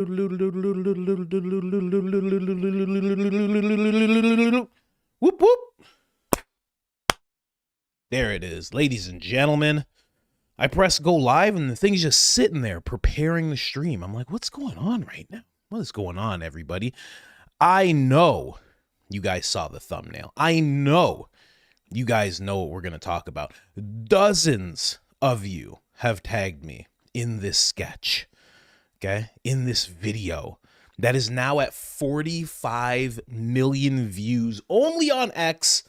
Whoop whoop. There it is, ladies and gentlemen. I press go live and the thing's just sitting there preparing the stream. I'm like, what's going on right now? What is going on, everybody? I know you guys saw the thumbnail. I know you guys know what we're going to talk about. Dozens of you have tagged me in this sketch, okay? In this video that is now at 45 million views only on X.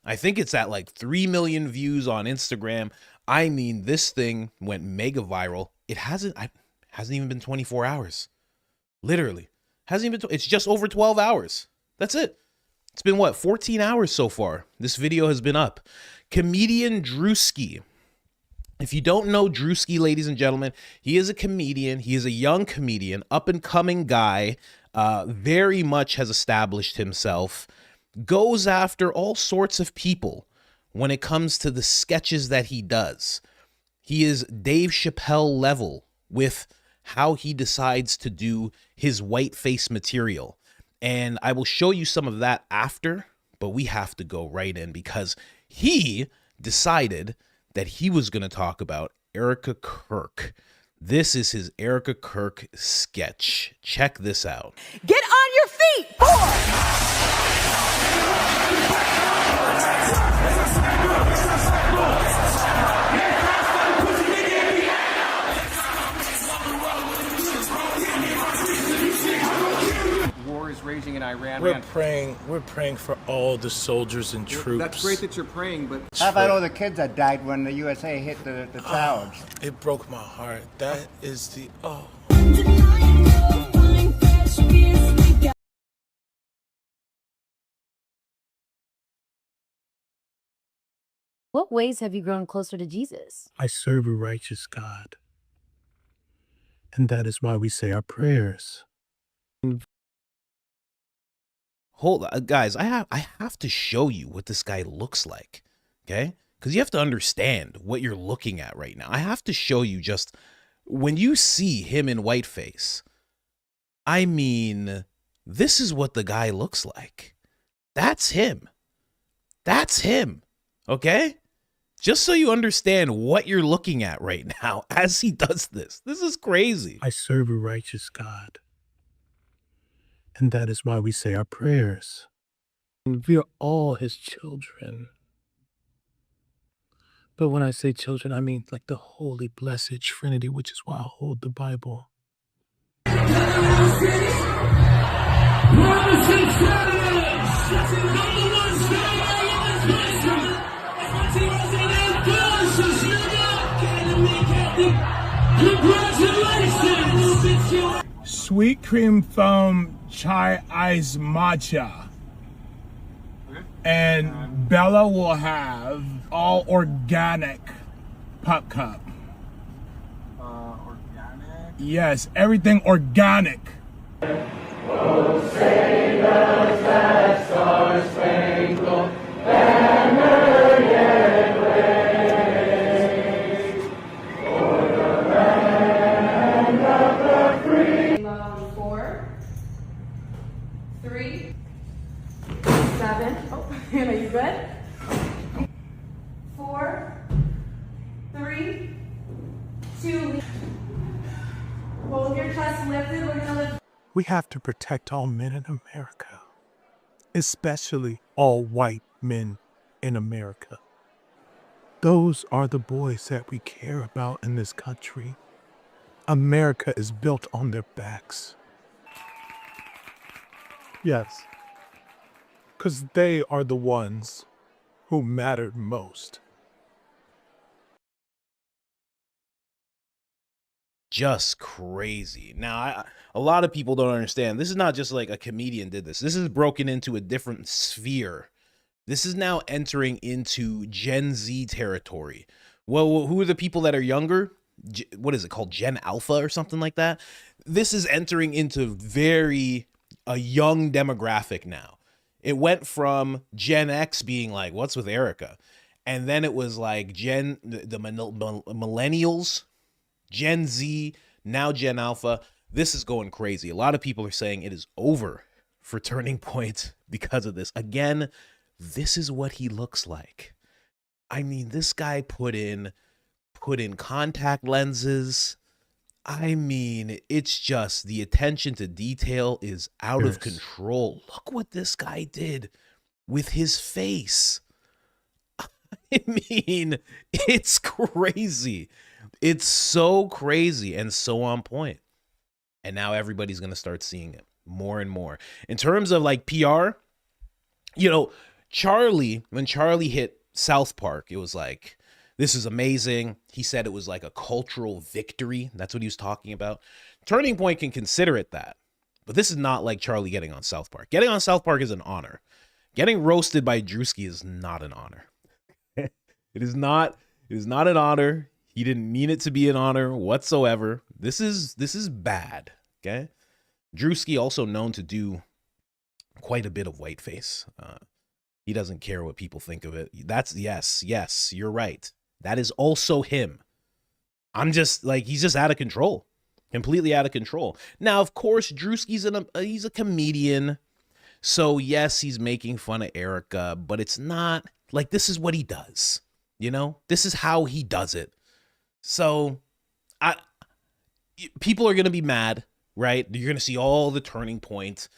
I think it's at like 3 million views on Instagram. I mean, this thing went mega viral. It hasn't even been 24 hours. Literally. Hasn't even it's just over 12 hours. That's it. It's been what, 14 hours so far. This video has been up. Comedian Druski. If you don't know Druski, ladies and gentlemen, he is a comedian. He is a young comedian, up and coming guy, very much has established himself, goes after all sorts of people when it comes to the sketches that he does. He is Dave Chappelle level with how he decides to do his white face material. And I will show you some of that after, but we have to go right in because he decided that he was going to talk about Erica Kirk. This is his Erica Kirk sketch. Check this out. Get on your feet, boy! War is raging in Iran. We're praying for all the soldiers and troops. That's great that you're praying, but how about all the kids that died when the USA hit the towers? It broke my heart. That is the What ways have you grown closer to Jesus? I serve a righteous God. And that is why we say our prayers. Hold on, guys, I have to show you what this guy looks like, okay? Because you have to understand what you're looking at right now. I have to show you just, when you see him in whiteface, I mean, this is what the guy looks like. That's him. That's him, okay? Just so you understand what you're looking at right now as he does this. This is crazy. I serve a righteous God. And that is why we say our prayers. And we are all his children. But when I say children, I mean like the holy, blessed Trinity, which is why I hold the Bible. Sweet cream foam chai ice matcha. okay. And Bella will have all organic pop cup. Organic. Yes, everything organic. Oh, say does that star spangled banner yet wave o'er the land of the free? 4, 3, 7. Oh, Hannah, you good? 4, 3, 2. Hold your chest lifted. We're gonna lift. We have to protect all men in America, especially all white men in America. Those are the boys that we care about in this country. America is built on their backs. Yes, because they are the ones who mattered most. Just crazy. Now, a lot of people don't understand. This is not just like a comedian did this. This is broken into a different sphere. This is now entering into Gen Z territory. Well, who are the people that are younger? What is it called? Gen Alpha or something like that? This is entering into a young demographic now. It went from Gen X being like, what's with Erica? And then it was like the millennials, Gen Z, now Gen Alpha. this is going crazy. A lot of people are saying it is over for Turning Point because of this. Again, this is what he looks like. I mean, this guy put in contact lenses. I mean, it's just the attention to detail is out of control. Look what this guy did with his face. I mean, it's crazy. It's so crazy and so on point. And now everybody's going to start seeing it more and more. In terms of like PR, you know, when Charlie hit South Park, it was like, this is amazing. He said it was like a cultural victory. That's what he was talking about. Turning Point can consider it that. But this is not like Charlie getting on South Park. Getting on South Park is an honor. Getting roasted by Druski is not an honor. It is not an honor. He didn't mean it to be an honor whatsoever. This is bad, okay? Druski also known to do quite a bit of whiteface. He doesn't care what people think of it. That's yes, you're right. That is also him. I'm just like, he's just out of control. Completely out of control. Now, of course, Druski's he's a comedian. So yes, he's making fun of Erica, but it's not like, this is what he does. You know, this is how he does it. So people are going to be mad, right? You're going to see all the Turning Point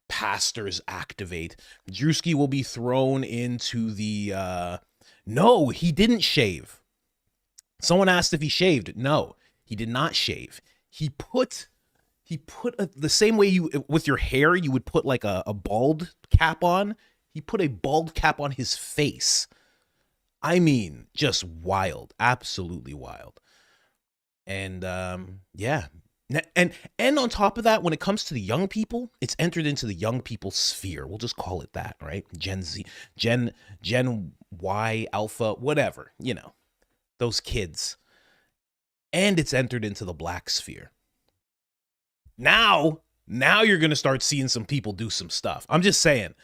pastors activate. Druski will be thrown into the, no, he didn't shave. Someone asked if he shaved. No, he did not shave. He put the same way you, with your hair, you would put like a bald cap on. He put a bald cap on his face. I mean, just wild, absolutely wild. And yeah. And on top of that, when it comes to the young people, it's entered into the young people sphere. We'll just call it that, right? Gen Z, Gen Y, Alpha, whatever, you know, those kids. And it's entered into the black sphere. Now you're going to start seeing some people do some stuff. I'm just saying.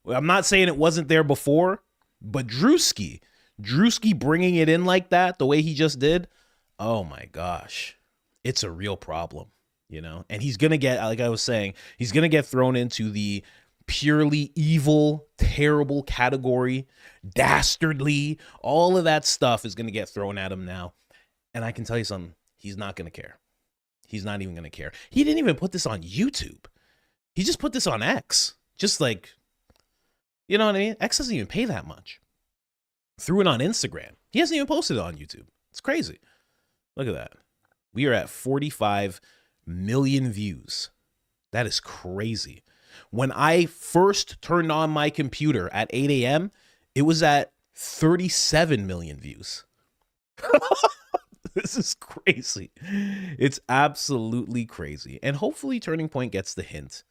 I'm not saying it wasn't there before, but Druski bringing it in like that, the way he just did, oh my gosh, it's a real problem, you know? And he's going to get, like I was saying, he's going to get thrown into the purely evil, terrible category, dastardly, all of that stuff is going to get thrown at him now. And I can tell you something, he's not going to care. He's not even going to care. He didn't even put this on YouTube. He just put this on X. Just like, you know what I mean? X doesn't even pay that much. Threw it on Instagram. He hasn't even posted it on YouTube. It's crazy. Look at that. We are at 45 million views. That is crazy. When I first turned on my computer at 8 a.m., it was at 37 million views. This is crazy. It's absolutely crazy. And hopefully Turning Point gets the hint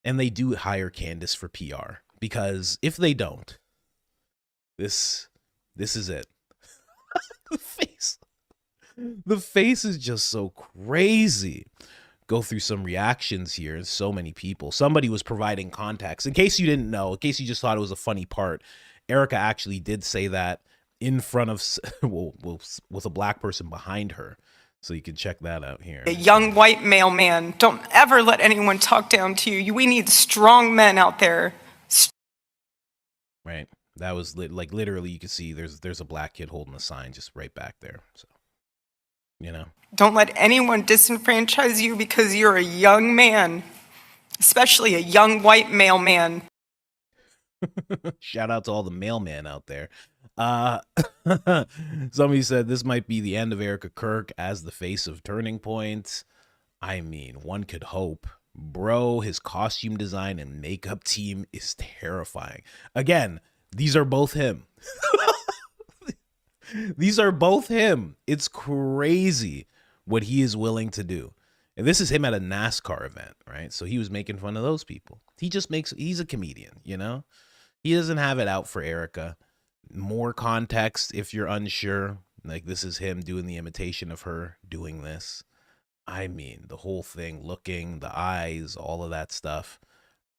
and they do hire Candace for PR, because if they don't, this is it. The face is just so crazy. Go through some reactions here. So many people. Somebody was providing context. In case you didn't know, in case you just thought it was a funny part, Erica actually did say that in front of, with a black person behind her. So you can check that out here. A young white male man. Don't ever let anyone talk down to you. We need strong men out there. Right. That was like literally, you can see there's a black kid holding a sign just right back there. So, you know. Don't let anyone disenfranchise you because you're a young man, especially a young white male man. Shout out to all the mailmen out there. Somebody said this might be the end of Erica Kirk as the face of Turning Point. I mean, one could hope. Bro, his costume design and makeup team is terrifying. Again, these are both him. These are both him. It's crazy what he is willing to do. And this is him at a NASCAR event, right? So he was making fun of those people. He's a comedian, you know? He doesn't have it out for Erica. More context if you're unsure. Like, this is him doing the imitation of her doing this. I mean, the whole thing, looking, the eyes, all of that stuff.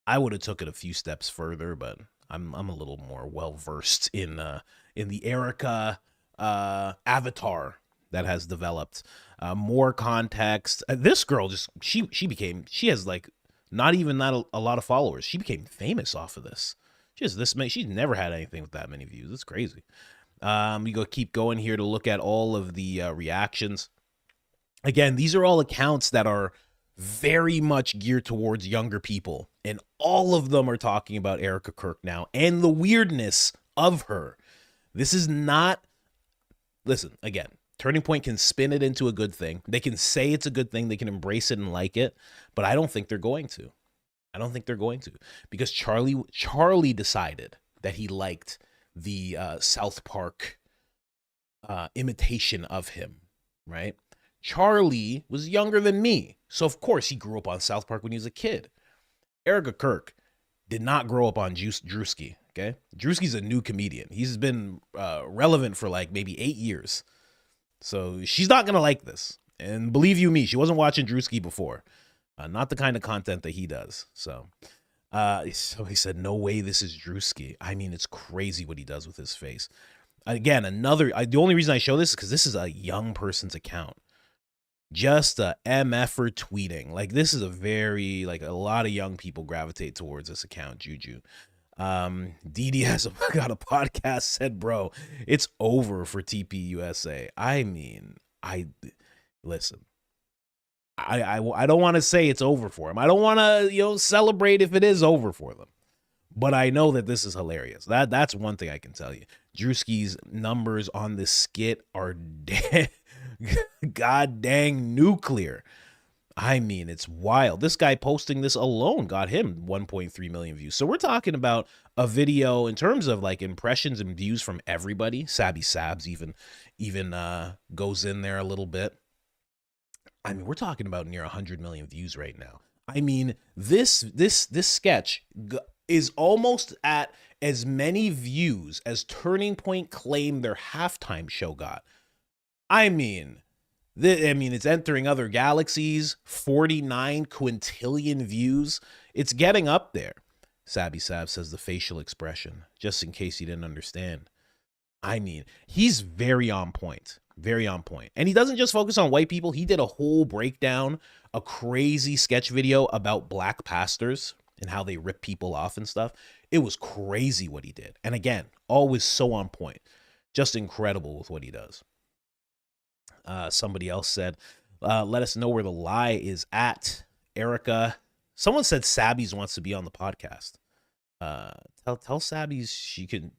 I would have took it a few steps further, but I'm a little more well versed in the Erica avatar that has developed, more context. This girl just she has like not even that a lot of followers. She became famous off of this. She's never had anything with that many views. It's crazy. We go keep going here to look at all of the reactions. Again, these are all accounts that are very much geared towards younger people, and all of them are talking about Erica Kirk now and the weirdness of her. This is not, listen, again, Turning Point can spin it into a good thing. They can say it's a good thing. They can embrace it and like it, but I don't think they're going to. I don't think they're going to, because Charlie decided that he liked the South Park imitation of him, right? Charlie was younger than me, so of course he grew up on South Park when he was a kid. Erica Kirk did not grow up on Druski, okay? Druski's a new comedian. He's been relevant for like maybe 8 years. So she's not going to like this. And believe you me, she wasn't watching Druski before. Not the kind of content that he does. So he said, no way this is Druski. I mean, it's crazy what he does with his face. Again, the only reason I show this is because this is a young person's account. Just a MF for tweeting. Like, this is a very, like, a lot of young people gravitate towards this account, Juju. Didi has got a podcast, said, bro, it's over for TPUSA. I mean, listen. I don't want to say it's over for him. I don't want to, celebrate if it is over for them. But I know that this is hilarious. That's one thing I can tell you. Druski's numbers on this skit are god dang nuclear. I mean, it's wild. This guy posting this alone got him 1.3 million views. So we're talking about a video in terms of like impressions and views from everybody. Sabby Sabs even goes in there a little bit. I mean, we're talking about near 100 million views right now. I mean, this sketch is almost at as many views as Turning Point claimed their halftime show got. I mean, it's entering other galaxies, 49 quintillion views. It's getting up there. Sabby Sab says the facial expression, just in case you didn't understand. I mean, he's very on point. Very on point. And he doesn't just focus on white people. He did a whole breakdown, a crazy sketch video about black pastors and how they rip people off and stuff. It was crazy what he did. And again, always so on point. Just incredible with what he does. Somebody else said, let us know where the lie is at. Erica. Someone said Sabby's wants to be on the podcast. Tell Sabby's she can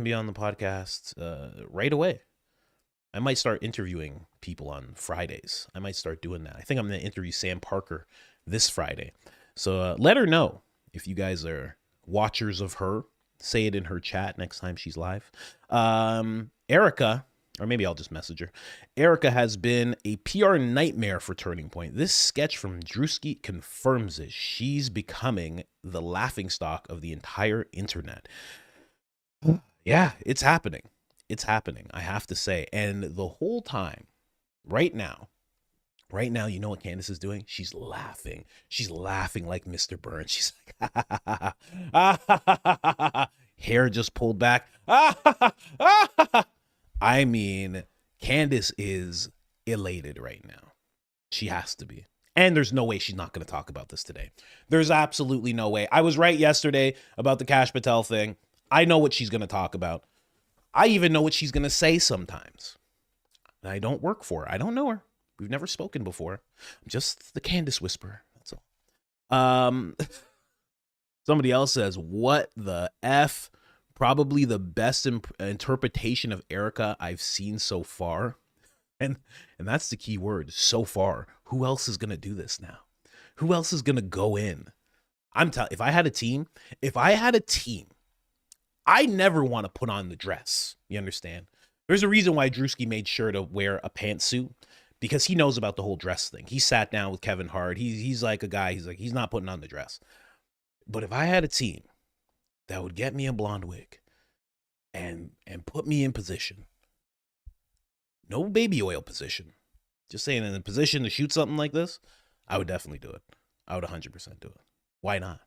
be on the podcast right away. I might start interviewing people on Fridays. I might start doing that. I think I'm going to interview Sam Parker this Friday. So let her know if you guys are watchers of her. Say it in her chat next time she's live. Erica, or maybe I'll just message her. Erica has been a PR nightmare for Turning Point. This sketch from Druski confirms it. She's becoming the laughingstock of the entire internet. Yeah, it's happening. It's happening, I have to say. And the whole time, right now, you know what Candace is doing? She's laughing. She's laughing like Mr. Burns. She's like, hair just pulled back. I mean, Candace is elated right now. She has to be. And there's no way she's not going to talk about this today. There's absolutely no way. I was right yesterday about the Kash Patel thing. I know what she's going to talk about. I even know what she's going to say sometimes. And I don't work for her. I don't know her. We've never spoken before. I'm just the Candace whisperer. That's all. Somebody else says, what the F? Probably the best interpretation of Erica I've seen so far. And that's the key word, so far. Who else is going to do this now? Who else is going to go in? I'm telling, if I had a team, I never want to put on the dress. You understand? There's a reason why Druski made sure to wear a pantsuit, because he knows about the whole dress thing. He sat down with Kevin Hart. He's like a guy. He's not putting on the dress. But if I had a team that would get me a blonde wig and put me in position, no baby oil position, just saying in a position to shoot something like this, I would definitely do it. I would 100% do it. Why not?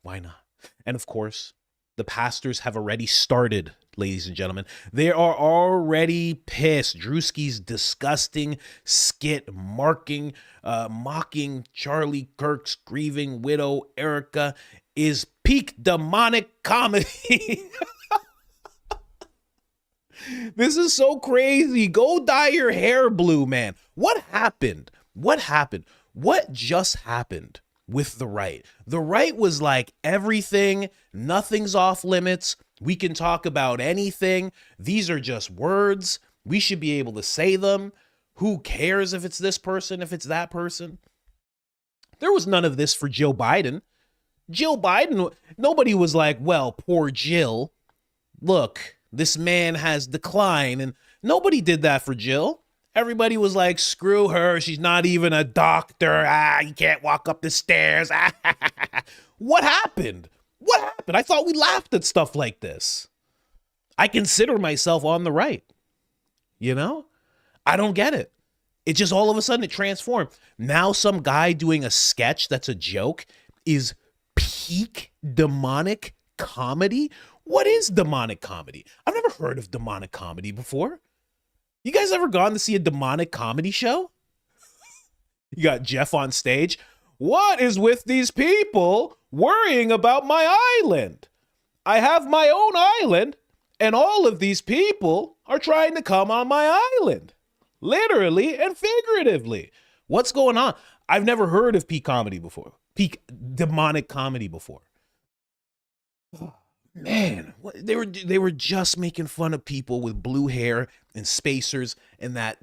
Why not? And of course, The pastors have already started, ladies and gentlemen. They are already pissed. Druski's disgusting skit mocking Charlie Kirk's grieving widow Erica is peak demonic comedy. This is so crazy. Go dye your hair blue, man. What happened? What happened? What just happened with the right? The right was like, everything, nothing's off limits. We can talk about anything. These are just words. We should be able to say them. Who cares if it's this person, if it's that person? There was none of this for Jill Biden. Jill Biden, nobody was like, well, poor Jill. Look, this man has declined. And nobody did that for Jill. Everybody was like, screw her. She's not even a doctor. You can't walk up the stairs. What happened? What happened? I thought we laughed at stuff like this. I consider myself on the right. You know? I don't get it. It just all of a sudden it transformed. Now some guy doing a sketch that's a joke is peak demonic comedy. What is demonic comedy? I've never heard of demonic comedy before. You guys ever gone to see a demonic comedy show? You got Jeff on stage. What is with these people worrying about my island? I have my own island, and all of these people are trying to come on my island. Literally and figuratively. What's going on? I've never heard of peak comedy before. Peak demonic comedy before. Man, they were just making fun of people with blue hair and spacers and that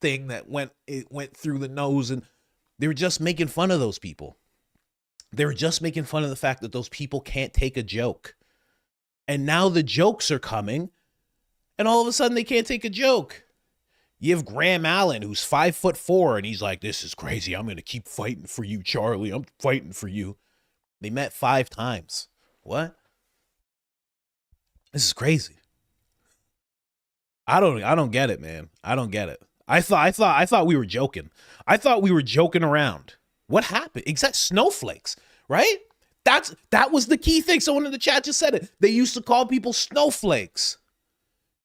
thing that went through the nose, and they were just making fun of those people. They were just making fun of the fact that those people can't take a joke. And now the jokes are coming, and all of a sudden they can't take a joke. You have Graham Allen, who's 5'4", and he's like, this is crazy. I'm going to keep fighting for you, Charlie. I'm fighting for you. They met 5 times. What? This is crazy. I don't get it, man. I don't get it. I thought we were joking. I thought we were joking around. What happened? Exact snowflakes, right? That was the key thing. Someone in the chat just said it. They used to call people snowflakes.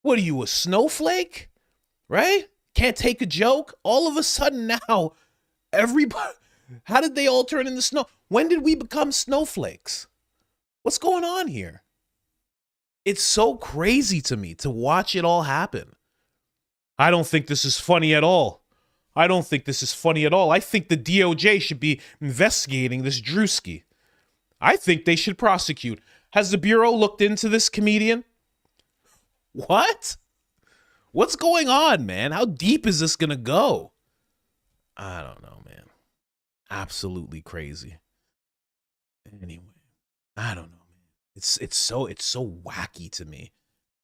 What are you, a snowflake? Right? Can't take a joke. All of a sudden now, everybody, how did they all turn into snow? When did we become snowflakes? What's going on here? It's so crazy to me to watch it all happen. I don't think this is funny at all. I don't think this is funny at all. I think the DOJ should be investigating this Druski. I think they should prosecute. Has the Bureau looked into this comedian? What? What's going on, man? How deep is this going to go? I don't know, man. Absolutely crazy. Anyway, I don't know, man. It's so wacky to me.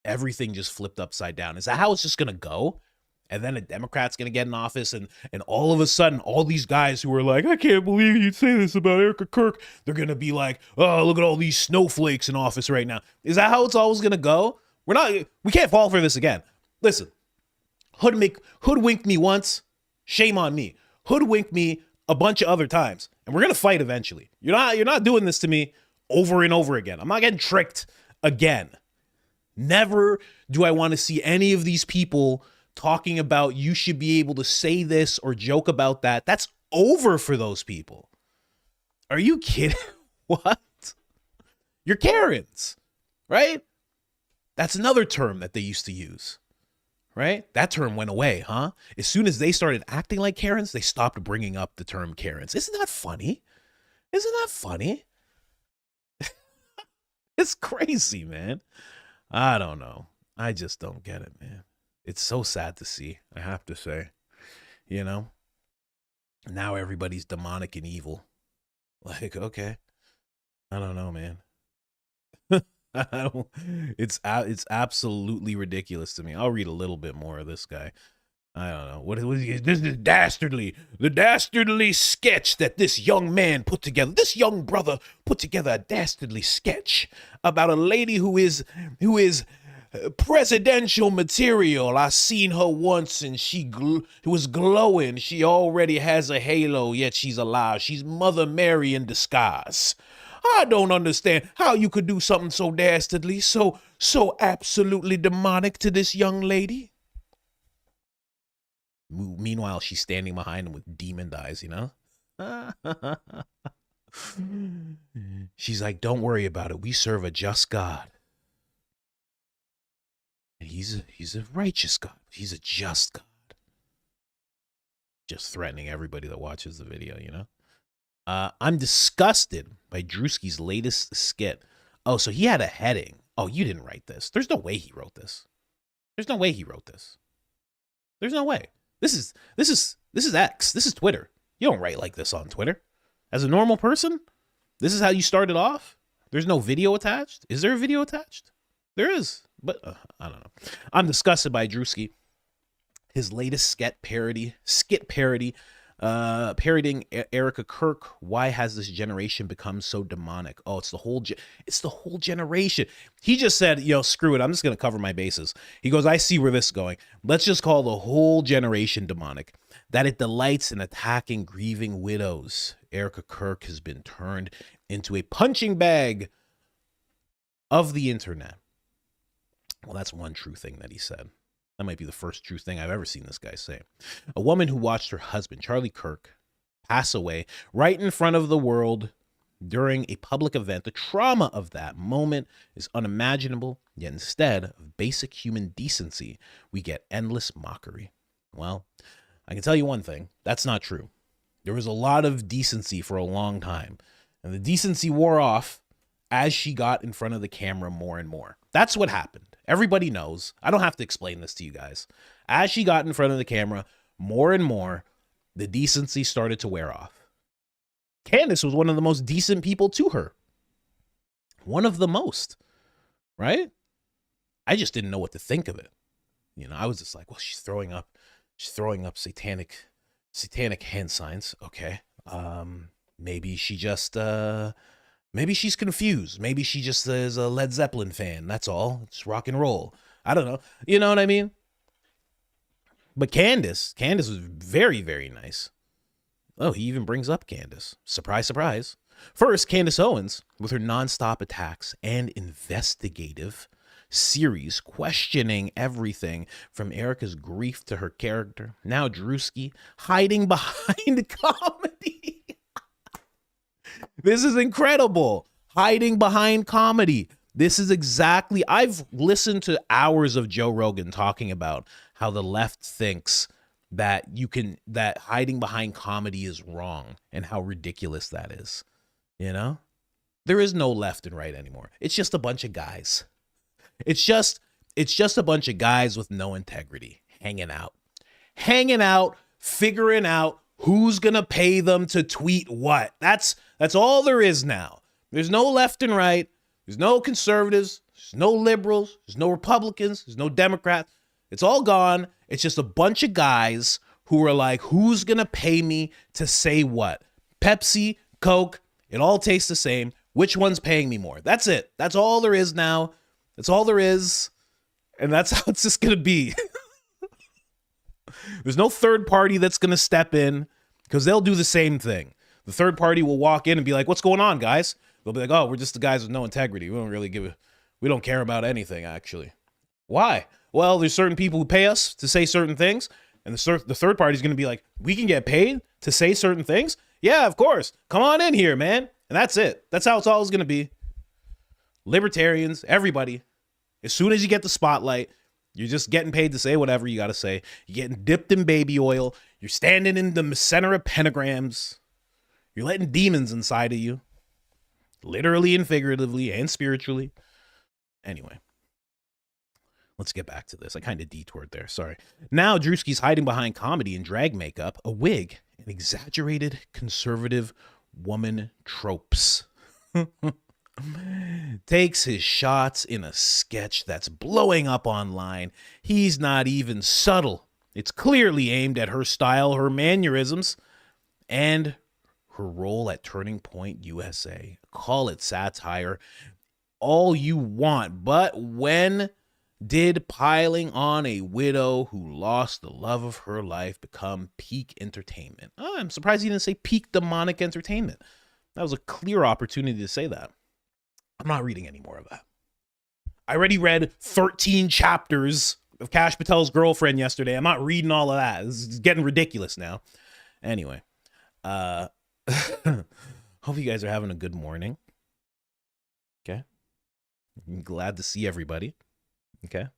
Everything just flipped upside down. Is that how it's just going to go? And then a Democrat's going to get in office, and all of a sudden, all these guys who are like, I can't believe you'd say this about Erica Kirk, they're going to be like, oh, look at all these snowflakes in office right now. Is that how it's always going to go? We can't fall for this again. Listen, hoodwinked me once, shame on me. Hoodwinked me a bunch of other times, and we're going to fight eventually. You're not doing this to me over and over again. I'm not getting tricked again. Never do I want to see any of these people talking about you should be able to say this or joke about that. That's over for those people. Are you kidding? What? You're Karens, right? That's another term that they used to use, right? That term went away, huh? As soon as they started acting like Karens, they stopped bringing up the term Karens. Isn't that funny? Isn't that funny? It's crazy, man. I don't know. I just don't get it, man. It's so sad to see, I have to say. You know? Now everybody's demonic and evil. Like, okay. I don't know, man. It's absolutely ridiculous to me. I'll read a little bit more of this guy. I don't know. This is the dastardly sketch that this young man put together. This young brother put together a dastardly sketch about a lady who is presidential material. I seen her once and she was glowing. She already has a halo, yet she's alive. She's Mother Mary in disguise. I don't understand how you could do something so dastardly, so absolutely demonic to this young lady. Meanwhile, she's standing behind him with demon eyes, you know? She's like, don't worry about it. We serve a just God. And he's a righteous God. He's a just God. Just threatening everybody that watches the video, you know? I'm disgusted by Druski's latest skit. Oh, so he had a heading. Oh, you didn't write this. There's no way he wrote this. There's no way he wrote this. There's no way. This is X. This is Twitter. You don't write like this on Twitter. As a normal person, this is how you started off? There's no video attached? Is there a video attached? There is, but I don't know. I'm disgusted by Druski. His latest skit parody, parodying Erica Kirk. Why has this generation become so demonic? Oh, it's the whole generation. He just said, yo, screw it. I'm just going to cover my bases. He goes, I see where this is going. Let's just call the whole generation demonic. That it delights in attacking grieving widows. Erica Kirk has been turned into a punching bag of the internet. Well, that's one true thing that he said. That might be the first true thing I've ever seen this guy say. A woman who watched her husband, Charlie Kirk, pass away right in front of the world during a public event. The trauma of that moment is unimaginable, yet instead of basic human decency, we get endless mockery. Well, I can tell you one thing. That's not true. There was a lot of decency for a long time, and the decency wore off as she got in front of the camera more and more. That's what happened. Everybody knows. I don't have to explain this to you guys. As she got in front of the camera more and more, the decency started to wear off. Candace was one of the most decent people to her. One of the most, right? I just didn't know what to think of it. You know, I was just like, well, she's throwing up satanic hand signs. Okay. Maybe she just, maybe she's confused. Maybe she just is a Led Zeppelin fan. That's all. It's rock and roll. I don't know. You know what I mean? But Candace was very, very nice. Oh, he even brings up Candace. Surprise, surprise. First, Candace Owens, with her nonstop attacks and investigative series, questioning everything from Erica's grief to her character. Now Druski, hiding behind comedy. This is incredible. Hiding behind comedy. This is exactly, I've listened to hours of Joe Rogan talking about how the left thinks that that hiding behind comedy is wrong and how ridiculous that is. You know? There is no left and right anymore. It's just a bunch of guys. It's just a bunch of guys with no integrity hanging out, figuring out who's going to pay them to tweet what. That's all there is now. There's no left and right. There's no conservatives. There's no liberals. There's no Republicans. There's no Democrats. It's all gone. It's just a bunch of guys who are like, who's going to pay me to say what? Pepsi, Coke, it all tastes the same. Which one's paying me more? That's it. That's all there is now. That's all there is. And that's how it's just going to be. There's no third party that's going to step in because they'll do the same thing. The third party will walk in and be like, what's going on, guys? They'll be like, oh, we're just the guys with no integrity. We don't care about anything, actually. Why? Well, there's certain people who pay us to say certain things. And the third party is going to be like, we can get paid to say certain things? Yeah, of course. Come on in here, man. And that's it. That's how it's always going to be. Libertarians, everybody. As soon as you get the spotlight, you're just getting paid to say whatever you got to say. You're getting dipped in baby oil. You're standing in the center of pentagrams. You're letting demons inside of you. Literally and figuratively and spiritually. Anyway. Let's get back to this. I kind of detoured there. Sorry. Now Druski's hiding behind comedy and drag makeup, a wig, and exaggerated conservative woman tropes. Takes his shots in a sketch that's blowing up online. He's not even subtle. It's clearly aimed at her style, her mannerisms, and her role at Turning Point USA. Call it satire all you want, but when did piling on a widow who lost the love of her life become peak entertainment? Oh, I'm surprised he didn't say peak demonic entertainment. That was a clear opportunity to say that. I'm not reading any more of that. I already read 13 chapters of Kash Patel's Girlfriend yesterday. I'm not reading all of that. This is getting ridiculous now. Anyway, hope you guys are having a good morning. Okay. I'm glad to see everybody. Okay.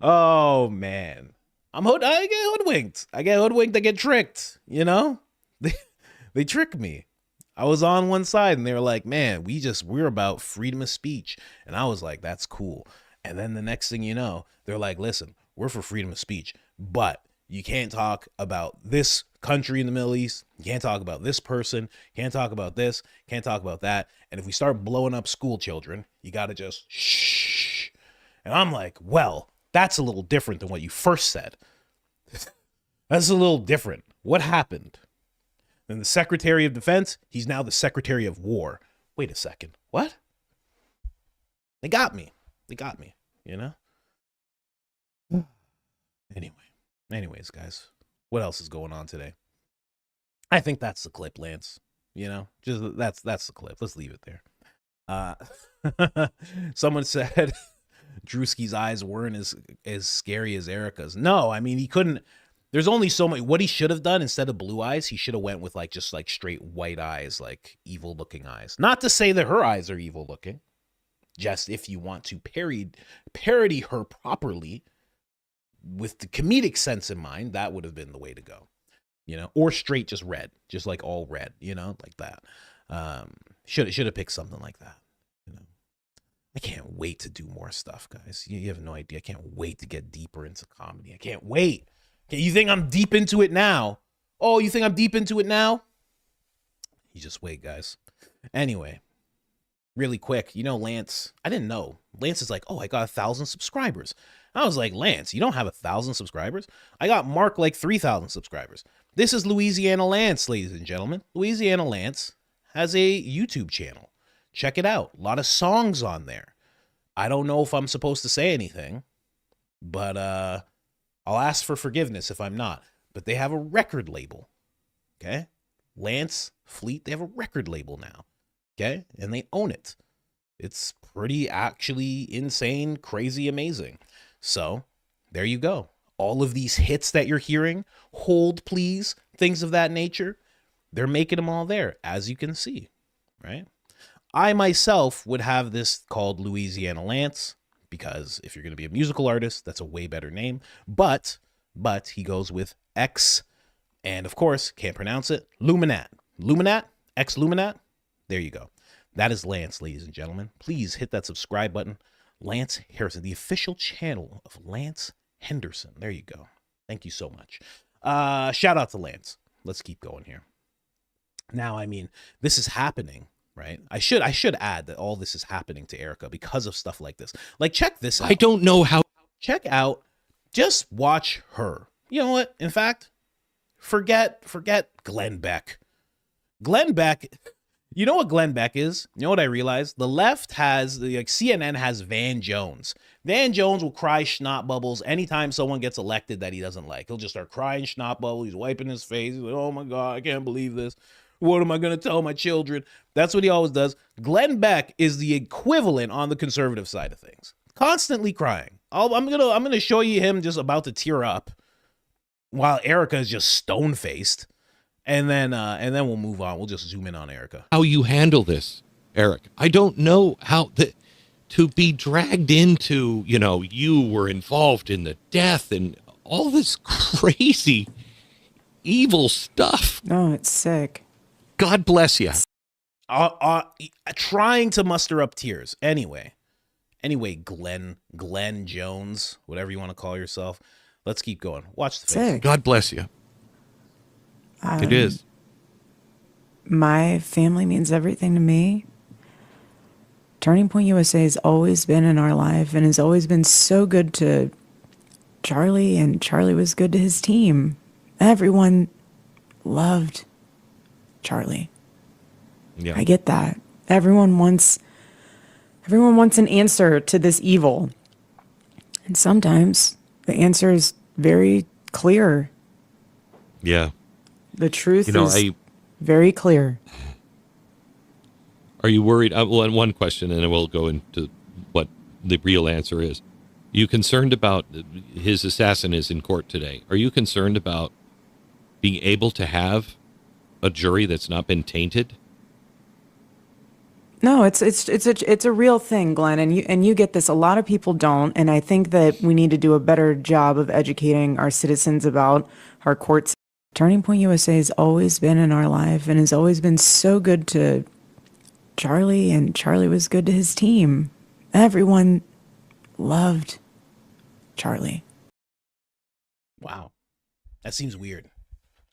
Oh man. I get hoodwinked. I get tricked, you know? They trick me. I was on one side and they were like, man, we're about freedom of speech. And I was like, that's cool. And then the next thing you know, they're like, listen, we're for freedom of speech, but you can't talk about this country in the Middle East. You can't talk about this person. You can't talk about this. Can't talk about that. And if we start blowing up school children, you got to just shh. And I'm like, well, that's a little different than what you first said. That's a little different. What happened? Then the Secretary of Defense, he's now the Secretary of War. Wait a second. What? They got me, you know? Anyways, guys, what else is going on today? I think that's the clip, Lance. You know, just that's the clip. Let's leave it there. Someone said Druski's eyes weren't as scary as Erika's. No, I mean, he couldn't. There's only so much. What he should have done instead of blue eyes, he should have went with just straight white eyes, like evil looking eyes. Not to say that her eyes are evil looking. Just if you want to parody her properly with the comedic sense in mind, that would have been the way to go, you know, or straight, just red, just like all red, you know, like that. Should have picked something like that. You know, I can't wait to do more stuff, guys. You have no idea. I can't wait to get deeper into comedy. I can't wait. Okay, you think I'm deep into it now? Oh, you think I'm deep into it now? You just wait, guys. Anyway, really quick, you know, Lance, I didn't know. Lance is like, oh, I got 1,000 subscribers. I was like, Lance, you don't have 1,000 subscribers? I got Mark 3,000 subscribers. This is Louisiana Lance, ladies and gentlemen. Louisiana Lance has a YouTube channel. Check it out. A lot of songs on there. I don't know if I'm supposed to say anything, but I'll ask for forgiveness if I'm not. But they have a record label. Okay? Lance Fleet, they have a record label now. Okay? And they own it. It's pretty actually insane, crazy, amazing. So, there you go. All of these hits that you're hearing, Hold Please, things of that nature, they're making them all there, as you can see, right? I myself would have this called Louisiana Lance, because if you're going to be a musical artist, that's a way better name. But he goes with X, and of course, can't pronounce it, Luminat. Luminat? X Luminat? There you go. That is Lance, ladies and gentlemen. Please hit that subscribe button. Lance Harrison, the official channel of Lance Henderson. There you go. Thank you so much. Shout out to Lance. Let's keep going here. Now, I mean, this is happening, right? I should add that all this is happening to Erica because of stuff like this. Like, check this out. I don't know how. Check out. Just watch her. You know what? In fact, forget Glenn Beck. Glenn Beck. You know what Glenn Beck is? You know what I realized? The left has, CNN has Van Jones. Van Jones will cry schnot bubbles anytime someone gets elected that he doesn't like. He'll just start crying schnot bubbles. He's wiping his face. He's like, oh my God, I can't believe this. What am I going to tell my children? That's what he always does. Glenn Beck is the equivalent on the conservative side of things. Constantly crying. I'm gonna show you him just about to tear up while Erica is just stone-faced. And then we'll move on. We'll just zoom in on Erica. How you handle this, Eric? I don't know how to be dragged into, you were involved in the death and all this crazy, evil stuff. Oh, it's sick. God bless you. Trying to muster up tears. Anyway, Glenn Jones, whatever you want to call yourself. Let's keep going. Watch the face. Sick. God bless you. It is. My family means everything to me. Turning Point USA has always been in our life and has always been so good to Charlie, and Charlie was good to his team. Everyone loved Charlie. Yeah. I get that. Everyone wants an answer to this evil. And sometimes the answer is very clear Yeah. The truth You know, is very clear. Are you worried? Well, and one question, and then we'll go into what the real answer is. You concerned about his assassin is in court today. Are you concerned about being able to have a jury that's not been tainted? No, it's a real thing, Glenn, and you get this. A lot of people don't, and I think that we need to do a better job of educating our citizens about our courts. Turning Point USA has always been in our life and has always been so good to Charlie, and Charlie was good to his team. Everyone loved Charlie. Wow. That seems weird.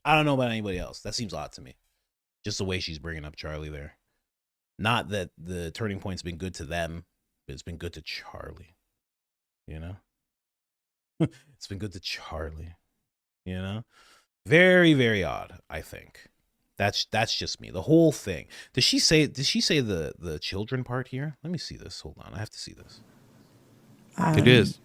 I don't know about anybody else. That seems odd to me. Just the way she's bringing up Charlie there. Not that the Turning Point's been good to them, but it's been good to Charlie. You know? It's been good to Charlie. You know? Very, very odd, I think. That's just me. The whole thing. Did she say the children part here? Let me see this. Hold on. I have to see this. It is.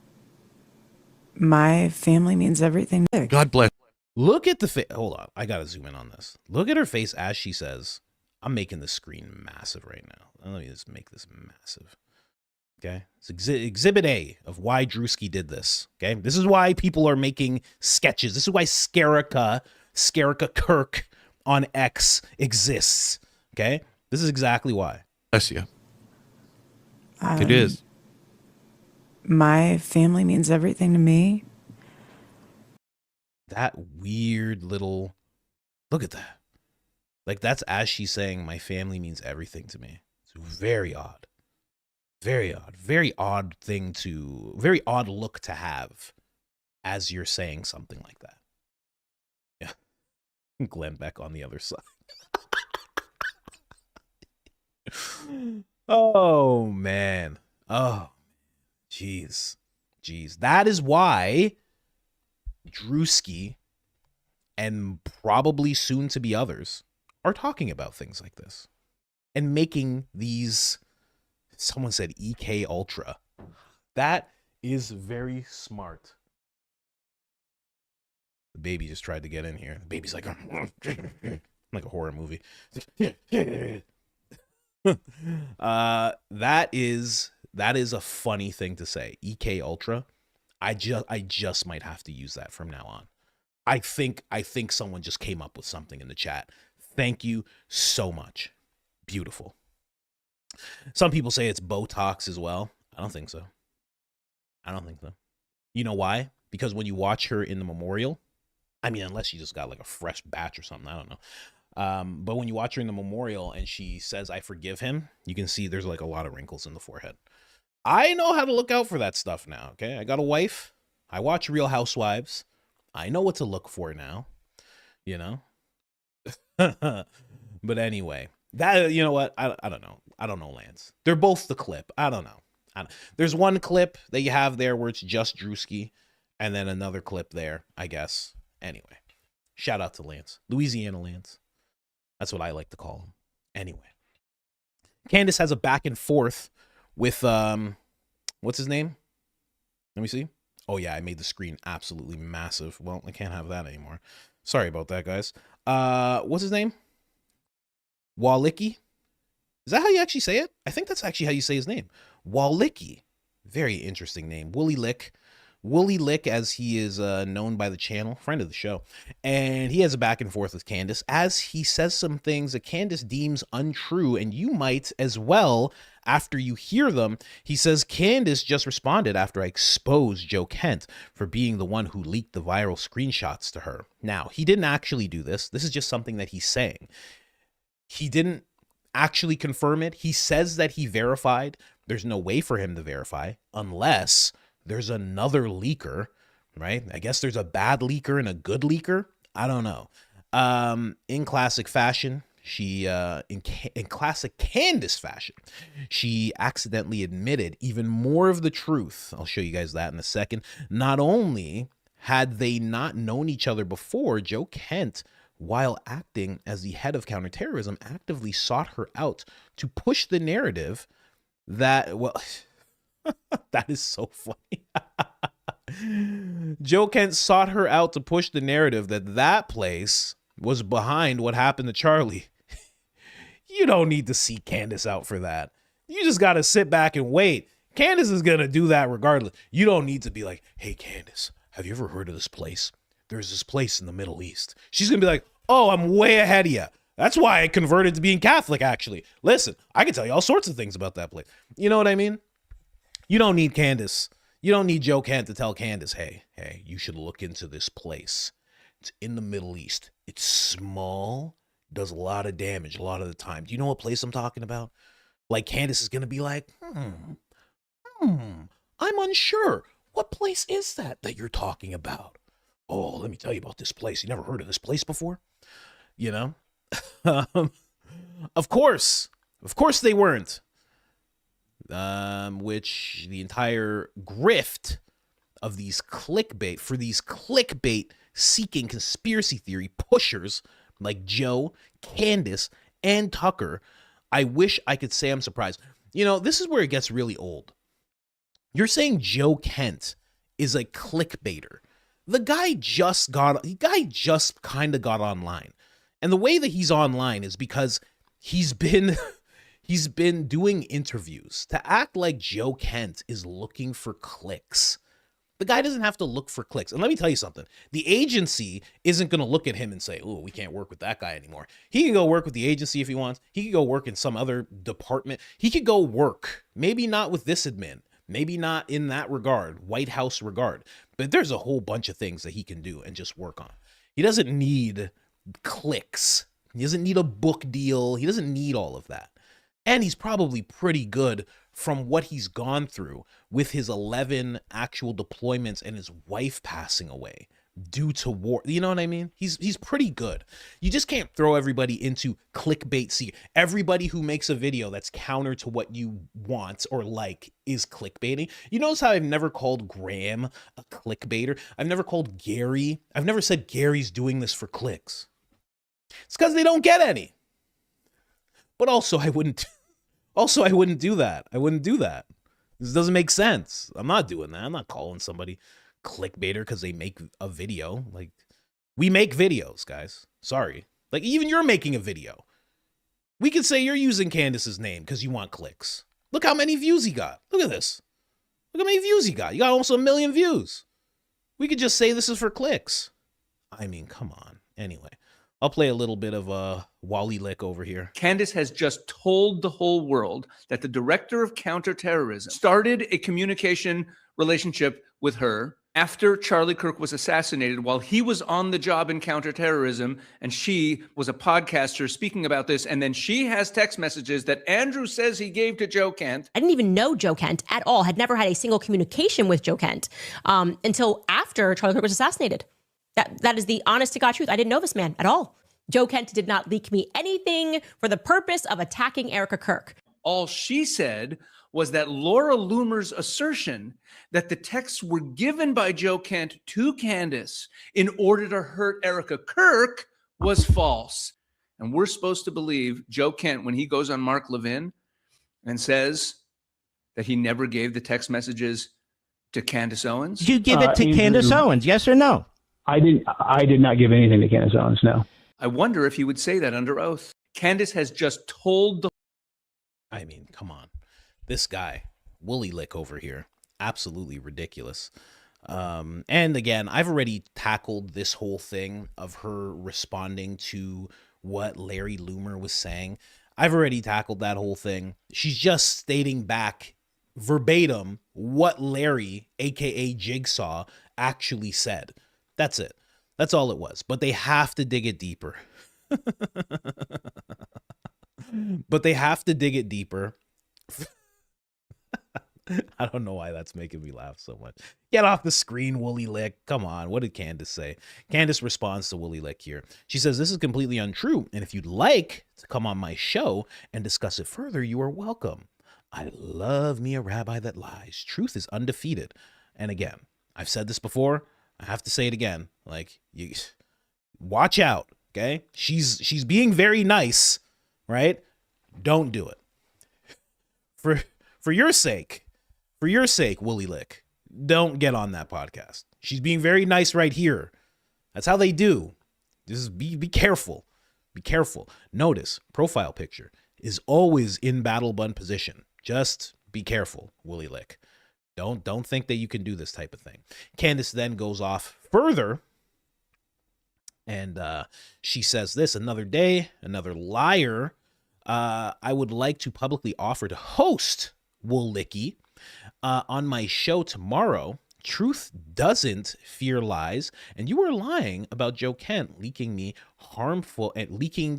My family means everything. God bless. Look at the face. Hold on. I got to zoom in on this. Look at her face as she says, I'm making the screen massive right now. Let me just make this massive. Okay. It's exhibit A of why Druski did this. Okay. This is why people are making sketches. This is why Erika Kirk on X exists. Okay. This is exactly why. Bless you. It is. My family means everything to me. That weird little, look at that. Like that's as she's saying, my family means everything to me. It's very odd. Very odd. Very odd very odd look to have as you're saying something like that. Yeah. Glenn Beck on the other side. Oh, man. Oh, jeez. That is why Druski and probably soon to be others are talking about things like this and making these, someone said EK Ultra. That is very smart. The baby just tried to get in here. The baby's like, like a horror movie. That is a funny thing to say. EK Ultra. I just might have to use that from now on. I think someone just came up with something in the chat. Thank you so much. Beautiful. Some people say it's Botox as well. I don't think so. You know why? Because when you watch her in the memorial, I mean, unless she just got like a fresh batch or something, I don't know. But when you watch her in the memorial and she says, I forgive him, you can see there's like a lot of wrinkles in the forehead. I know how to look out for that stuff now, okay? I got a wife. I watch Real Housewives. I know what to look for now, you know? But anyway, that, you know what? I don't know. I don't know, Lance. They're both the clip. I don't know. There's one clip that you have there where it's just Druski, and then another clip there, I guess. Anyway, shout out to Lance. Louisiana Lance. That's what I like to call him. Anyway, Candace has a back and forth with, what's his name? Let me see. Oh, yeah, I made the screen absolutely massive. Well, I can't have that anymore. Sorry about that, guys. What's his name? Walicki? Is that how you actually say it? I think that's actually how you say his name. Walicki. Very interesting name. Woolly Lick. Woolly Lick, as he is known by the channel, friend of the show. And he has a back and forth with Candace as he says some things that Candace deems untrue, and you might as well after you hear them. He says, Candace just responded after I exposed Joe Kent for being the one who leaked the viral screenshots to her. Now, he didn't actually do this. This is just something that he's saying. He didn't actually confirm it. He says that he verified. There's no way for him to verify unless there's another leaker, right? I guess there's a bad leaker and a good leaker. I don't know. In classic fashion, she, in classic Candace fashion, she accidentally admitted even more of the truth. I'll show you guys that in a second. Not only had they not known each other before, Joe Kent, while acting as the head of counterterrorism, actively sought her out to push the narrative that, well, that is so funny. Joe Kent sought her out to push the narrative that that place was behind what happened to Charlie. You don't need to seek Candace out for that. You just got to sit back and wait. Candace is going to do that regardless. You don't need to be like, hey, Candace, have you ever heard of this place? There's this place in the Middle East. She's going to be like, oh, I'm way ahead of you. That's why I converted to being Catholic, actually. Listen, I can tell you all sorts of things about that place. You know what I mean? You don't need Candace. You don't need Joe Kent to tell Candace, hey, you should look into this place. It's in the Middle East. It's small, does a lot of damage a lot of the time. Do you know what place I'm talking about? Like Candace is going to be like, I'm unsure. What place is that you're talking about? Oh, let me tell you about this place. You never heard of this place before? You know? Of course they weren't. Which the entire grift of these clickbait seeking conspiracy theory pushers like Joe, Candace, and Tucker. I wish I could say I'm surprised. You know, this is where it gets really old. You're saying Joe Kent is a clickbaiter. The guy just kind of got online. And the way that he's online is because he's been doing interviews. To act like Joe Kent is looking for clicks. The guy doesn't have to look for clicks. And let me tell you something. The agency isn't going to look at him and say, oh, we can't work with that guy anymore. He can go work with the agency if he wants. He could go work in some other department. He could go work. Maybe not with this admin. Maybe not in that regard, White House regard. But there's a whole bunch of things that he can do and just work on. He doesn't need clicks. He doesn't need a book deal. He doesn't need all of that. And he's probably pretty good from what he's gone through with his 11 actual deployments and his wife passing away due to war. You know what I mean? He's pretty good. You just can't throw everybody into clickbait. See, everybody who makes a video that's counter to what you want or like is clickbaiting. You notice how I've never called Graham a clickbaiter? I've never called Gary. I've never said Gary's doing this for clicks. It's because they don't get any. But also I wouldn't do that. I wouldn't do that. This doesn't make sense. I'm not doing that. I'm not calling somebody clickbaiter because they make a video. Like, we make videos, guys. Sorry. Like, even you're making a video. We could say you're using Candace's name because you want clicks. Look how many views he got. Look at this. Look how many views he got. You got almost 1 million views. We could just say this is for clicks. I mean, come on. Anyway, I'll play a little bit of a Wally lick over here. Candace has just told the whole world that the director of counterterrorism started a communication relationship with her after Charlie Kirk was assassinated while he was on the job in counterterrorism, and she was a podcaster speaking about this. And then she has text messages that Andrew says he gave to Joe Kent. I didn't even know Joe Kent at all, had never had a single communication with Joe Kent until after Charlie Kirk was assassinated. That is the honest to God truth. I didn't know this man at all. Joe Kent did not leak me anything for the purpose of attacking Erica Kirk. All she said was that Laura Loomer's assertion that the texts were given by Joe Kent to Candace in order to hurt Erica Kirk was false. And we're supposed to believe Joe Kent when he goes on Mark Levin and says that he never gave the text messages to Candace Owens. Did you give it to Candace Owens, yes or no? I did not give anything to Candace Owens, no. I wonder if he would say that under oath. Candace has just told the... I mean, come on. This guy, Woolly Lick over here, absolutely ridiculous. And again, I've already tackled this whole thing of her responding to what Larry Loomer was saying. I've already tackled that whole thing. She's just stating back verbatim what Larry, aka Jigsaw, actually said. That's it. That's all it was. But they have to dig it deeper. But they have to dig it deeper. I don't know why that's making me laugh so much. Get off the screen, Woolly Lick. Come on. What did Candace say? Candace responds to Woolly Lick here. She says, this is completely untrue. And if you'd like to come on my show and discuss it further, you are welcome. I love me a rabbi that lies. Truth is undefeated. And again, I've said this before. I have to say it again. Like, you watch out. Okay. She's being very nice, right? Don't do it. For your sake, Woolly Lick, don't get on that podcast. She's being very nice right here. That's how they do. Just be careful. Be careful. Notice profile picture is always in battle bun position. Just be careful, Willie Lick. Don't think that you can do this type of thing. Candace then goes off further, and she says this: another day, another liar. I would like to publicly offer to host Woolicky on my show tomorrow. Truth doesn't fear lies, and you are lying about Joe Kent leaking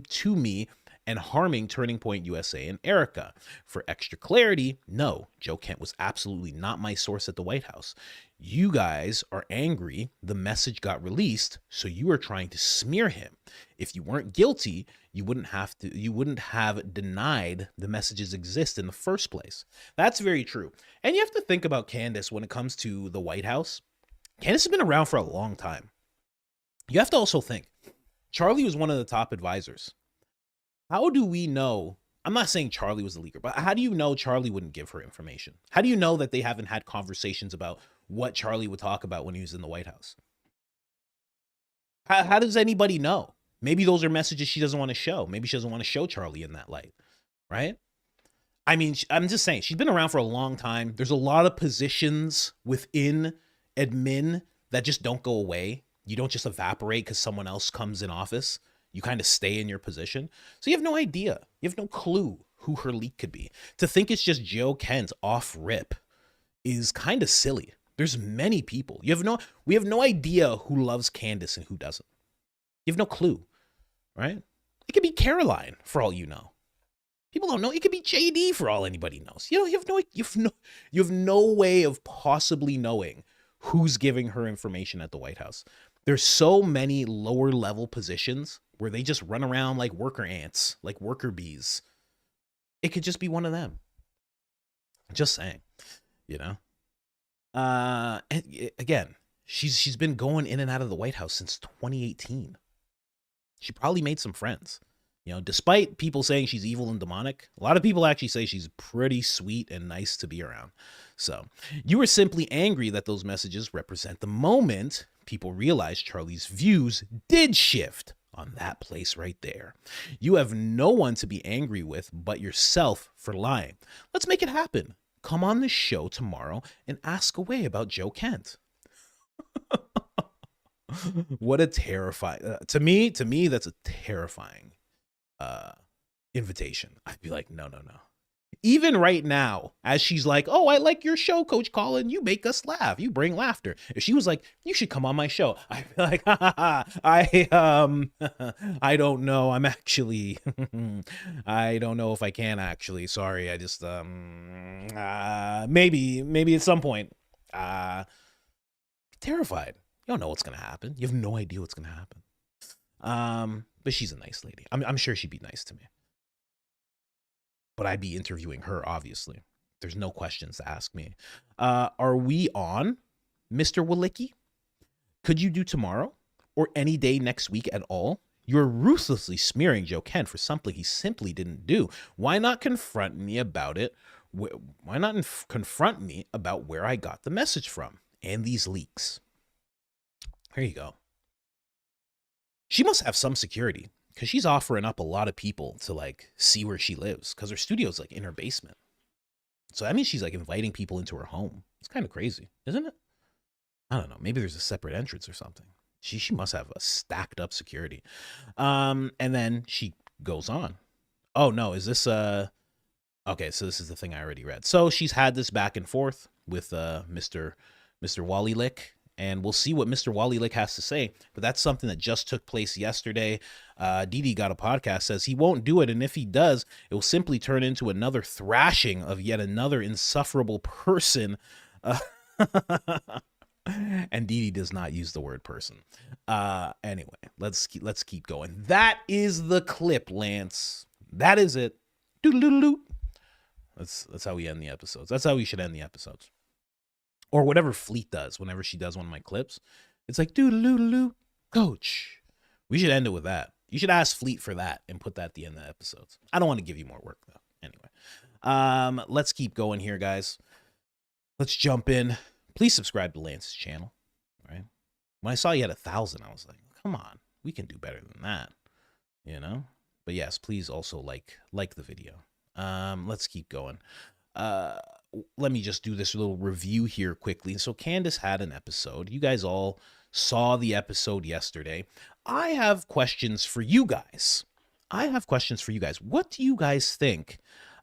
to me and harming Turning Point USA and Erica. For extra clarity, no, Joe Kent was absolutely not my source at the White House. You guys are angry the message got released, so you are trying to smear him. If you weren't guilty, you wouldn't have denied the messages exist in the first place. That's very true. And you have to think about Candace when it comes to the White House. Candace has been around for a long time. You have to also think, Charlie was one of the top advisors. How do we know? I'm not saying Charlie was the leaker, but how do you know Charlie wouldn't give her information? How do you know that they haven't had conversations about what Charlie would talk about when he was in the White House? How does anybody know? Maybe those are messages she doesn't want to show. Maybe she doesn't want to show Charlie in that light, right? I mean, I'm just saying, she's been around for a long time. There's a lot of positions within admin that just don't go away. You don't just evaporate because someone else comes in office. You kind of stay in your position. So you have no idea. You have no clue who her leak could be. To think it's just Joe Kent off rip is kind of silly. There's many people. We have no idea who loves Candace and who doesn't. You have no clue, right? It could be Caroline for all you know. People don't know. It could be JD for all anybody knows. You have no way of possibly knowing who's giving her information at the White House. There's so many lower level positions where they just run around like worker ants, like worker bees. It could just be one of them. Just saying, And again, she's been going in and out of the White House since 2018. She probably made some friends. Despite people saying she's evil and demonic, a lot of people actually say she's pretty sweet and nice to be around. So you were simply angry that those messages represent the moment people realized Charlie's views did shift on that place right there. You have no one to be angry with but yourself for lying. Let's make it happen. Come on the show tomorrow and ask away about Joe Kent. What a terrifying, to me, that's a terrifying invitation. I'd be like, no. Even right now, as she's like, oh, I like your show, Coach Colin. You make us laugh. You bring laughter. If she was like, you should come on my show, I'd be like, I don't know. I'm actually, I don't know if I can actually. Sorry. I just, maybe at some point, terrified. You don't know what's going to happen. You have no idea what's going to happen. But she's a nice lady. I'm sure she'd be nice to me. But I'd be interviewing her, obviously. There's no questions to ask me. Are we on, Mr. Woolicky? Could you do tomorrow or any day next week at all? You're ruthlessly smearing Joe Kent for something he simply didn't do. Why not confront me about it? Why not confront me about where I got the message from and these leaks? There you go. She must have some security because she's offering up a lot of people to see where she lives because her studio's in her basement. So that means she's inviting people into her home. It's kind of crazy, isn't it? I don't know. Maybe there's a separate entrance or something. She must have a stacked up security. And then she goes on. Oh no, is this okay, so this is the thing I already read. So she's had this back and forth with Mr. Wally Lick. And we'll see what Mr. Wally Lick has to say. But that's something that just took place yesterday. Didi Got a Podcast says he won't do it. And if he does, it will simply turn into another thrashing of yet another insufferable person. And Didi does not use the word person. Anyway, let's keep going. That is the clip, Lance. That is it. Doodle-doodle-doo. That's how we end the episodes. That's how we should end the episodes. Or whatever Fleet does whenever she does one of my clips. It's like, doo-doo-doo-doo, coach. We should end it with that. You should ask Fleet for that and put that at the end of the episodes. I don't want to give you more work, though. Anyway, let's keep going here, guys. Let's jump in. Please subscribe to Lance's channel. All right. When I saw you had 1,000, I was like, come on, we can do better than that, you know? But yes, please also like the video. Let's keep going. Let me just do this little review here quickly. So Candace had an episode. You guys all saw the episode yesterday. I have questions for you guys. What do you guys think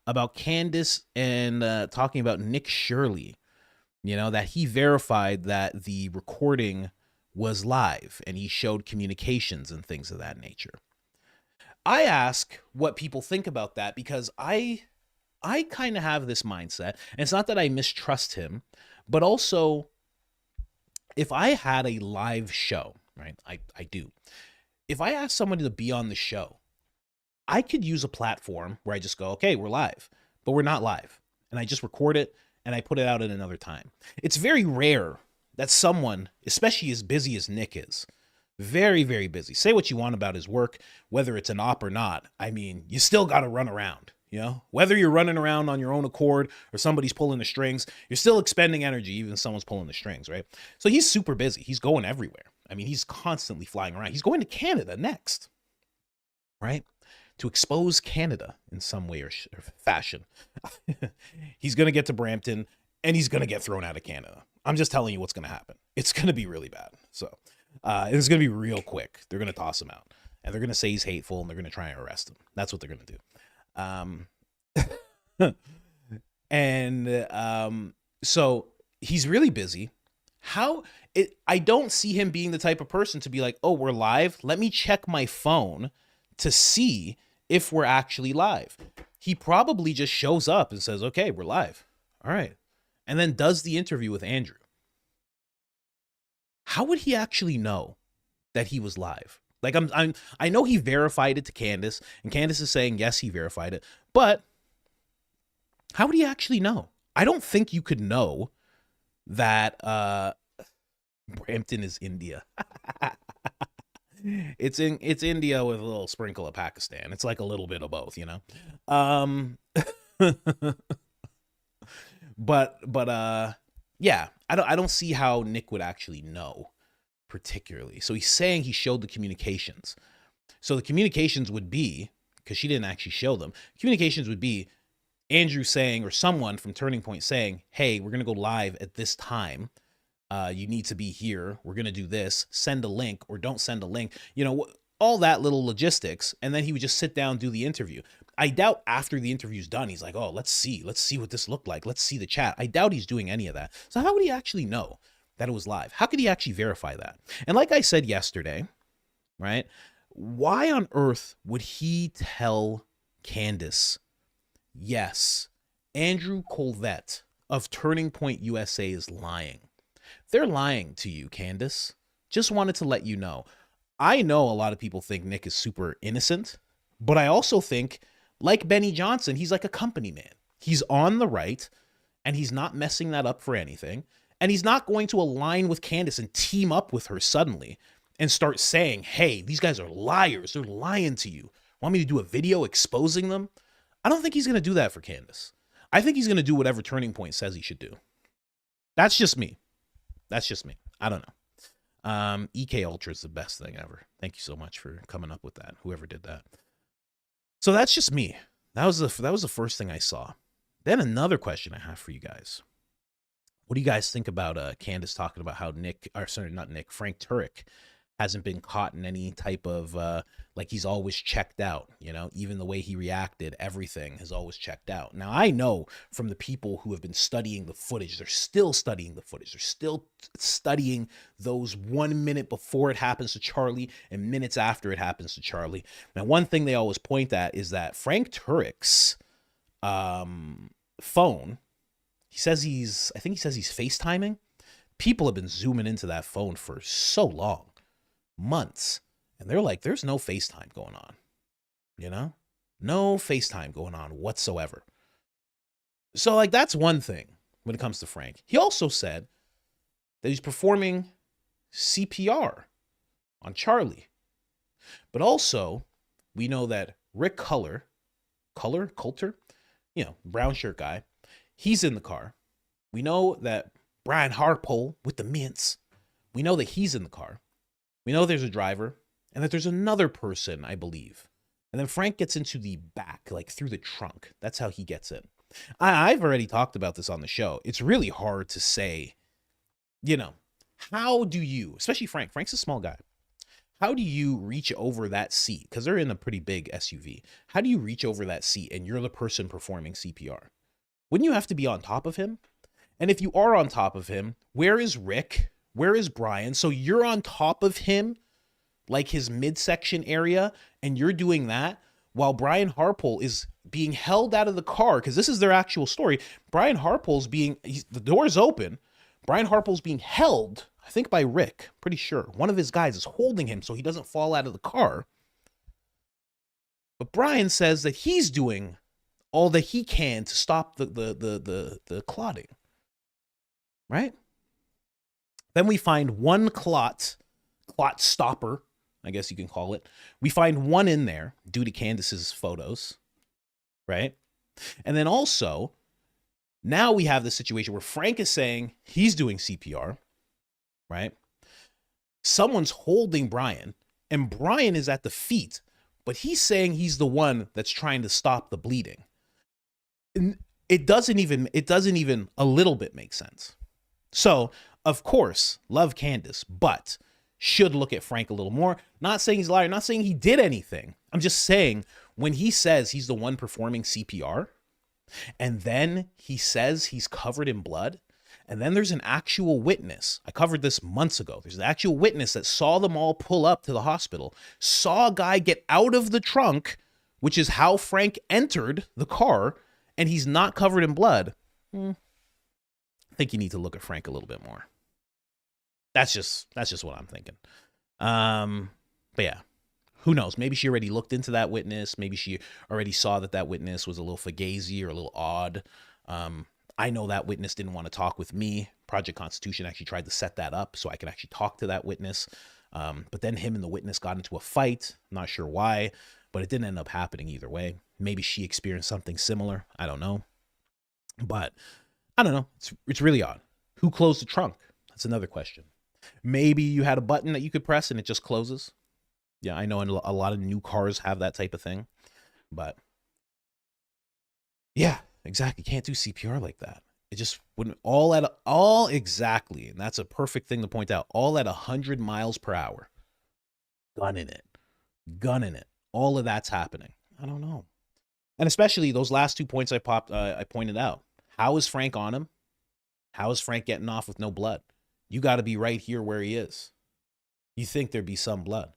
about Candace and talking about Nick Shirley? You know, that he verified that the recording was live and he showed communications and things of that nature. I ask what people think about that because I kind of have this mindset, and it's not that I mistrust him, but also if I had a live show, right? I do. If I asked somebody to be on the show, I could use a platform where I just go, okay, we're live, but we're not live. And I just record it and I put it out at another time. It's very rare that someone, especially as busy as Nick is, very, very busy. Say what you want about his work, whether it's an op or not. I mean, you still got to run around, you know, whether you're running around on your own accord or somebody's pulling the strings, you're still expending energy, even if someone's pulling the strings, right? So he's super busy. He's going everywhere. I mean, he's constantly flying around. He's going to Canada next, right? To expose Canada in some way or fashion. He's going to get to Brampton and he's going to get thrown out of Canada. I'm just telling you what's going to happen. It's going to be really bad. So it's going to be real quick. They're going to toss him out and they're going to say he's hateful and they're going to try and arrest him. That's what they're going to do. So he's really busy. I don't see him being the type of person to be like, oh, we're live. Let me check my phone to see if we're actually live. He probably just shows up and says, okay, we're live. All right. And then does the interview with Andrew. How would he actually know that he was live? Like I know he verified it to Candace and Candace is saying, yes, he verified it, but how would he actually know? I don't think you could know that, Brampton is India. It's India with a little sprinkle of Pakistan. It's like a little bit of both, you know? But yeah, I don't see how Nick would actually know particularly. So he's saying he showed the communications. So the communications would be, because she didn't actually show them, communications would be Andrew saying, or someone from Turning Point saying, hey, we're going to go live at this time. You need to be here. We're going to do this. Send a link or don't send a link. You know, all that little logistics. And then he would just sit down, do the interview. I doubt after the interview's done, he's like, oh, let's see what this looked like. Let's see the chat. I doubt he's doing any of that. So how would he actually know that it was live? How could he actually verify that? And like I said yesterday, right? Why on earth would he tell Candace, yes, Andrew Colvette of Turning Point USA is lying? They're lying to you, Candace. Just wanted to let you know. I know a lot of people think Nick is super innocent, but I also think, like Benny Johnson, he's like a company man. He's on the right, and he's not messing that up for anything. And he's not going to align with Candace and team up with her suddenly and start saying, hey, these guys are liars. They're lying to you. Want me to do a video exposing them? I don't think he's going to do that for Candace. I think he's going to do whatever Turning Point says he should do. That's just me. I don't know. EK Ultra is the best thing ever. Thank you so much for coming up with that, whoever did that. So that's just me. That was the first thing I saw. Then another question I have for you guys. What do you guys think about Candace talking about how Frank Turek hasn't been caught in any type of, like he's always checked out, you know, even the way he reacted, everything has always checked out. Now, I know from the people who have been studying the footage, they're still studying the footage. They're still studying those 1 minute before it happens to Charlie and minutes after it happens to Charlie. Now, one thing they always point at is that Frank Turek's phone, I think he says he's FaceTiming. People have been zooming into that phone for so long. Months, and they're like, there's no FaceTime going on, you know, no FaceTime going on whatsoever. So like, that's one thing when it comes to Frank. He also said that he's performing CPR on Charlie, but also we know that Rick Coulter, you know, brown shirt guy, he's in the car. We know that Brian Harpole with the mints. We know that he's in the car. We know there's a driver and that there's another person, I believe. And then Frank gets into the back, like through the trunk. That's how he gets in. I've already talked about this on the show. It's really hard to say, you know, how do you, especially Frank's a small guy. How do you reach over that seat? Because they're in a pretty big SUV. How do you reach over that seat and you're the person performing CPR? Wouldn't you have to be on top of him? And if you are on top of him, where is Rick? Where is Brian? So you're on top of him, like his midsection area, and you're doing that while Brian Harpole is being held out of the car, because this is their actual story. Brian Harpole's the door's open. Brian Harpole's being held, I think by Rick, pretty sure. One of his guys is holding him so he doesn't fall out of the car. But Brian says that he's doing all that he can to stop the clotting. Right? Then we find one clot stopper, I guess you can call it. We find one in there due to Candace's photos, right? And then also, now we have the situation where Frank is saying he's doing CPR, right? Someone's holding Brian, and Brian is at the feet, but he's saying he's the one that's trying to stop the bleeding. And it doesn't even a little bit make sense. So, of course, love Candace, but should look at Frank a little more. Not saying he's a liar, not saying he did anything. I'm just saying when he says he's the one performing CPR, and then he says he's covered in blood, and then there's an actual witness. I covered this months ago. There's an actual witness that saw them all pull up to the hospital, saw a guy get out of the trunk, which is how Frank entered the car, and he's not covered in blood. I think you need to look at Frank a little bit more. That's just what I'm thinking. But yeah, who knows? Maybe she already looked into that witness. Maybe she already saw that witness was a little fugazi or a little odd. I know that witness didn't want to talk with me. Project Constitution actually tried to set that up so I could actually talk to that witness. But then him and the witness got into a fight. I'm not sure why, but it didn't end up happening either way. Maybe she experienced something similar. I don't know. But I don't know. It's really odd. Who closed the trunk? That's another question. Maybe you had a button that you could press and it just closes. Yeah, I know a lot of new cars have that type of thing. But yeah, exactly. Can't do CPR like that. It just wouldn't all exactly. And that's a perfect thing to point out. All at 100 miles per hour. Gun in it. All of that's happening. I don't know. And especially those last 2 points I pointed out. How is Frank on him? How is Frank getting off with no blood? You got to be right here where he is. You think there'd be some blood.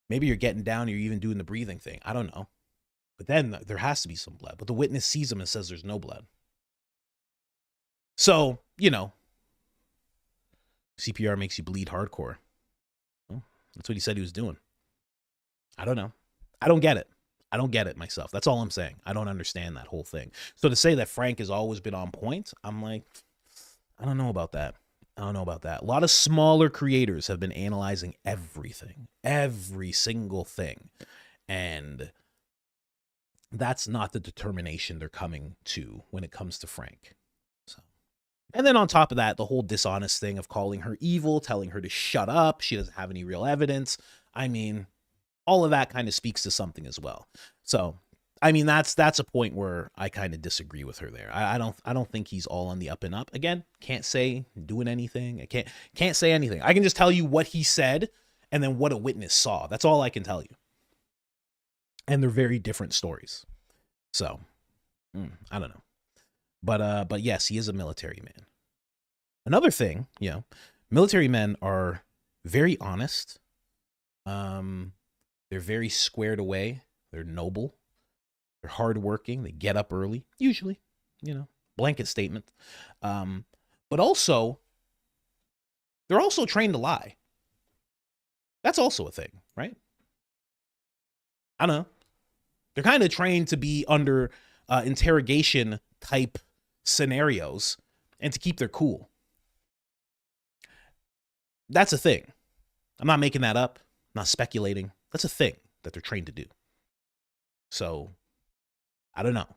Maybe you're getting down or you're even doing the breathing thing. I don't know. But then there has to be some blood. But the witness sees him and says there's no blood. So, CPR makes you bleed hardcore. Well, that's what he said he was doing. I don't know. I don't get it myself. That's all I'm saying. I don't understand that whole thing. So to say that Frank has always been on point, I'm like, I don't know about that. A lot of smaller creators have been analyzing everything, every single thing. And that's not the determination they're coming to when it comes to Frank. So, and then on top of that, the whole dishonest thing of calling her evil, telling her to shut up. She doesn't have any real evidence. I mean, all of that kind of speaks to something as well. So, I mean, that's a point where I kind of disagree with her there. I don't think he's all on the up and up. Again, can't say doing anything. I can't say anything. I can just tell you what he said and then what a witness saw. That's all I can tell you. And they're very different stories. So, I don't know. But yes, he is a military man. Another thing, military men are very honest. They're very squared away. They're noble. They're hardworking. They get up early, usually, blanket statement. But also, they're also trained to lie. That's also a thing, right? I don't know. They're kind of trained to be under interrogation type scenarios and to keep their cool. That's a thing. I'm not making that up. I'm not speculating. That's a thing that they're trained to do. So, I don't know.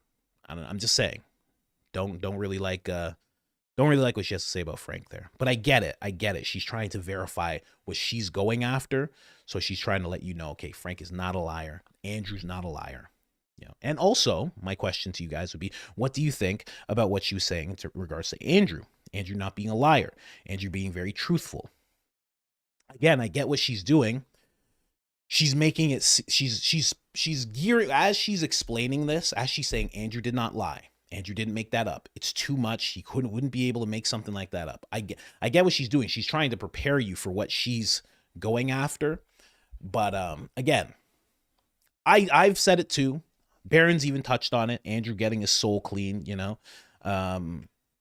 I'm just saying. Don't Don't really like what she has to say about Frank there. But I get it. I get it. She's trying to verify what she's going after. So she's trying to let you know, okay, Frank is not a liar. Andrew's not a liar. You know. And also, my question to you guys would be, what do you think about what she was saying in regards to Andrew? Andrew not being a liar. Andrew being very truthful. Again, I get what she's doing. She's making it, she's gearing, as she's explaining this, as she's saying, Andrew did not lie. Andrew didn't make that up. It's too much. He wouldn't be able to make something like that up. I get what she's doing. She's trying to prepare you for what she's going after. But again, I've said it too. Barron's even touched on it. Andrew getting his soul clean, you know,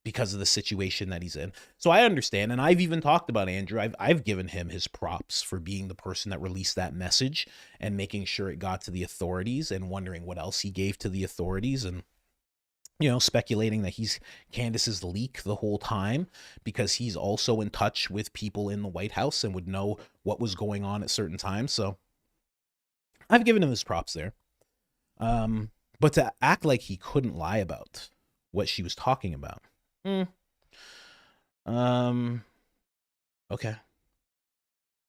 because of the situation that he's in. So I understand. And I've even talked about Andrew. I've given him his props for being the person that released that message and making sure it got to the authorities, and wondering what else he gave to the authorities, and, you know, speculating that he's Candace's leak the whole time because he's also in touch with people in the White House and would know what was going on at certain times. So I've given him his props there. But to act like he couldn't lie about what she was talking about. Okay.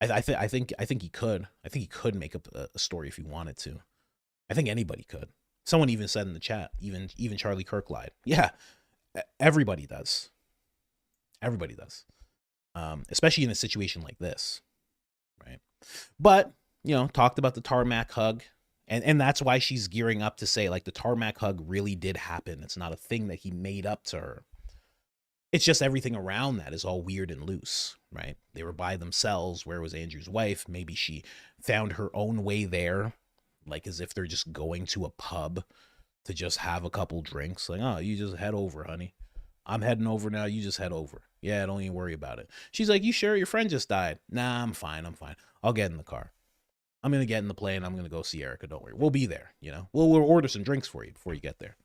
I think he could. I think he could make up a story if he wanted to. I think anybody could. Someone even said in the chat, even Charlie Kirk lied. Yeah, everybody does. Everybody does. Especially in a situation like this, right? But, you know, talked about the tarmac hug. And that's why she's gearing up to say, like, the tarmac hug really did happen. It's not a thing that he made up to her. It's just everything around that is all weird and loose, right? They were by themselves. Where was Andrew's wife? Maybe she found her own way there, like as if they're just going to a pub to just have a couple drinks. Like, oh, you just head over, honey. I'm heading over now. You just head over. Yeah, don't even worry about it. She's like, you sure your friend just died? Nah, I'm fine. I'll get in the car. I'm going to get in the plane. I'm going to go see Erica. Don't worry. We'll be there, you know. We'll order some drinks for you before you get there.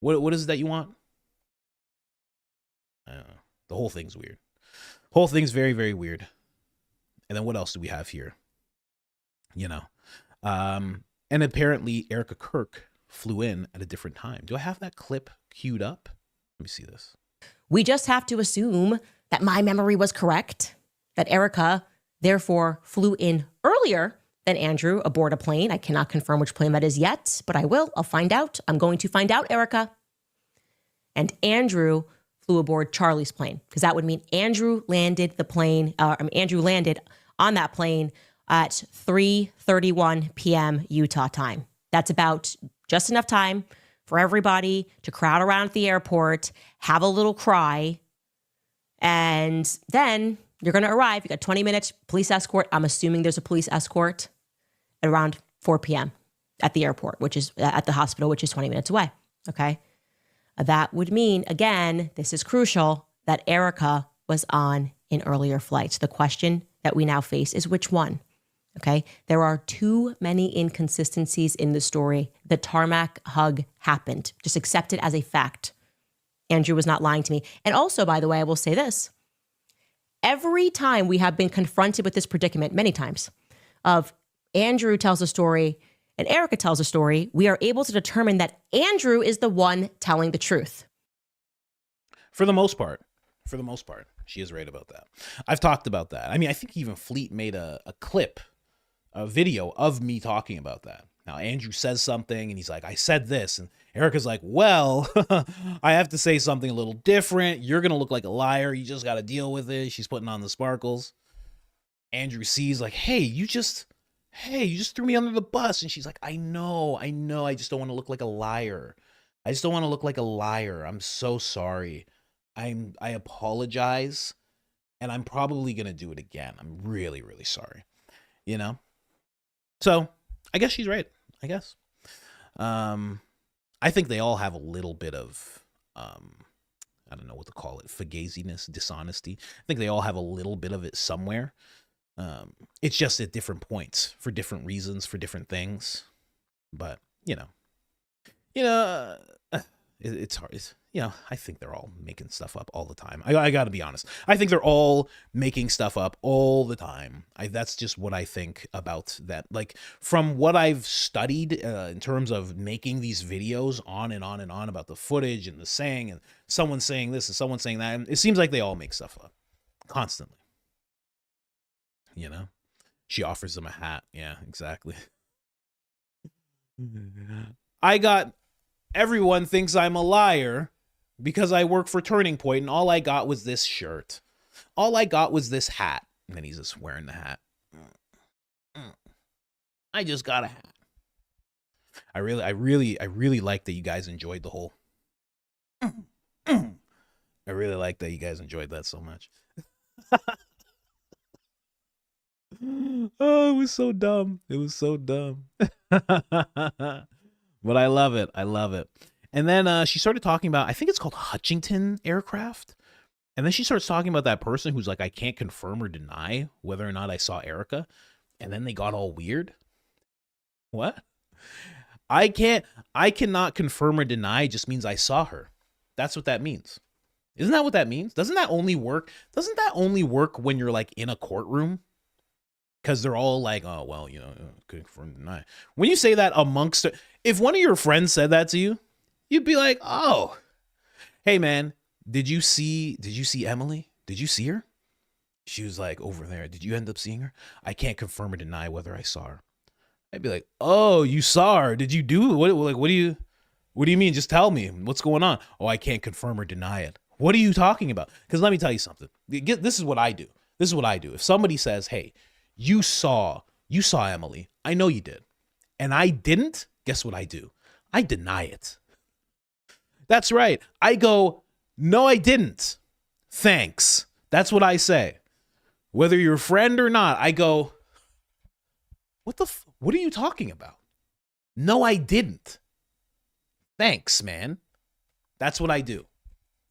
What is it that you want? I don't know. The whole thing's weird. The whole thing's very, very weird. And then what else do we have here? You know. And apparently Erica Kirk flew in at a different time. Do I have that clip queued up? Let me see this. We just have to assume that my memory was correct, that Erica therefore flew in earlier than Andrew aboard a plane. I cannot confirm which plane that is yet, but I will. I'll find out. I'm going to find out, Erica. And Andrew flew aboard Charlie's plane, because that would mean Andrew landed Andrew landed on that plane at 3:31 p.m. Utah time. That's about just enough time for everybody to crowd around at the airport, have a little cry, and then you're going to arrive. You got 20 minutes, police escort. I'm assuming there's a police escort at around 4 p.m. at the airport, which is at the hospital, which is 20 minutes away. Okay. That would mean, again, this is crucial, that Erica was on an earlier flight. The question that we now face is which one? Okay. There are too many inconsistencies in the story. The tarmac hug happened. Just accept it as a fact. Andrew was not lying to me. And also, by the way, I will say this. Every time we have been confronted with this predicament, many times, of Andrew tells a story and Erica tells a story, we are able to determine that Andrew is the one telling the truth. For the most part, she is right about that. I've talked about that. I mean, I think even Fleet made a clip, a video of me talking about that. Now, Andrew says something and he's like, I said this. And Erica's like, well, I have to say something a little different. You're going to look like a liar. You just got to deal with it. She's putting on the sparkles. Andrew sees like, hey, you just threw me under the bus. And she's like, I know. I just don't want to look like a liar. I'm so sorry. I apologize. And I'm probably going to do it again. I'm really, really sorry. You know? So I guess she's right. I guess. I think they all have a little bit of, I don't know what to call it, fugaziness, dishonesty. I think they all have a little bit of it somewhere. It's just at different points for different reasons, for different things. But, it's hard. you know, I think they're all making stuff up all the time. I got to be honest. I think they're all making stuff up all the time. That's just what I think about that. Like, from what I've studied in terms of making these videos on and on and on about the footage and the saying, and someone saying this and someone saying that, it seems like they all make stuff up constantly. You know? She offers them a hat. Yeah, exactly. Everyone thinks I'm a liar because I work for Turning Point, and all I got was this shirt. All I got was this hat. And then he's just wearing the hat. I just got a hat. I really like that you guys enjoyed the whole. I really like that you guys enjoyed that so much. Oh, it was so dumb. It was so dumb. But I love it. I love it. And then she started talking about, I think it's called Hutchington Aircraft. And then she starts talking about that person who's like, I can't confirm or deny whether or not I saw Erica. And then they got all weird. What? I cannot confirm or deny just means I saw her. That's what that means. Isn't that what that means? Doesn't that only work when you're like in a courtroom? Because they're all like, oh, well, you know, confirm, deny. When you say that amongst, if one of your friends said that to you, you'd be like, oh, hey man, did you see Emily? Did you see her? She was like over there. Did you end up seeing her? I can't confirm or deny whether I saw her. I'd be like, oh, you saw her. Did you do what? Like, what do you mean? Just tell me what's going on. Oh, I can't confirm or deny it. What are you talking about? Because let me tell you something. This is what I do. This is what I do. If somebody says, hey, you saw Emily. I know you did. And I didn't. Guess what I do? I deny it. That's right. I go, no, I didn't. Thanks. That's what I say. Whether you're a friend or not, I go, what are you talking about? No, I didn't. Thanks, man. That's what I do.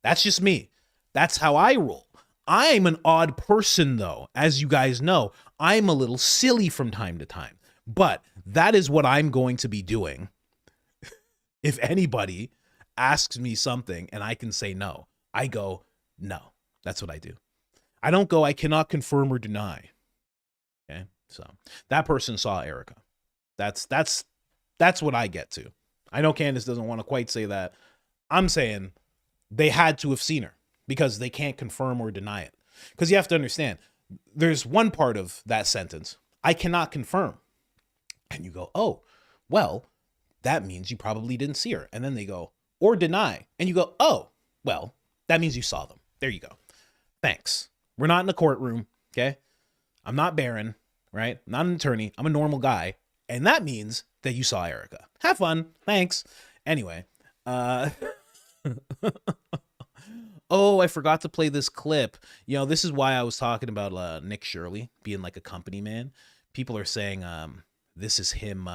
That's just me. That's how I roll. I'm an odd person, though. As you guys know, I'm a little silly from time to time. But that is what I'm going to be doing. If anybody asks me something and I can say no, I go, no. That's what I do. I don't go, I cannot confirm or deny. Okay? So that person saw Erica. That's what I get to. I know Candace doesn't want to quite say that. I'm saying they had to have seen her because they can't confirm or deny it. Because you have to understand, there's one part of that sentence, I cannot confirm. And you go, oh, well, that means you probably didn't see her. And then they go, or deny. And you go, oh, well, that means you saw them. There you go. Thanks. We're not in a courtroom, okay? I'm not Baron, right? I'm not an attorney. I'm a normal guy. And that means that you saw Erica. Have fun. Thanks. Anyway. Oh, I forgot to play this clip. You know, this is why I was talking about Nick Shirley being like a company man. People are saying this is him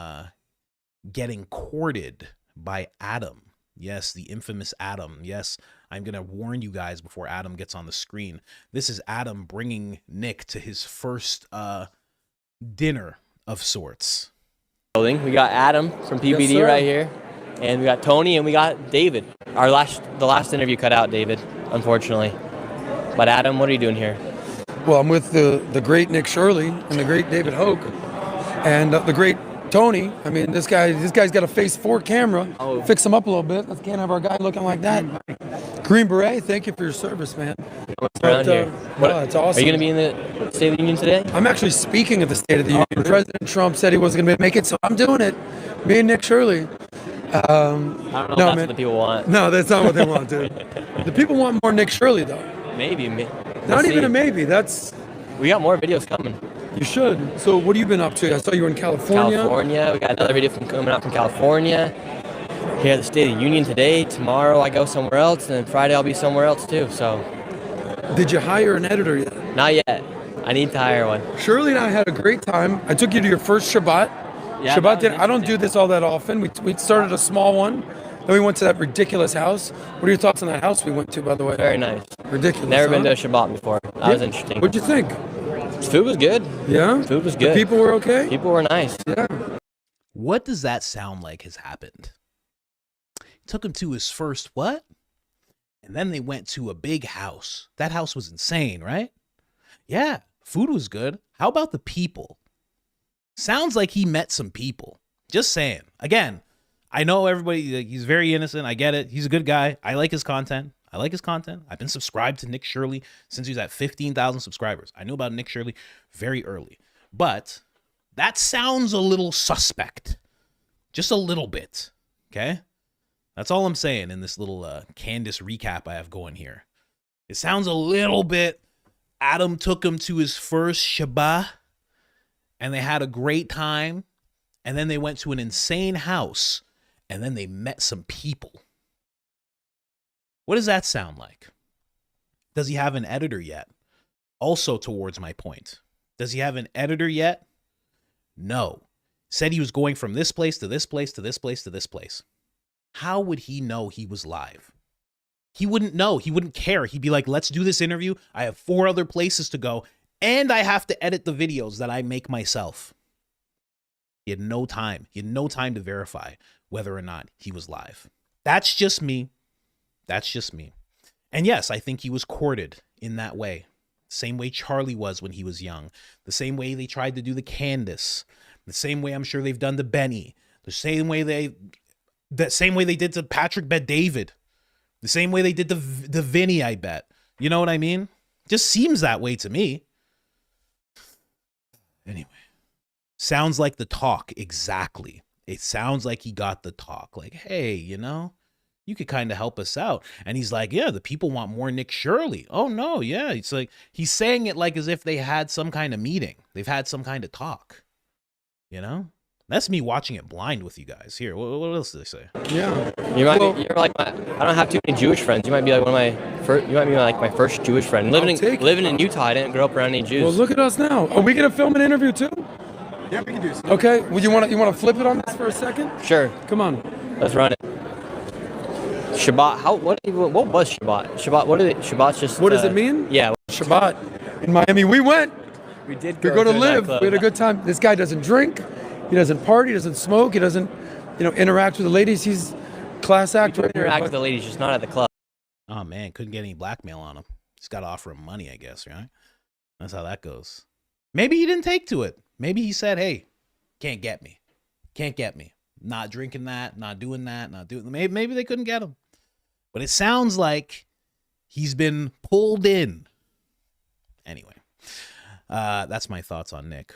getting courted by Adam. Yes, the infamous Adam. Yes, I'm going to warn you guys before Adam gets on the screen. This is Adam bringing Nick to his first dinner of sorts. We got Adam from PBD right here, and we got Tony, and we got David. The last interview cut out, David, unfortunately. But Adam, what are you doing here? Well, I'm with the great Nick Shirley and the great David Hoke and the great Tony. I mean, this guy's got a Face 4 camera. Oh. Fix him up a little bit. Let's can't have our guy looking like that. Green Beret, thank you for your service, man. What's around here? It's awesome. Are you going to be in the State of the Union today? I'm actually speaking at the State of the Union. Really? President Trump said he wasn't going to make it, so I'm doing it. Me and Nick Shirley. I don't know if that's what the people want. No, that's not what they want, dude. The people want more Nick Shirley, though. Maybe. Not even a maybe. We got more videos coming. You should. So what have you been up to? I saw you were in California. We got another video coming out from California. Here at the State of the Union today. Tomorrow I go somewhere else, and then Friday I'll be somewhere else too. So. Did you hire an editor yet? Not yet. I need to hire one. Shirley and I had a great time. I took you to your first Shabbat. Yeah, Shabbat dinner. I don't do this all that often. We started a small one. Then we went to that ridiculous house. What are your thoughts on that house we went to, by the way? Very nice. Ridiculous. Never been to a Shabbat before. That was interesting. What'd you think? Food was good. Yeah? Food was good. The people were okay? People were nice. Yeah. What does that sound like has happened? Took him to his first what? And then they went to a big house. That house was insane, right? Yeah, food was good. How about the people? Sounds like he met some people. Just saying. Again, I know everybody, he's very innocent. I get it. He's a good guy. I like his content. I've been subscribed to Nick Shirley since he was at 15,000 subscribers. I knew about Nick Shirley very early. But that sounds a little suspect. Just a little bit. Okay? That's all I'm saying in this little Candace recap I have going here. It sounds a little bit, Adam took him to his first Shabbat, and they had a great time, and then they went to an insane house, and then they met some people. What does that sound like? Does he have an editor yet? Also towards my point. Does he have an editor yet? No. Said he was going from this place to this place to this place to this place. How would he know he was live? He wouldn't know. He wouldn't care. He'd be like, let's do this interview. I have 4 other places to go, and I have to edit the videos that I make myself. He had no time. He had no time to verify whether or not he was live. That's just me. That's just me. And yes, I think he was courted in that way. Same way Charlie was when he was young. The same way they tried to do the Candace. The same way I'm sure they've done to Benny. The same way they did to Patrick Bet David. The same way they did to Vinny, I bet. You know what I mean? Just seems that way to me. Anyway. Sounds like the talk, exactly. It sounds like he got the talk. Like, hey, you know, you could kind of help us out. And he's like, yeah, the people want more Nick Shirley. Oh, no, yeah. It's like, he's saying it like as if they had some kind of meeting. They've had some kind of talk. You know? That's me watching it blind with you guys. Here, what else did they say? Yeah. You're like I don't have too many Jewish friends. You might be like my first Jewish friend. Living in Utah, I didn't grow up around any Jews. Well, look at us now. Are we going to film an interview too? Yeah, we can do so. Okay. Well, you want to flip it on this for a second? Sure. Come on. Let's run it. Shabbat. What was Shabbat? Shabbat. What is it? Shabbat's just. What does it mean? Yeah. Shabbat in Miami. We went. We did. We're going to live. We had a good time. This guy doesn't drink. He doesn't party. He doesn't smoke. He doesn't, interact with the ladies. He's class act. Right interact with the ladies, just not at the club. Oh man, couldn't get any blackmail on him. Just got to offer him money, I guess, right? That's how that goes. Maybe he didn't take to it. Maybe he said, "Hey, can't get me. Can't get me. Not drinking that. Not doing that. Not doing." Maybe they couldn't get him. But it sounds like he's been pulled in. Anyway, that's my thoughts on Nick.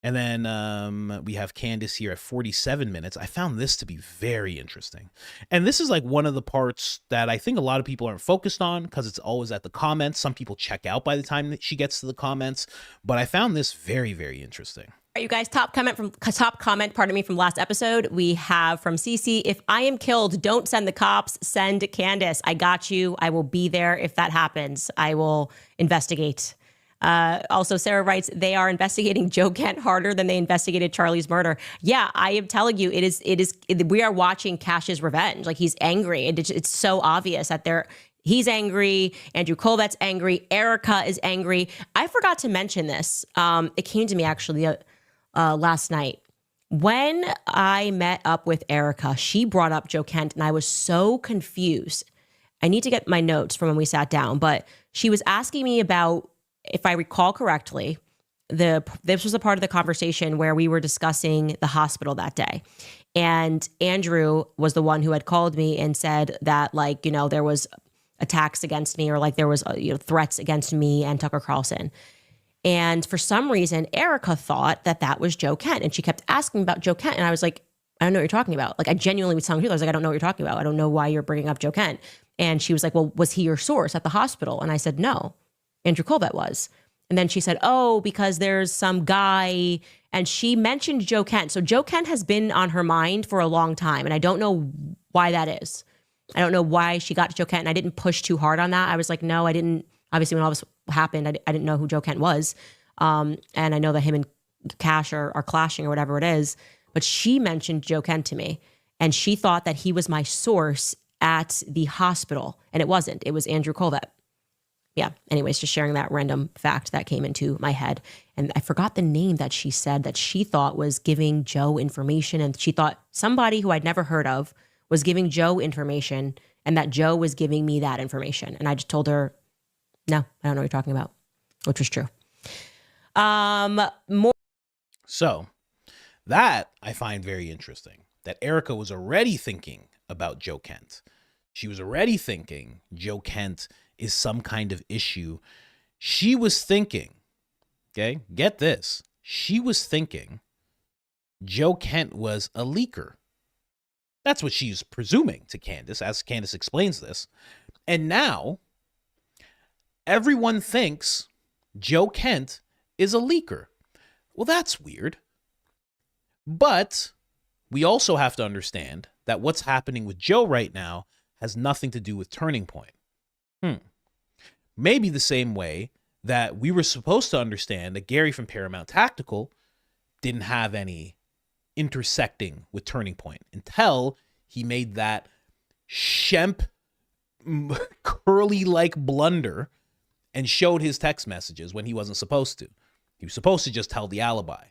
And then we have Candace here at 47 minutes. I found this to be very interesting. And this is like one of the parts that I think a lot of people aren't focused on because it's always at the comments. Some people check out by the time that she gets to the comments. But I found this very, very interesting. All right, you guys, top comment from last episode. We have from Cece, if I am killed, don't send the cops, send Candace. I got you. I will be there if that happens. I will investigate. Also, Sarah writes, they are investigating Joe Kent harder than they investigated Charlie's murder. Yeah, I am telling you, we are watching Cash's revenge. Like, he's angry. It's so obvious that he's angry. Andrew Colvet's angry. Erica is angry. I forgot to mention this. It came to me actually last night. When I met up with Erica, she brought up Joe Kent, and I was so confused. I need to get my notes from when we sat down, but she was asking me about, if I recall correctly, this was a part of the conversation where we were discussing the hospital that day. And Andrew was the one who had called me and said that, like, there was attacks against me, or like there was threats against me and Tucker Carlson. And for some reason, Erica thought that was Joe Kent. And she kept asking about Joe Kent. And I was like, I don't know what you're talking about. Like, I genuinely was telling her, I was like, I don't know what you're talking about. I don't know why you're bringing up Joe Kent. And she was like, well, was he your source at the hospital? And I said, no. Andrew Colvet was. And then she said, oh, because there's some guy, and she mentioned Joe Kent. So Joe Kent has been on her mind for a long time, and I don't know why that is. I don't know why she got to Joe Kent, and I didn't push too hard on that. I was like, no, I didn't. Obviously, when all this happened, I didn't know who Joe Kent was. And I know that him and Cash are clashing or whatever it is. But she mentioned Joe Kent to me, and she thought that he was my source at the hospital, and it wasn't. It was Andrew Colvet. Yeah, anyways, just sharing that random fact that came into my head. And I forgot the name that she said that she thought was giving Joe information. And she thought somebody who I'd never heard of was giving Joe information and that Joe was giving me that information. And I just told her, no, I don't know what you're talking about, which was true. So that I find very interesting, that Erica was already thinking about Joe Kent. She was already thinking Joe Kent is some kind of issue. She was thinking, okay, get this. She was thinking Joe Kent was a leaker. That's what she's presuming to Candace, as Candace explains this. And now everyone thinks Joe Kent is a leaker. Well, that's weird. But we also have to understand that what's happening with Joe right now has nothing to do with Turning Point. Maybe the same way that we were supposed to understand that Gary from Paramount Tactical didn't have any intersecting with Turning Point until he made that Shemp curly-like blunder and showed his text messages when he wasn't supposed to. He was supposed to just tell the alibi.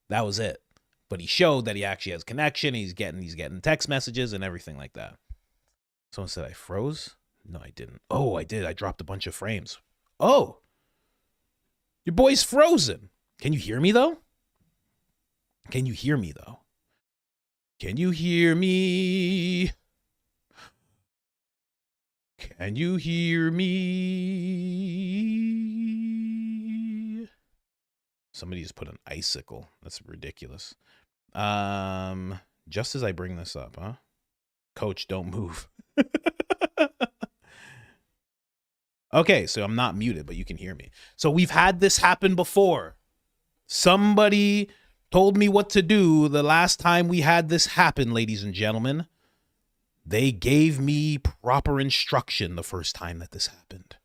That was it. But he showed that he actually has connection. He's getting text messages and everything like that. Someone said I froze? No, I didn't. Oh, I did. I dropped a bunch of frames. Oh, your boy's frozen. Can you hear me, though? Can you hear me, though? Can you hear me? Can you hear me? Somebody just put an icicle. That's ridiculous. Just as I bring this up, huh? Coach, don't move. Okay, so I'm not muted, but you can hear me. So we've had this happen before. Somebody told me what to do the last time we had this happen, ladies and gentlemen. They gave me proper instruction the first time that this happened.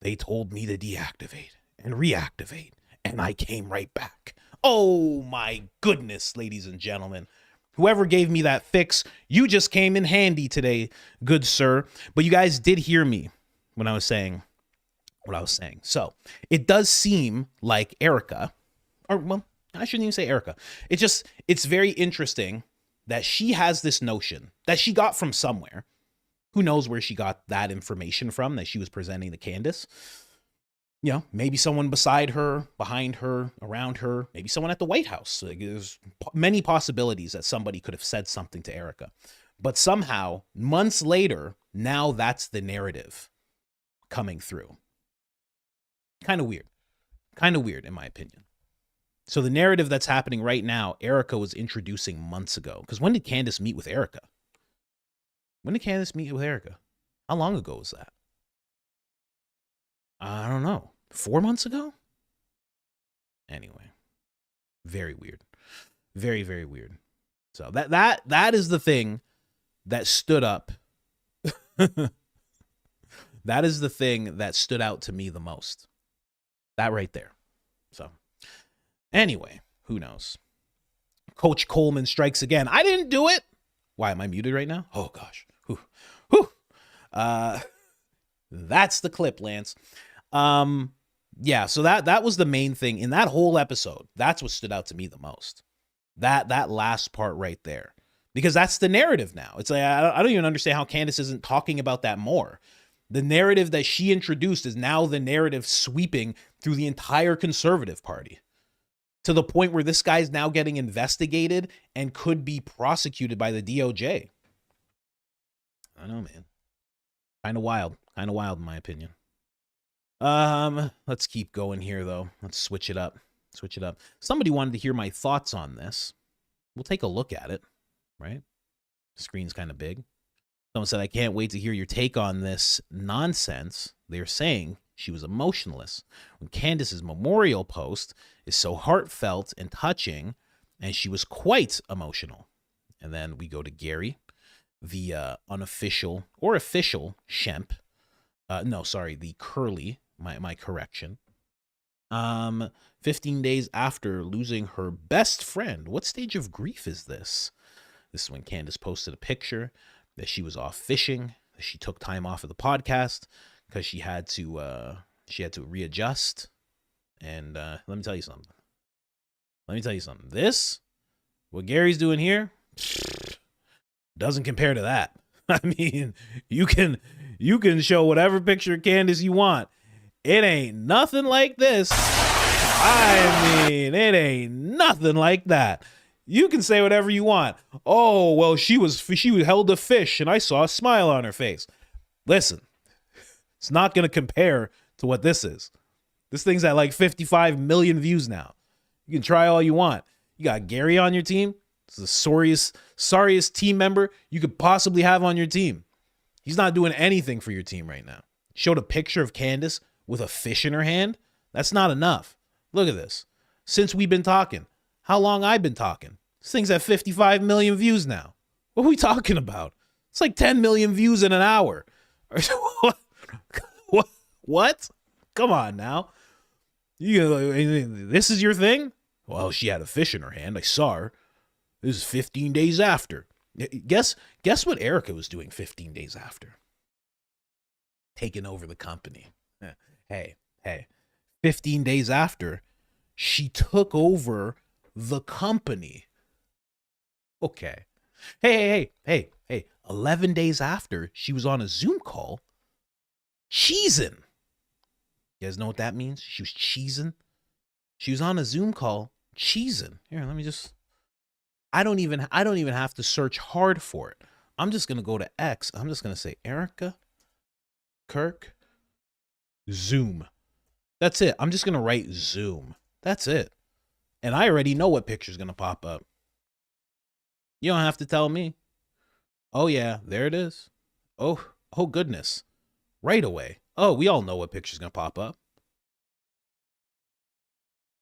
They told me to deactivate and reactivate, and I came right back. Oh my goodness, ladies and gentlemen. Whoever gave me that fix, you just came in handy today, good sir. But you guys did hear me when I was saying what I was saying. So it does seem like Erica, or well, I shouldn't even say Erica. It's very interesting that she has this notion that she got from somewhere. Who knows where she got that information from that she was presenting to Candace? You know, maybe someone beside her, behind her, around her, maybe someone at the White House. Like, there's many possibilities that somebody could have said something to Erica. But somehow, months later, now that's the narrative coming through. Kind of weird. Kind of weird, in my opinion. So the narrative that's happening right now, Erica was introducing months ago. Because when did Candace meet with Erica? When did Candace meet with Erica? How long ago was that? I don't know. 4 months ago? Anyway. Very weird. Very, very weird. So that is the thing that stood up. That is the thing that stood out to me the most. That right there. So anyway, who knows? Coach Coleman strikes again. I didn't do it. Why am I muted right now? Oh gosh. Whew. That's the clip, Lance. Yeah, so that was the main thing in that whole episode. That's what stood out to me the most. That last part right there. Because that's the narrative now. It's like I don't even understand how Candace isn't talking about that more. The narrative that she introduced is now the narrative sweeping through the entire conservative party. To the point where this guy's now getting investigated and could be prosecuted by the DOJ. I don't know, man. Kind of wild in my opinion. Let's keep going here though. Let's switch it up. Somebody wanted to hear my thoughts on this. We'll take a look at it, right? The screen's kind of big. Someone said, I can't wait to hear your take on this nonsense. They're saying she was emotionless. When Candace's memorial post is so heartfelt and touching, and she was quite emotional. And then we go to Gary, the unofficial or official Shemp. The curly, my correction. 15 days after losing her best friend. What stage of grief is this? This is when Candace posted a picture that she was off fishing, that she took time off of the podcast because she had to readjust. And let me tell you something. This, what Gary's doing here, doesn't compare to that. I mean, you can show whatever picture of Candace you want. It ain't nothing like this. I mean, it ain't nothing like that. You can say whatever you want. Oh, well, she held a fish and I saw a smile on her face. Listen, it's not going to compare to what this is. This thing's at like 55 million views now. You can try all you want. You got Gary on your team. It's the sorriest team member you could possibly have on your team. He's not doing anything for your team right now. Showed a picture of Candace with a fish in her hand. That's not enough. Look at this. Since we've been talking, how long I've been talking? This thing's at 55 million views now. What are we talking about? It's like 10 million views in an hour. What? Come on now. This is your thing? Well, she had a fish in her hand. I saw her. This is 15 days after. Guess what Erica was doing 15 days after? Taking over the company. Hey. 15 days after, she took over the company. Okay. Hey. 11 days after, she was on a Zoom call cheesing. You guys know what that means? She was cheesing. She was on a Zoom call cheesing. Here, let me just... I don't even have to search hard for it. I'm just going to go to X. I'm just going to say Erica Kirk Zoom. That's it. I'm just going to write Zoom. That's it. And I already know what picture's going to pop up. You don't have to tell me. Oh, yeah, there it is. Oh, goodness. Right away. Oh, we all know what picture's going to pop up.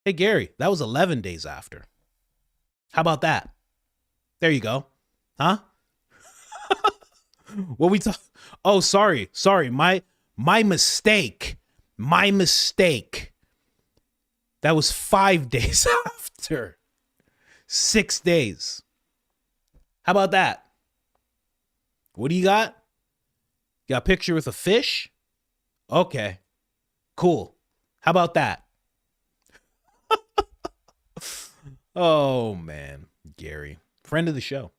Hey, Gary, that was 11 days after. How about that? There you go. Huh? What we talk? Oh, sorry. My mistake. That was 5 days after. 6 days. How about that? What do you got? You got a picture with a fish? Okay. Cool. How about that? Oh, man. Gary. Friend of the show.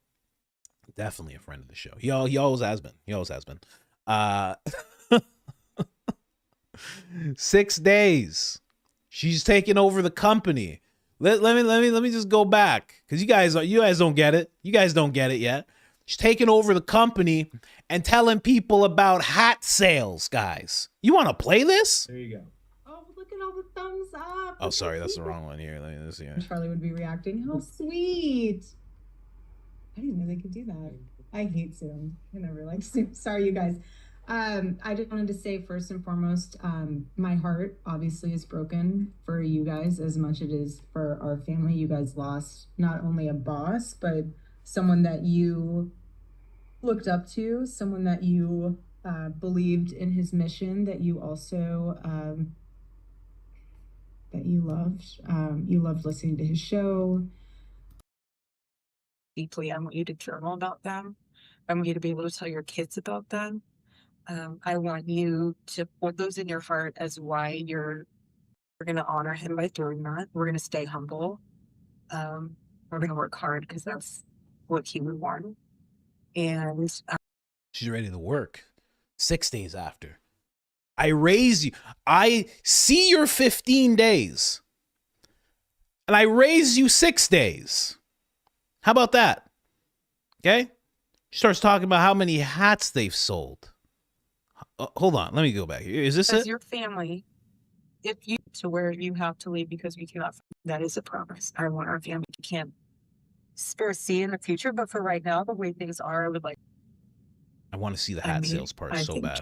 Definitely a friend of the show. He always has been. 6 days. She's taking over the company. Let me just go back, because you guys don't get it. You guys don't get it yet. She's taking over the company and telling people about hat sales, guys. You want to play this? There you go. Oh, look at all the thumbs up. Oh, sorry, that's the wrong one here. Let me see. Charlie would be reacting. How sweet. I didn't know they could do that. I hate Zoom. I never liked Zoom. Sorry, you guys. I just wanted to say, first and foremost, my heart obviously is broken for you guys as much as it is for our family. You guys lost not only a boss, but someone that you looked up to, someone that you believed in his mission, that you also that you loved. You loved listening to his show. Deeply, I want you to journal about them. I want you to be able to tell your kids about them. I want you to put those in your heart as why we're going to honor him by doing that. We're going to stay humble. We're going to work hard because that's what he would want. And she's ready to work. 6 days after. I raise you. I see your 15 days. And I raise you 6 days. How about that? Okay? She starts talking about how many hats they've sold. Hold on. Let me go back here. Is this as it? your family, if you to where you have to leave because we cannot, that is a promise. I want our family to can't see in the future, but for right now, the way things are, I would like. I want to see the hat sales part so bad.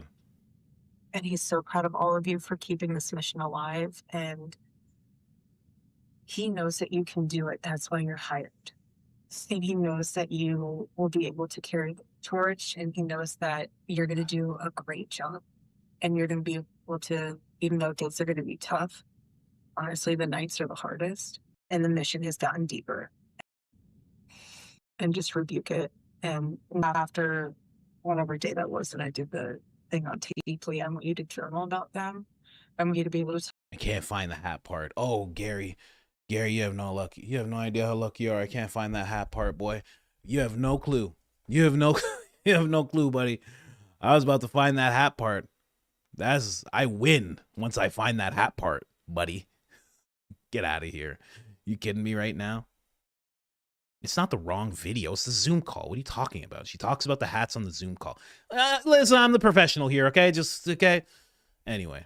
And he's so proud of all of you for keeping this mission alive. And he knows that you can do it. That's why you're hired. And he knows that you will be able to carry the torch, and he knows that you're going to do a great job, and you're going to be able to, even though days are going to be tough, honestly, the nights are the hardest, and the mission has gotten deeper. And just rebuke it. And after whatever day that was that I did the thing on Deeply, I want you to journal about them. I want you to be able to. I can't find the hat part. Oh, Gary, you have no luck. You have no idea how lucky you are. I can't find that hat part, boy. You have no clue. You have no You have no clue, buddy. I was about to find that hat part. I win once I find that hat part, buddy. Get out of here. You kidding me right now? It's not the wrong video. It's the Zoom call. What are you talking about? She talks about the hats on the Zoom call. Listen, I'm the professional here, okay? Okay. Anyway.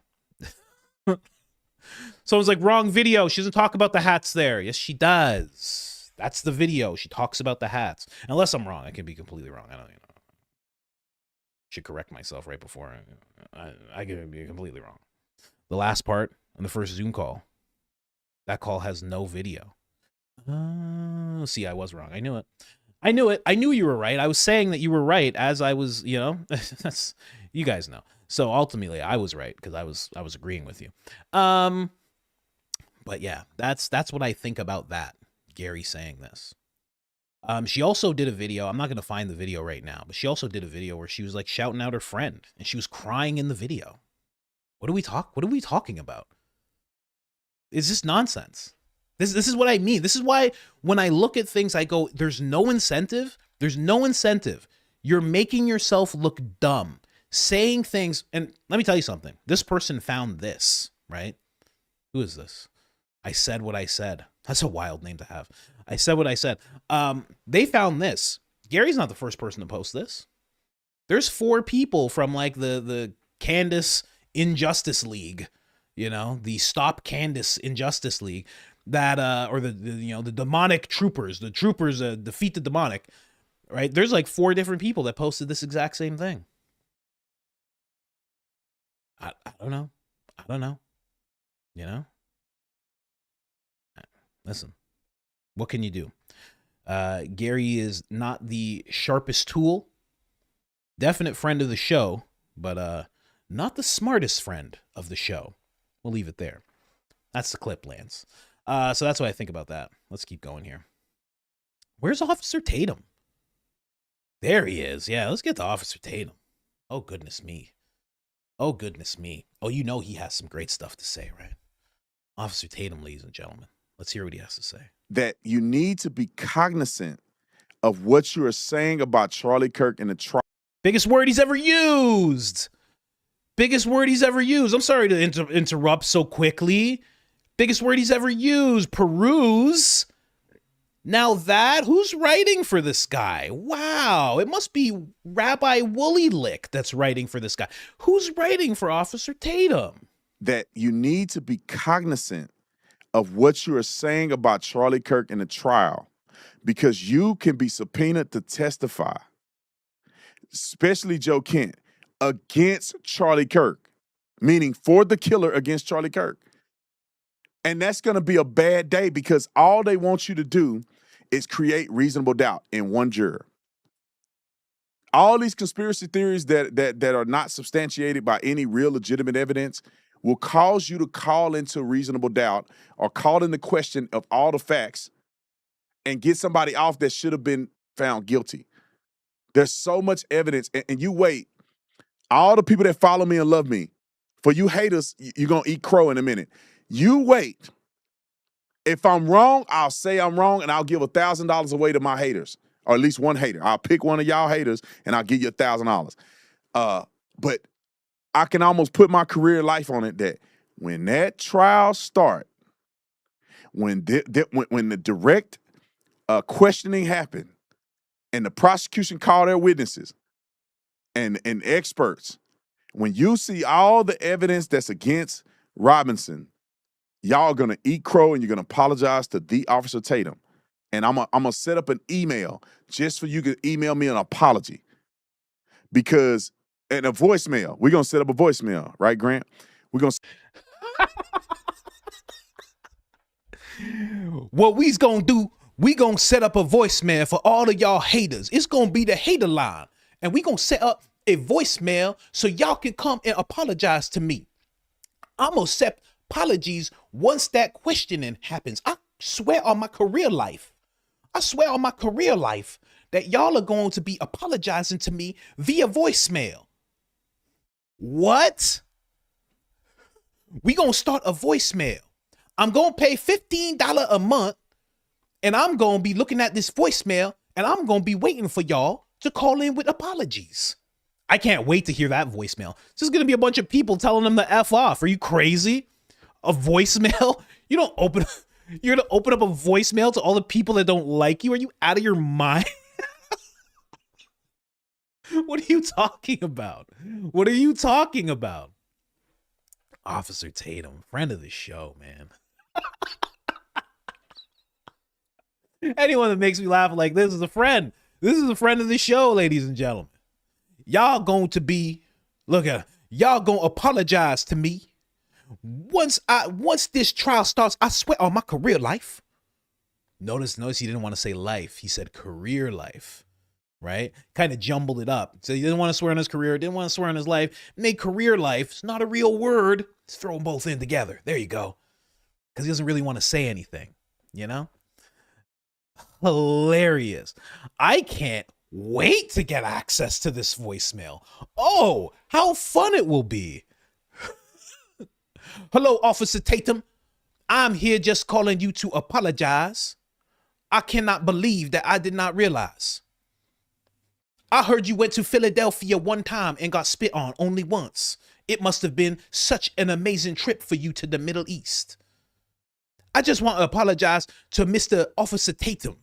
Someone's like, wrong video. She doesn't talk about the hats there. Yes, she does. That's the video. She talks about the hats. Unless I'm wrong. I can be completely wrong. I don't know. Should correct myself right before I could be completely wrong. The last part on the first Zoom call. That call has no video. See, I was wrong. I knew it. I knew you were right. I was saying that you were right as I was, that's, you guys know. So ultimately I was right because I was agreeing with you. But yeah, that's what I think about that. Gary saying this. She also did a video. I'm not going to find the video right now, but she also did a video where she was like shouting out her friend and she was crying in the video. What are we talking about? Is this nonsense? This is what I mean. This is why when I look at things, I go, there's no incentive. There's no incentive. You're making yourself look dumb, saying things. And let me tell you something. This person found this, right? Who is this? I said what I said. That's a wild name to have. I said what I said. They found this. Gary's not the first person to post this. There's 4 people from like the Candace Injustice League, the Stop Candace Injustice League. That or the demonic troopers, the troopers defeat the demonic, right? There's like 4 different people that posted this exact same thing. I don't know. Listen, what can you do? Gary is not the sharpest tool, definite friend of the show, but not the smartest friend of the show. We'll leave it there. That's the clip, Lance. So that's what I think about that. Let's keep going here. Where's Officer Tatum? There he is. Yeah, let's get to Officer Tatum. Oh, goodness me. Oh, he has some great stuff to say, right? Officer Tatum, ladies and gentlemen. Let's hear what he has to say. That you need to be cognizant of what you are saying about Charlie Kirk and the trial. Biggest word he's ever used. I'm sorry to interrupt so quickly. Biggest word he's ever used, peruse. Now who's writing for this guy? Wow, it must be Rabbi Woolly Lick that's writing for this guy. Who's writing for Officer Tatum? That you need to be cognizant of what you are saying about Charlie Kirk in the trial because you can be subpoenaed to testify, especially Joe Kent, against Charlie Kirk, meaning for the killer against Charlie Kirk. And that's going to be a bad day because all they want you to do is create reasonable doubt in one juror. All these conspiracy theories that are not substantiated by any real legitimate evidence will cause you to call into reasonable doubt or call into question of all the facts and get somebody off that should have been found guilty. There's so much evidence, and you wait. All the people that follow me and love me, for you haters, you're going to eat crow in a minute. You wait. If I'm wrong, I'll say I'm wrong, and I'll give $1,000 away to my haters, or at least one hater. I'll pick one of y'all haters, and I'll give you $1,000. But I can almost put my career life on it that when that trial start, when the direct questioning happened, and the prosecution called their witnesses and experts, when you see all the evidence that's against Robinson, y'all are going to eat crow and you're going to apologize to the Officer Tatum. And I'm going to set up an email just for you to email me an apology. Because, and a voicemail. We're going to set up a voicemail, right, Grant? We're going to... What we's going to do, we going to set up a voicemail for all of y'all haters. It's going to be the hater line. And we going to set up a voicemail so y'all can come and apologize to me. I'm going to accept apologies once that questioning happens. I swear on my career life. That y'all are going to be apologizing to me via voicemail. What? We going to start a voicemail. I'm going to pay $15 a month and I'm going to be looking at this voicemail and I'm going to be waiting for y'all to call in with apologies. I can't wait to hear that voicemail. It's just going to be a bunch of people telling them to F off. Are you crazy? A voicemail? You're going to open up a voicemail to all the people that don't like you? Are you out of your mind? What are you talking about? What are you talking about? Officer Tatum, friend of the show, man. Anyone that makes me laugh like this is a friend. This is a friend of the show, ladies and gentlemen. Y'all going to be, look at, y'all going to apologize to me. Once this trial starts, I swear on my career life. Notice he didn't want to say life. He said career life, right? Kind of jumbled it up. So he didn't want to swear on his career, didn't want to swear on his life. Made career life. It's not a real word. Let's throw them both in together. There you go. Because he doesn't really want to say anything, you know? Hilarious. I can't wait to get access to this voicemail. Oh, how fun it will be. Hello, Officer Tatum. I'm here just calling you to apologize. I cannot believe that I did not realize. I heard you went to Philadelphia one time and got spit on only once. It must have been such an amazing trip for you to the Middle East. I just want to apologize to Mr. Officer Tatum.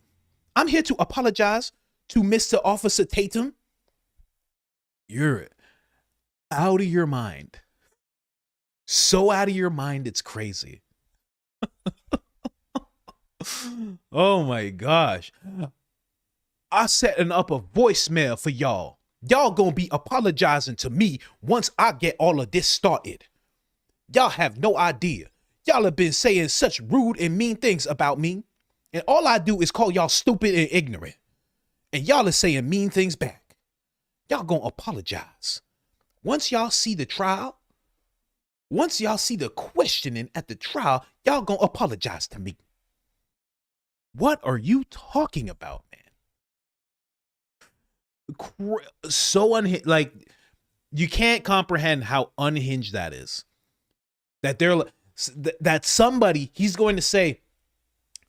I'm here to apologize to Mr. Officer Tatum. You're out of your mind. So out of your mind, it's crazy. Oh my gosh. I setting up a voicemail for y'all. Y'all gonna be apologizing to me once I get all of this started. Y'all have no idea. Y'all have been saying such rude and mean things about me. And all I do is call y'all stupid and ignorant. And y'all are saying mean things back. Y'all gonna apologize. Once y'all see the trial, once y'all see the questioning at the trial, y'all gonna apologize to me. What are you talking about, man? So unhinged. Like, you can't comprehend how unhinged that is. That somebody, he's going to say,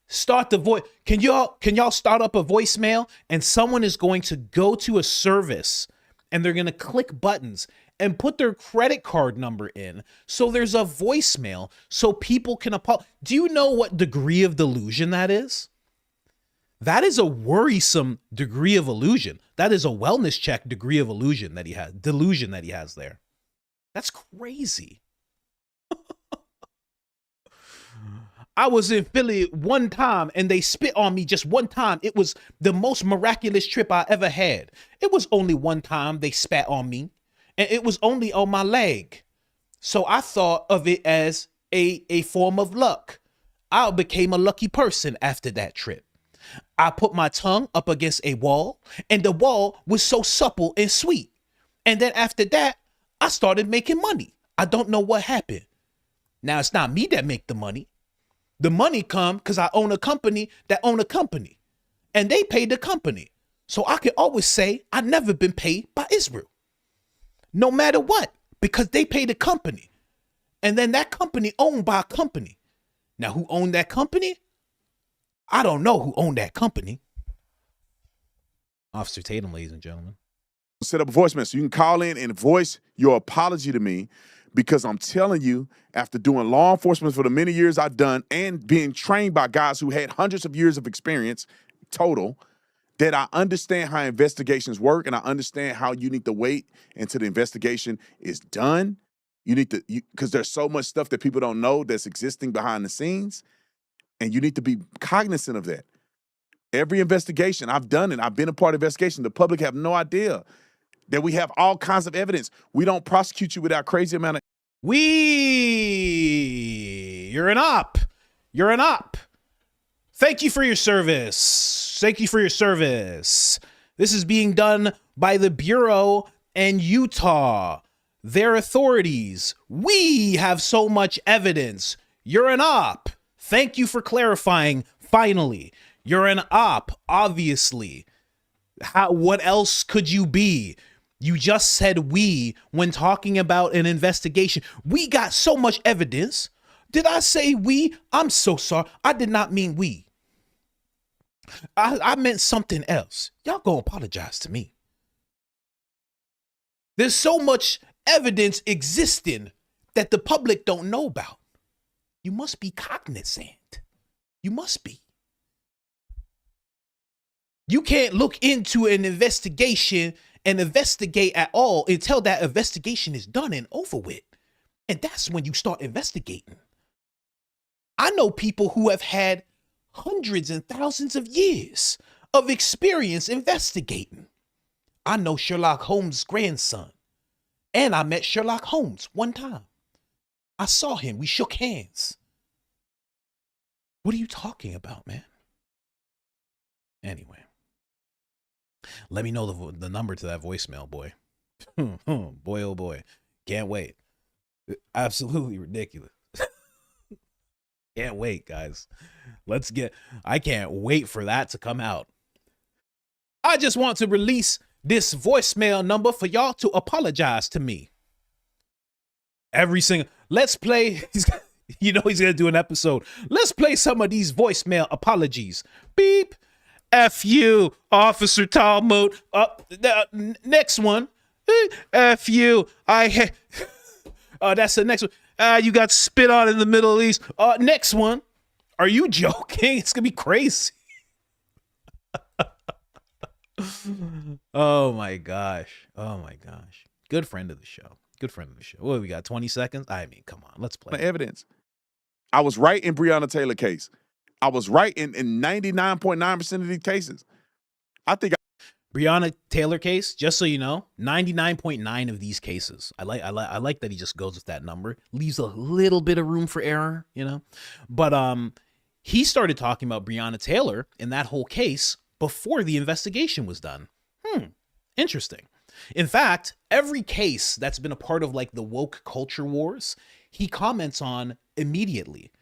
start the voice. Can y'all start up a voicemail? And someone is going to go to a service and they're going to click buttons and put their credit card number in. So there's a voicemail so people can apologize. Do you know what degree of delusion that is? That is a worrisome degree of illusion. That is a wellness check degree of illusion that he has, delusion that he has there. That's crazy. I was in Philly one time and they spit on me just one time. It was the most miraculous trip I ever had. It was only one time they spat on me and it was only on my leg. So I thought of it as a form of luck. I became a lucky person after that trip. I put my tongue up against a wall and the wall was so supple and sweet. And then after that, I started making money. I don't know what happened. Now it's not me that make the money. The money come because I own a company that own a company and they pay the company. So I can always say I never been paid by Israel. No matter what, because they pay the company. And then that company owned by a company. Now who owned that company? I don't know who owned that company. Officer Tatum, ladies and gentlemen. Set up a voicemail so you can call in and voice your apology to me, because I'm telling you, after doing law enforcement for the many years I've done and being trained by guys who had hundreds of years of experience total, that I understand how investigations work and I understand how you need to wait until the investigation is done. You need to, because there's so much stuff that people don't know that's existing behind the scenes. And you need to be cognizant of that. Every investigation, I've done it. I've been a part of investigation. The public have no idea that we have all kinds of evidence. We don't prosecute you without crazy amount of. You're an op. You're an op. Thank you for your service. Thank you for your service. This is being done by the Bureau and Utah. Their authorities. We have so much evidence. You're an op. Thank you for clarifying. Finally, you're an op, obviously. What else could you be? You just said we when talking about an investigation. We got so much evidence. Did I say we? I'm so sorry. I did not mean we. I meant something else. Y'all gonna apologize to me. There's so much evidence existing that the public don't know about. You must be cognizant. You must be. You can't look into an investigation and investigate at all until that investigation is done and over with. And that's when you start investigating. I know people who have had hundreds and thousands of years of experience investigating. I know Sherlock Holmes' grandson, and I met Sherlock Holmes one time. I saw him. We shook hands. What are you talking about, man? Anyway, let me know the number to that voicemail, boy. Boy, oh boy. Can't wait. Absolutely ridiculous. Can't wait, guys. I can't wait for that to come out. I just want to release this voicemail number for y'all to apologize to me. Let's play, he's gonna do an episode. Let's play some of these voicemail apologies. Beep. F you, Officer Talmud. Next one. F you. That's the next one. You got spit on in the Middle East. Next one. Are you joking? It's gonna be crazy. Oh my gosh. Good friend of the show. What, we got 20 seconds? I mean, come on, let's play. Evidence. I was right in Breonna Taylor case. I was right in 99.9% of these cases. I think Breonna Taylor case, just so you know, 99.9 of these cases. I like that he just goes with that number. Leaves a little bit of room for error, But he started talking about Breonna Taylor in that whole case before the investigation was done. Interesting. In fact, every case that's been a part of like the woke culture wars, he comments on immediately.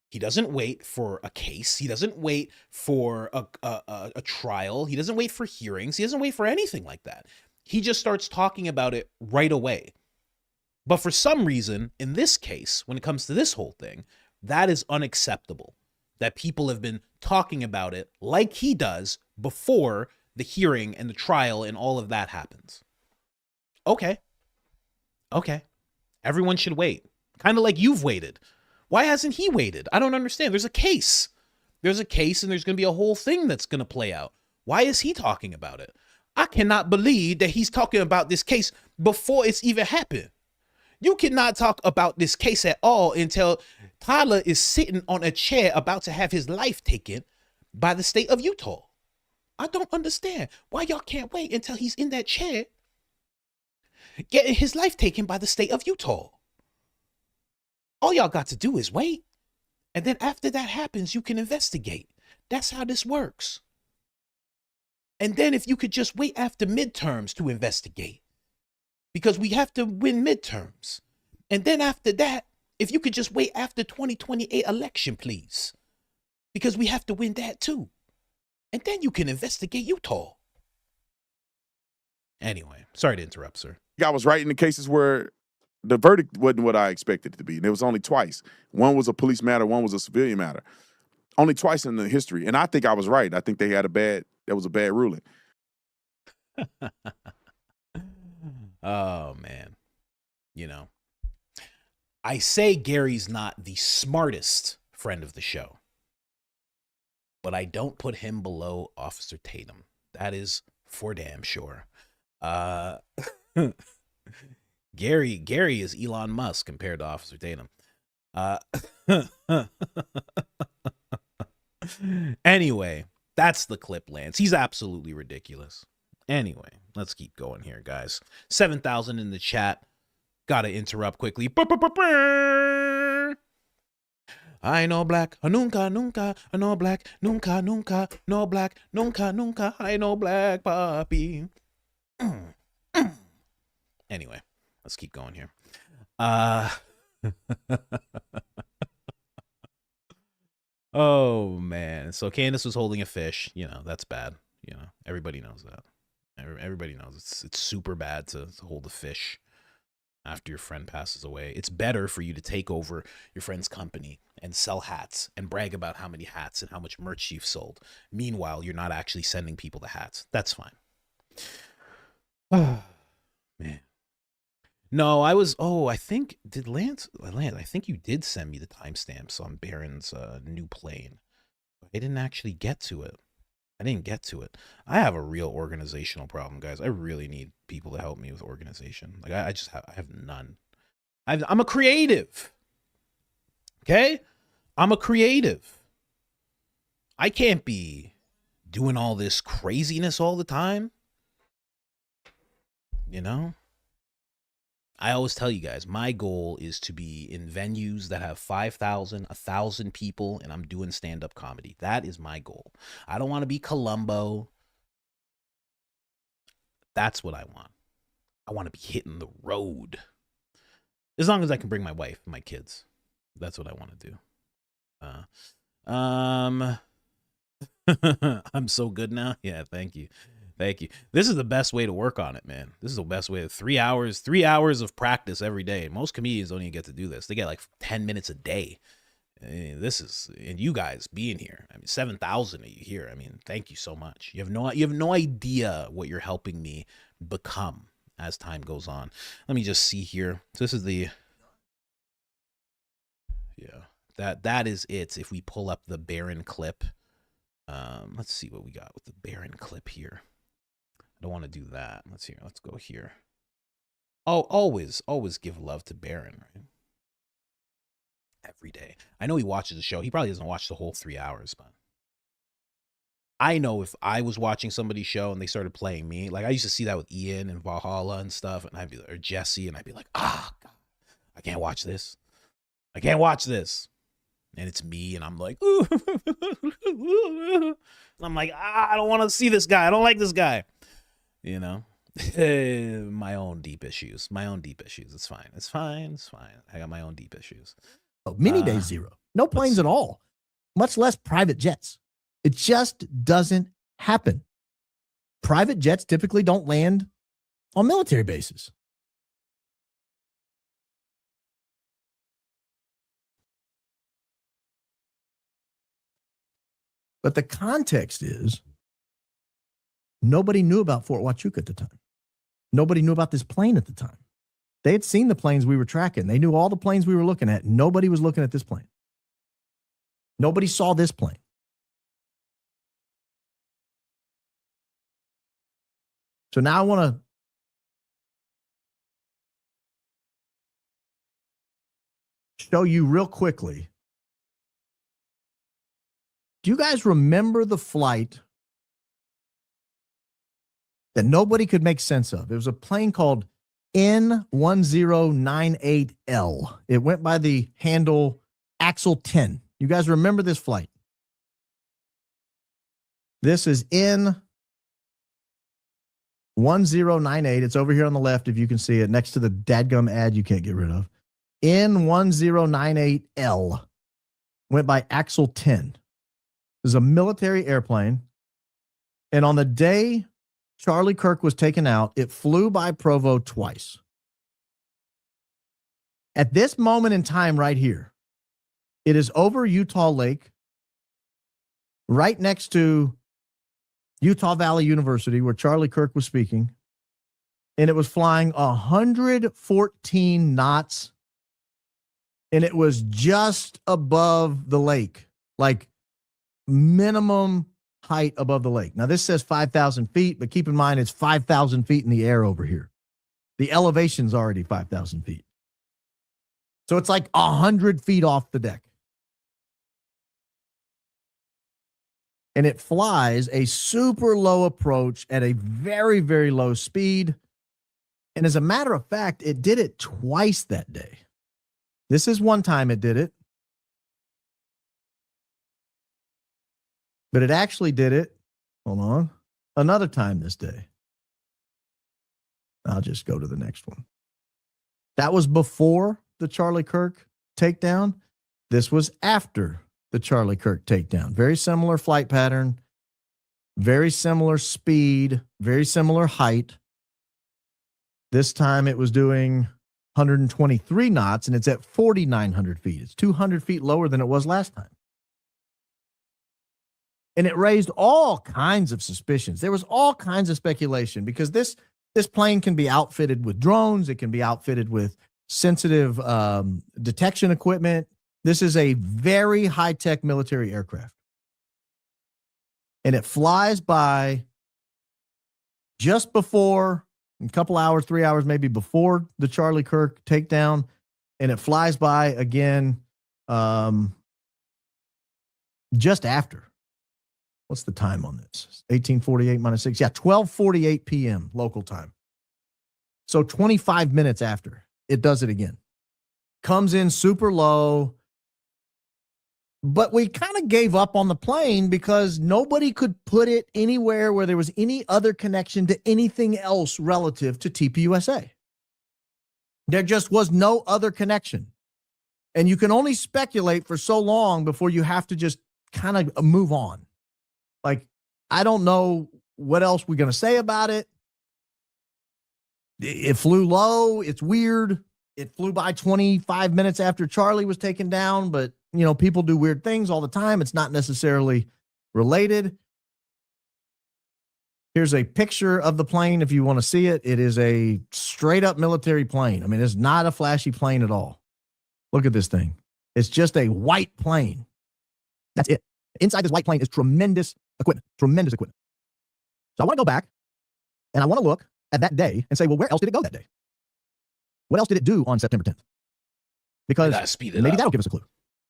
He doesn't wait for a case. He doesn't wait for a trial. He doesn't wait for hearings. He doesn't wait for anything like that. He just starts talking about it right away. But for some reason, in this case, when it comes to this whole thing, that is unacceptable. That people have been talking about it like he does before the hearing and the trial and all of that happens. Okay. Everyone should wait. Kind of like you've waited. Why hasn't he waited? I don't understand. There's a case. And there's going to be a whole thing that's going to play out. Why is he talking about it? I cannot believe that he's talking about this case before it's even happened. You cannot talk about this case at all until Tyler is sitting on a chair about to have his life taken by the state of Utah. I don't understand why y'all can't wait until he's in that chair getting his life taken by the state of Utah. All y'all got to do is wait. And then after that happens, you can investigate. That's how this works. And then if you could just wait after midterms to investigate, because we have to win midterms. And then after that, if you could just wait after 2028 election, please, because we have to win that too. And then you can investigate Utah. Anyway, sorry to interrupt, sir. I was right in the cases where the verdict wasn't what I expected it to be. And it was only twice. One was a police matter, one was a civilian matter. Only twice in the history. And I think I was right. I think that was a bad ruling. Oh, man. I say Gary's not the smartest friend of the show, but I don't put him below Officer Tatum. That is for damn sure. Gary is Elon Musk compared to Officer Tatum. Anyway, that's the clip, Lance. He's absolutely ridiculous. Anyway, let's keep going here, guys. 7,000 in the chat. Gotta interrupt quickly. I know black, nunca, nunca, I know black, nunca, nunca, no black, nunca, nunca, I know black, papi. Anyway, let's keep going here. Oh, man. So Candace was holding a fish. That's bad. Everybody knows that. Everybody knows it's super bad to hold a fish after your friend passes away. It's better for you to take over your friend's company and sell hats and brag about how many hats and how much merch you've sold. Meanwhile, you're not actually sending people the hats. That's fine. Oh, man. No, I was. Oh, I think did Lance. I think you did send me the timestamps on Baron's new plane. I didn't actually get to it. I didn't get to it. I have a real organizational problem, guys. I really need people to help me with organization. Like I just have none. I'm a creative. Okay, I'm a creative. I can't be doing all this craziness all the time. You know? I always tell you guys, my goal is to be in venues that have 5,000, 1,000 people, and I'm doing stand-up comedy. That is my goal. I don't want to be Columbo. That's what I want. I want to be hitting the road. As long as I can bring my wife and my kids. That's what I want to do. I'm so good now. Yeah, thank you. Thank you. This is the best way to work on it, man. This is the best way. 3 hours of practice every day. Most comedians don't even get to do this. They get like 10 minutes a day. This is, and you guys being here. I mean, 7,000 of you here. I mean, thank you so much. You have no idea what you're helping me become as time goes on. Let me just see here. So this is the, yeah, that is it. If we pull up the Baron clip, let's see what we got with the Baron clip here. I don't want to do that. Let's go here. Oh, always give love to Baron, right? Every day. I know he watches the show. He probably doesn't watch the whole 3 hours, but I know if I was watching somebody's show and they started playing me, like I used to see that with Ian and Valhalla and stuff, and I'd be, or Jesse, and I'd be like, God, I can't watch this. I can't watch this. And it's me, and I'm like, ooh. I'm like, I don't want to see this guy. I don't like this guy. You know, my own deep issues. It's fine. It's fine. I got my own deep issues. Mini day zero. No planes at all, much less private jets. It just doesn't happen. Private jets typically don't land on military bases. But the context is nobody knew about Fort Huachuca at the time. Nobody knew about this plane at the time. They had seen the planes we were tracking. They knew all the planes we were looking at. Nobody was looking at this plane. Nobody saw this plane. So now I want to show you real quickly. Do you guys remember the flight that nobody could make sense of? It was a plane called N1098L. It went by the handle Axle 10. You guys remember this flight? This is N1098. It's over here on the left if you can see it, next to the dadgum ad you can't get rid of. N1098L went by Axle 10. This is a military airplane. And on the day Charlie Kirk was taken out, it flew by Provo twice. At this moment in time right here, it is over Utah Lake, right next to Utah Valley University, where Charlie Kirk was speaking. And it was flying 114 knots. And it was just above the lake, like minimum height above the lake. Now, this says 5,000 feet, but keep in mind it's 5,000 feet in the air over here. The elevation's already 5,000 feet. So it's like 100 feet off the deck. And it flies a super low approach at a very, very low speed. And as a matter of fact, it did it twice that day. This is one time it did it. But it actually did it, hold on, another time this day. I'll just go to the next one. That was before the Charlie Kirk takedown. This was after the Charlie Kirk takedown. Very similar flight pattern, very similar speed, very similar height. This time it was doing 123 knots, and it's at 4,900 feet. It's 200 feet lower than it was last time. And it raised all kinds of suspicions. There was all kinds of speculation because this This plane can be outfitted with drones. It can be outfitted with sensitive detection equipment. This is a very high-tech military aircraft. And it flies by just before, a couple hours, 3 hours maybe before the Charlie Kirk takedown. And it flies by again just after. What's the time on this? 1848 minus 6. Yeah, 12:48 p.m. local time. So 25 minutes after, it does it again. Comes in super low. But we kind of gave up on the plane because nobody could put it anywhere where there was any other connection to anything else relative to TPUSA. There just was no other connection. And you can only speculate for so long before you have to just kind of move on. Like, I don't know what else we're going to say about it. It flew low. It's weird. It flew by 25 minutes after Charlie was taken down, but you know, people do weird things all the time. It's not necessarily related. Here's a picture of the plane if you want to see it. It is a straight up military plane. I mean, it's not a flashy plane at all. Look at this thing. It's just a white plane. That's it. Inside this white plane is tremendous equipment. Tremendous equipment. So I want to go back and I want to look at that day and say, well, where else did it go that day? What else did it do on September 10th? Because maybe that'll give us a clue.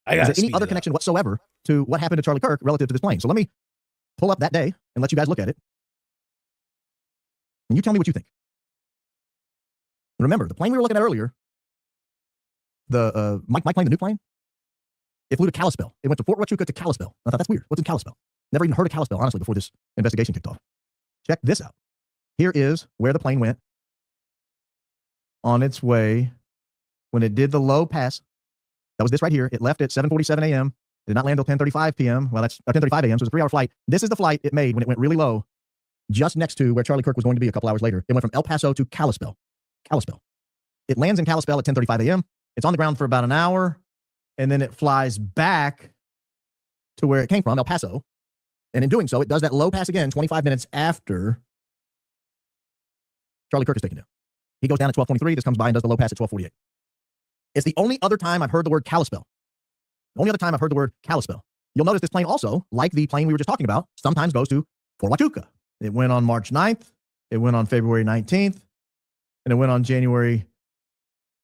Is there any other connection whatsoever to what happened to Charlie Kirk relative to this plane? So let me pull up that day and let you guys look at it. And you tell me what you think. Remember, the plane we were looking at earlier, the my plane, the new plane, it flew to Kalispell. It went to Fort Huachuca to Kalispell. I thought, that's weird. What's in Kalispell? Never even heard of Kalispell, honestly, before this investigation kicked off. Check this out. Here is where the plane went on its way when it did the low pass. That was this right here. It left at 7:47 a.m. It did not land until 10:35 p.m. Well, that's 10:35 a.m., so it was a 3-hour flight. This is the flight it made when it went really low, just next to where Charlie Kirk was going to be a couple hours later. It went from El Paso to Kalispell. Kalispell. It lands in Kalispell at 10:35 a.m. It's on the ground for about an hour, and then it flies back to where it came from, El Paso. And in doing so, it does that low pass again 25 minutes after Charlie Kirk is taken down. He goes down at 12:23. This comes by and does the low pass at 12:48. It's the only other time I've heard the word Kalispell. The only other time I've heard the word Kalispell. You'll notice this plane also, like the plane we were just talking about, sometimes goes to Fort Huachuca. It went on March 9th. It went on February 19th. And it went on January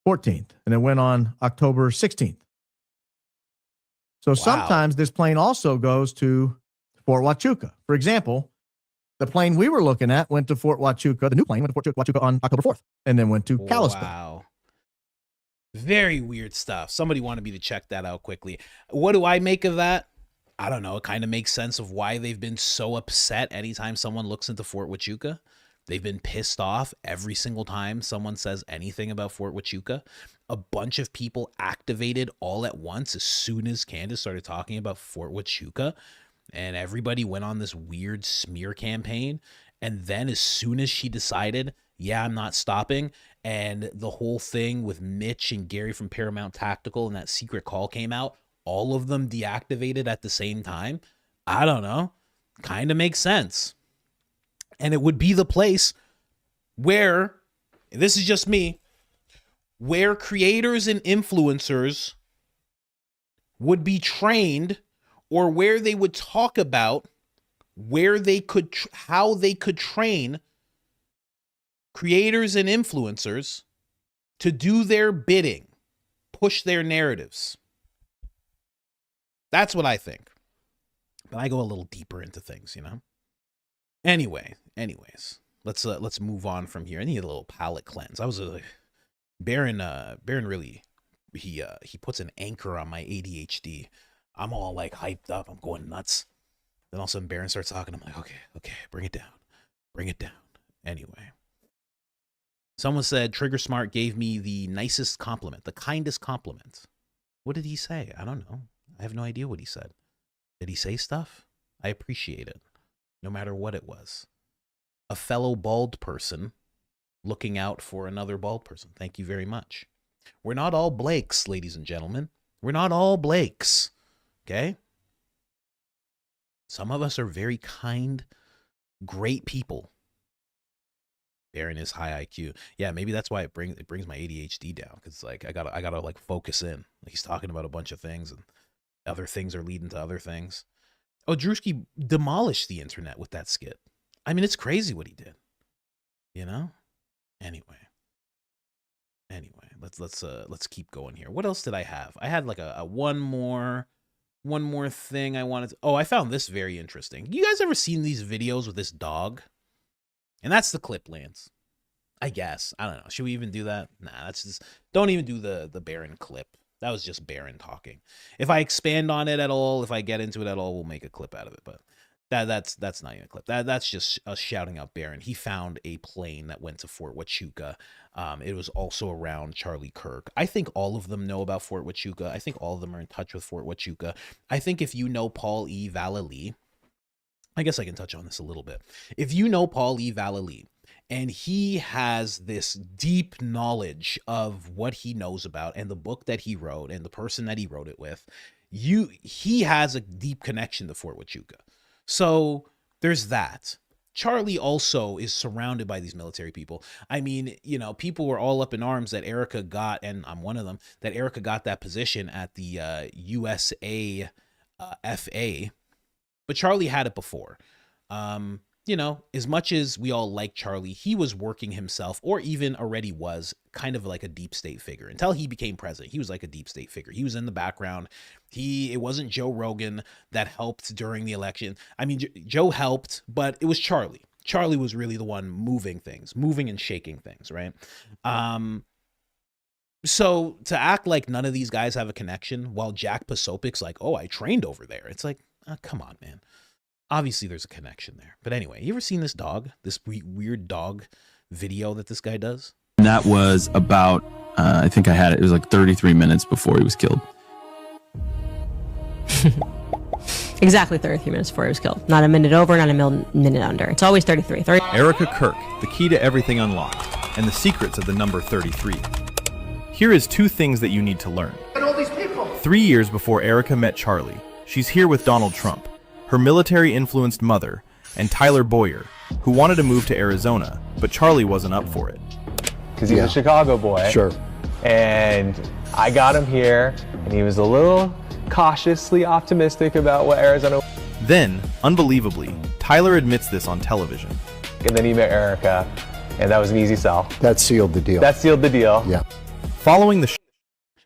14th. And it went on October 16th. So sometimes this plane also goes to Fort Huachuca. For example, the plane we were looking at went to Fort Huachuca. The new plane went to Fort Huachuca on October 4th. And then went to Kalispell. Wow. Very weird stuff. Somebody wanted me to check that out quickly. What do I make of that? I don't know. It kind of makes sense of why they've been so upset anytime someone looks into Fort Huachuca. They've been pissed off every single time someone says anything about Fort Huachuca. A bunch of people activated all at once as soon as Candace started talking about Fort Huachuca. And everybody went on this weird smear campaign. And then as soon as she decided, yeah, I'm not stopping, and the whole thing with Mitch and Gary from Paramount Tactical and that secret call came out, all of them deactivated at the same time. I don't know. Kind of makes sense. And it would be the place where, this is just me, where creators and influencers would be trained, or where they would talk about where they could, how they could train creators and influencers to do their bidding, push their narratives. That's what I think. But I go a little deeper into things, you know? Anyways, let's move on from here. I need a little palate cleanse. I was Baron really, he puts an anchor on my ADHD. I'm all like hyped up. I'm going nuts. Then all of a sudden Baron starts talking. I'm like, okay, bring it down. Anyway. Someone said Trigger Smart gave me the nicest compliment, the kindest compliment. What did he say? I don't know. I have no idea what he said. Did he say stuff? I appreciate it, no matter what it was. A fellow bald person looking out for another bald person. Thank you very much. We're not all Blakes, ladies and gentlemen. We're not all Blakes, okay? Some of us are very kind, great people. Baron is high IQ. Yeah, maybe that's why it brings my ADHD down, because like I gotta like focus in. Like, he's talking about a bunch of things, and other things are leading to other things. Oh, Druski demolished the internet with that skit. I mean, it's crazy what he did. You know? Anyway, let's keep going here. What else did I have? I had like a one more thing I wanted to, oh, I found this very interesting. You guys ever seen these videos with this dog? And that's the clip, Lance. I guess. I don't know. Should we even do that? Nah, that's just, don't even do the Baron clip. That was just Baron talking. If I expand on it at all, if I get into it at all, we'll make a clip out of it. But that's not even a clip. That's just us shouting out Baron. He found a plane that went to Fort Huachuca. It was also around Charlie Kirk. I think all of them know about Fort Huachuca. I think all of them are in touch with Fort Huachuca. I think if you know Paul E. Vallely, I guess I can touch on this a little bit. If you know Paul E. Vallely, and he has this deep knowledge of what he knows about and the book that he wrote and the person that he wrote it with, he has a deep connection to Fort Huachuca. So there's that. Charlie also is surrounded by these military people. I mean, you know, people were all up in arms that Erica got, and I'm one of them, that Erica got that position at the USA FA. But Charlie had it before. You know, as much as we all like Charlie, he was working himself, or even already was, kind of like a deep state figure. Until he became president, he was like a deep state figure. He was in the background. It wasn't Joe Rogan that helped during the election. I mean, Joe helped, but it was Charlie. Charlie was really the one moving things, moving and shaking things, right? So to act like none of these guys have a connection, while Jack Pasopic's like, oh, I trained over there. It's like, come on, man. Obviously, there's a connection there. But anyway, you ever seen this dog, this weird dog video that this guy does? And that was about, I think I had it. It was like 33 minutes before he was killed. Exactly 33 minutes before he was killed. Not a minute over, not a minute under. It's always 33. Erica Kirk, the key to everything unlocked, and the secrets of the number 33. Here is 2 things that you need to learn. And all these people. 3 years before Erica met Charlie, she's here with Donald Trump, her military-influenced mother, and Tyler Boyer, who wanted to move to Arizona, but Charlie wasn't up for it. Because he's a Chicago boy. Sure. And I got him here, and he was a little cautiously optimistic about what Arizona. Then, unbelievably, Tyler admits this on television. And then he met Erica, and that was an easy sell. That sealed the deal. That sealed the deal. Yeah. Following the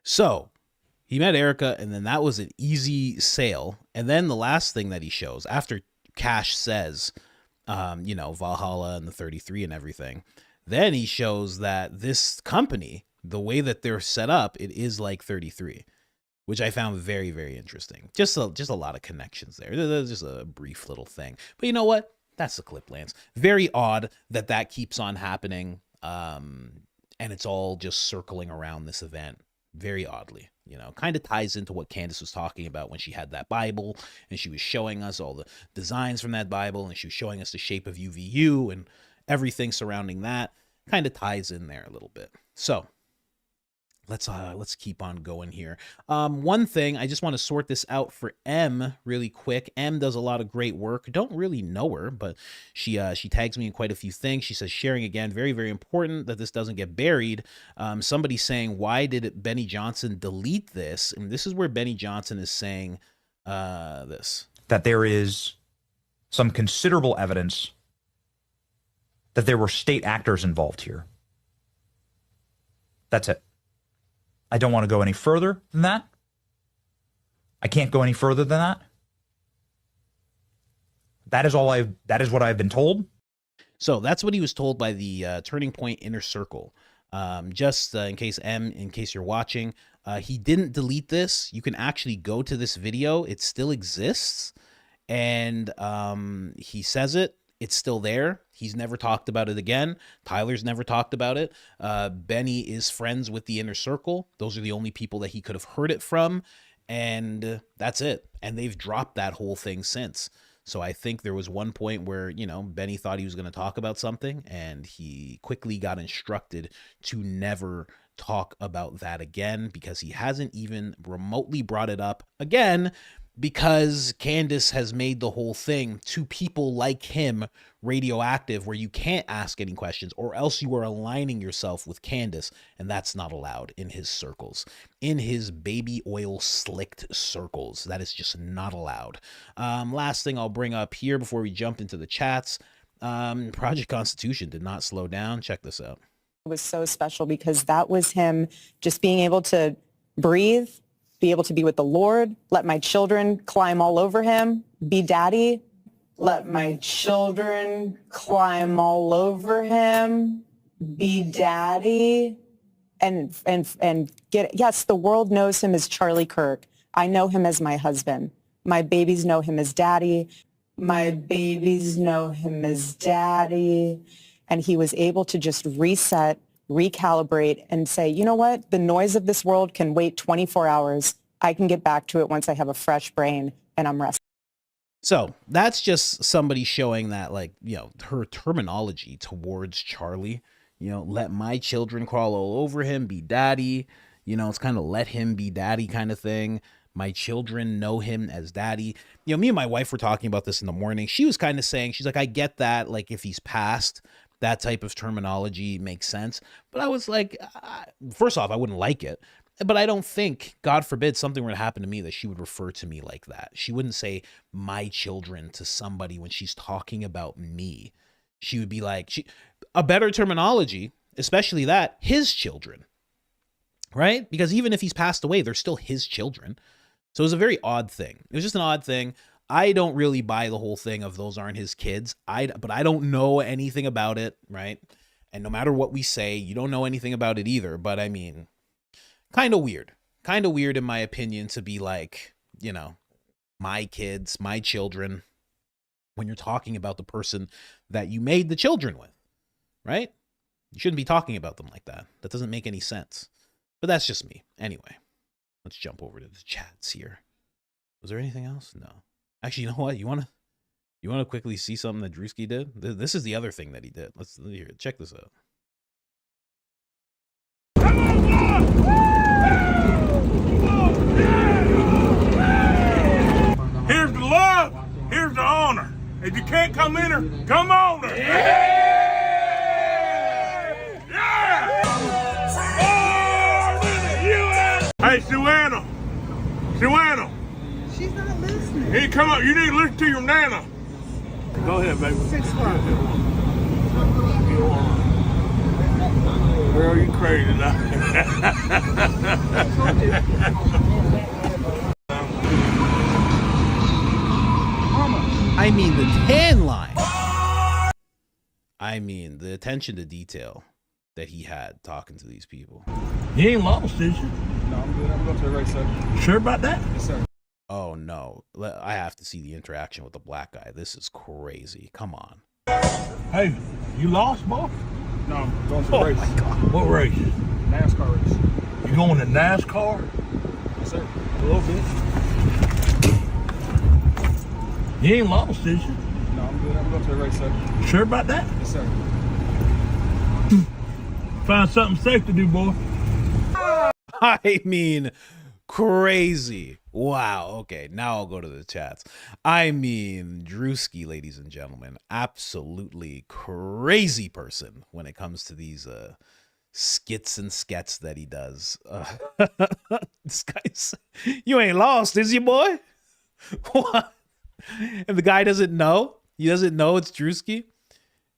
So he met Erica, and then that was an easy sale. And then the last thing that he shows, after Cash says, you know, Valhalla and the 33 and everything, then he shows that this company, the way that they're set up, it is like 33, which I found very, very interesting. Just a lot of connections there. There's just a brief little thing. But you know what? That's the clip, Lance. Very odd that keeps on happening, and it's all just circling around this event. Very oddly, you know, kind of ties into what Candace was talking about when she had that Bible and she was showing us all the designs from that Bible, and she was showing us the shape of UVU and everything surrounding that. Kind of ties in there a little bit. So let's keep on going here. One thing, I just want to sort this out for M really quick. M does a lot of great work. Don't really know her, but she tags me in quite a few things. She says, sharing again, very, very important that this doesn't get buried. Somebody's saying, why did Benny Johnson delete this? And this is where Benny Johnson is saying this. That there is some considerable evidence that there were state actors involved here. That's it. I don't want to go any further than that. I can't go any further than that. That is what I've been told. So that's what he was told by the Turning Point Inner Circle. Just in case you're watching, he didn't delete this. You can actually go to this video. It still exists. And he says it. It's still there. He's never talked about it again. Tyler's never talked about it. Benny is friends with the Inner Circle. Those are the only people that he could have heard it from. And that's it. And they've dropped that whole thing since. So I think there was one point where, you know, Benny thought he was going to talk about something, and he quickly got instructed to never talk about that again, because he hasn't even remotely brought it up again. because Candace has made the whole thing to people like him radioactive, where you can't ask any questions, or else you are aligning yourself with Candace, and that's not allowed in his circles, in his baby oil slicked circles. That is just not allowed. Last thing I'll bring up here before we jump into the chats. Project Constitution did not slow down. Check this out. It was so special because that was him just being able to breathe, be able to be with the Lord, let my children climb all over him, be daddy, let my children climb all over him, be daddy, and get, yes, the world knows him as Charlie Kirk. I know him as my husband. My babies know him as daddy. My babies know him as daddy. And he was able to just reset, recalibrate, and say, you know what? The noise of this world can wait 24 hours. I can get back to it once I have a fresh brain and I'm rested. So that's just somebody showing that, like, you know, her terminology towards Charlie, you know, let my children crawl all over him, be daddy, you know, it's kind of let him be daddy kind of thing. My children know him as daddy. You know, me and my wife were talking about this in the morning. She was kind of saying, she's like, I get that. Like, if he's passed, that type of terminology makes sense. But I was like, first off, I wouldn't like it. But I don't think, God forbid, something were to happen to me that she would refer to me like that. She wouldn't say my children to somebody when she's talking about me. She would be like, a better terminology, especially that, his children, right? Because even if he's passed away, they're still his children. So it was a very odd thing. It was just an odd thing. I don't really buy the whole thing of those aren't his kids. But I don't know anything about it, right? And no matter what we say, you don't know anything about it either. But I mean, kind of weird in my opinion to be like, you know, my kids, my children, when you're talking about the person that you made the children with, right? You shouldn't be talking about them like that. That doesn't make any sense. But that's just me. Anyway, let's jump over to the chats here. Was there anything else? No. Actually, you know what? You want to quickly see something that Druski did? This is the other thing that he did. Let's hear it. Check this out. Here's the love. Here's the honor. If you can't come in her, come on her. Hey, Suanna. She's not listening. Hey, come up. You need to listen to your nana. Go ahead, baby. 6 o'clock. Girl, you crazy now. I mean, the tan line. I mean, the attention to detail that he had talking to these people. You ain't lost, is you? No, I'm good. I'm going to the right side. Sure about that? Yes, sir. Oh, no. I have to see the interaction with the black guy. This is crazy. Come on. Hey, you lost, boy? No, I'm going to the race. My God. What race? NASCAR race. You going to NASCAR? Yes, sir. A little bit. You ain't lost, is you? No, I'm good. I'm going to the right side. Sure about that? Yes, sir. Find something safe to do, boy. I mean, crazy. Wow. Okay, now I'll go to the chats. I mean, Druski, ladies and gentlemen, absolutely crazy person when it comes to these skits and skets that he does. This guy's, you ain't lost, is you, boy? What? And the guy doesn't know? He doesn't know it's Druski?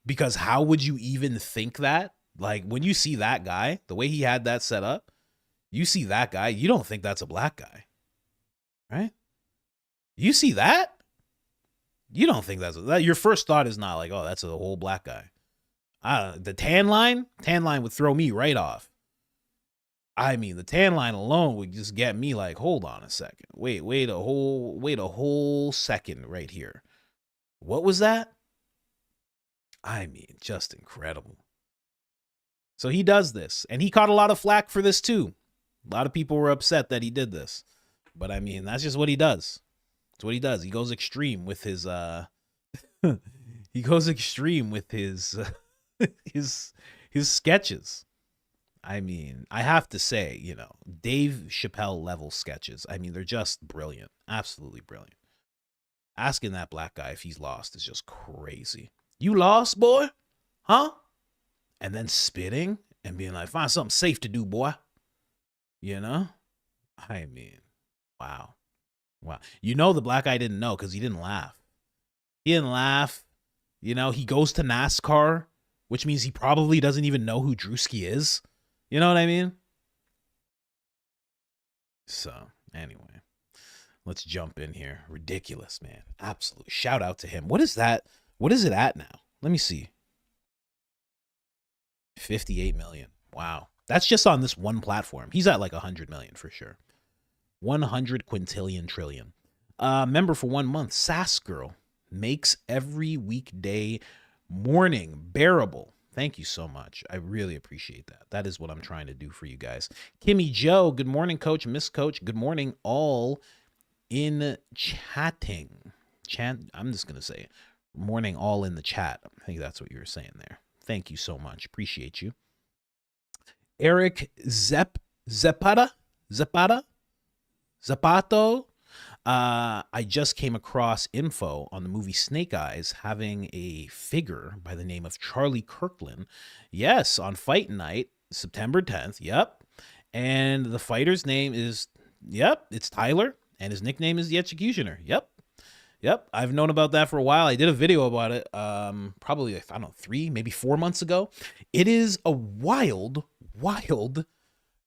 Because how would you even think that? Like, when you see that guy, the way he had that set up, you see that guy, you don't think that's a black guy, right? You see that, you don't think that. Your first thought is not like, oh, that's a whole black guy. The tan line would throw me right off. I mean, the tan line alone would just get me like, hold on a second. Wait a whole second right here. What was that? I mean, just incredible. So he does this, and he caught a lot of flack for this too. A lot of people were upset that he did this, but I mean, that's just what he does. It's what he does. He goes extreme with his his sketches. I mean, I have to say, Dave Chappelle level sketches. I mean, they're just brilliant. Absolutely brilliant. Asking that black guy if he's lost is just crazy. You lost, boy? Huh? And then spitting and being like, find something safe to do, boy. I mean, wow. Wow. The black guy didn't know because he didn't laugh. He didn't laugh. He goes to NASCAR, which means he probably doesn't even know who Druski is. You know what I mean? So, anyway, let's jump in here. Ridiculous, man. Absolute shout out to him. What is that? What is it at now? Let me see. 58 million. Wow. That's just on this one platform. He's at like 100 million for sure. 100 quintillion trillion. Member for 1 month. Sass Girl makes every weekday morning bearable. Thank you so much. I really appreciate that. That is what I'm trying to do for you guys. Kimmy Joe, good morning, Coach. Miss Coach, good morning, all in chatting. I'm just going to say morning, all in the chat. I think that's what you were saying there. Thank you so much. Appreciate you. Eric Zapato. I just came across info on the movie Snake Eyes having a figure by the name of Charlie Kirkland. Yes, on Fight Night, September 10th. Yep. And the fighter's name is, it's Tyler. And his nickname is the Executioner. Yep. I've known about that for a while. I did a video about it probably, I don't know, 3, maybe 4 months ago. It is a wild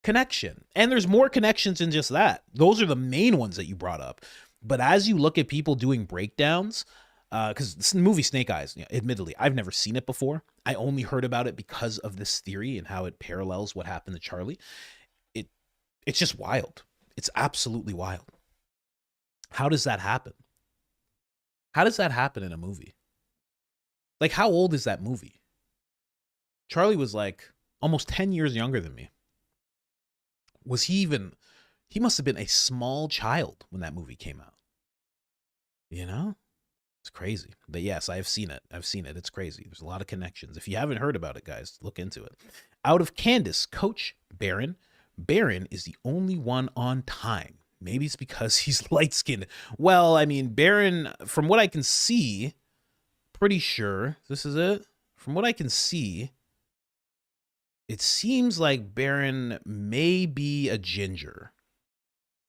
connection. And there's more connections than just that. Those are the main ones that you brought up. But as you look at people doing breakdowns, because this movie Snake Eyes, admittedly, I've never seen it before. I only heard about it because of this theory and how it parallels what happened to Charlie. It's just wild. It's absolutely wild. How does that happen? How does that happen in a movie? Like, how old is that movie? Charlie was like almost 10 years younger than me. Was he must have been a small child when that movie came out. It's crazy. But yes, I've seen it. It's crazy. There's a lot of connections. If you haven't heard about it, guys, look into it. Out of Candace, Coach Barron. Barron is the only one on time. Maybe it's because he's light-skinned. Well, I mean, Barron, from what I can see, pretty sure this is it. From what I can see, it seems like Barron may be a ginger.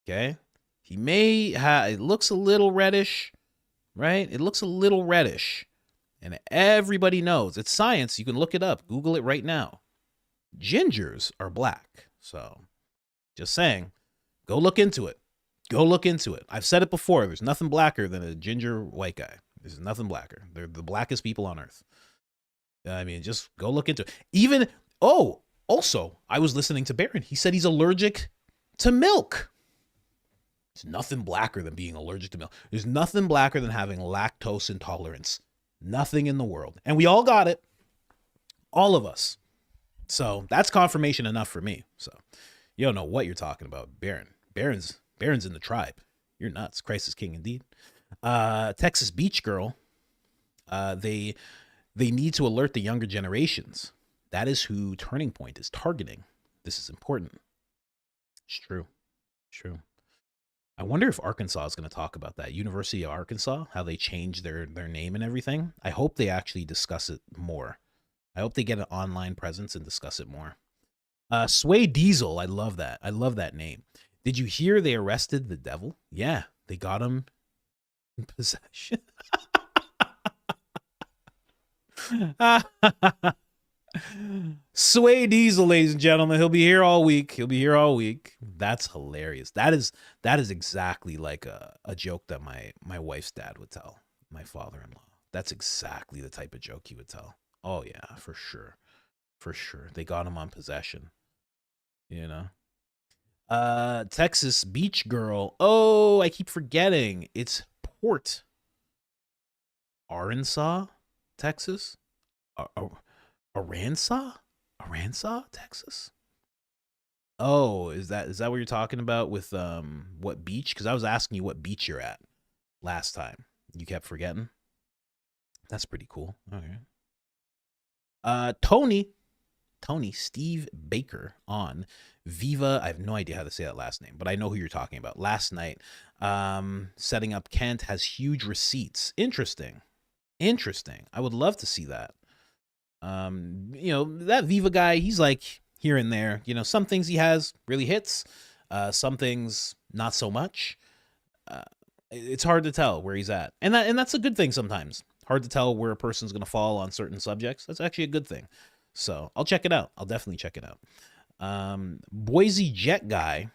Okay? He may have, it looks a little reddish, right? It looks a little reddish. And everybody knows. It's science. You can look it up. Google it right now. Gingers are black. So, just saying, go look into it. Go look into it. I've said it before. There's nothing blacker than a ginger white guy. There's nothing blacker. They're the blackest people on earth. I mean, just go look into it. Also, I was listening to Barron. He said he's allergic to milk. There's nothing blacker than being allergic to milk. There's nothing blacker than having lactose intolerance. Nothing in the world. And we all got it. All of us. So that's confirmation enough for me. So you don't know what you're talking about, Barron. Barron's in the tribe. You're nuts. Christ is king indeed. Texas Beach Girl. They need to alert the younger generations. That is who Turning Point is targeting. This is important. It's true. I wonder if Arkansas is going to talk about that. University of Arkansas, how they changed their name and everything. I hope they actually discuss it more. I hope they get an online presence and discuss it more. Sway Diesel, I love that. I love that name. Did you hear they arrested the devil? Yeah, they got him in possession. Sway Diesel, ladies and gentlemen. He'll be here all week. That's hilarious. That is exactly like a joke that my wife's dad would tell my father-in-law. That's exactly the type of joke he would tell. Oh yeah, for sure. They got him on possession. Texas Beach Girl. Oh, I keep forgetting. It's Port Arkansas, Texas. Arkansas, Texas. Oh, is that what you're talking about with what beach? Because I was asking you what beach you're at last time. You kept forgetting. That's pretty cool. Okay. Tony Tony Steve Baker on Viva. I have no idea how to say that last name, but I know who you're talking about. Last night, setting up Kent has huge receipts. Interesting. I would love to see that. That Viva guy, he's like here and there. Some things he has really hits. Some things not so much. It's hard to tell where he's at, and that's a good thing sometimes. Hard to tell where a person's gonna fall on certain subjects. That's actually a good thing. So I'll check it out. I'll definitely check it out. Boise Jet Guy,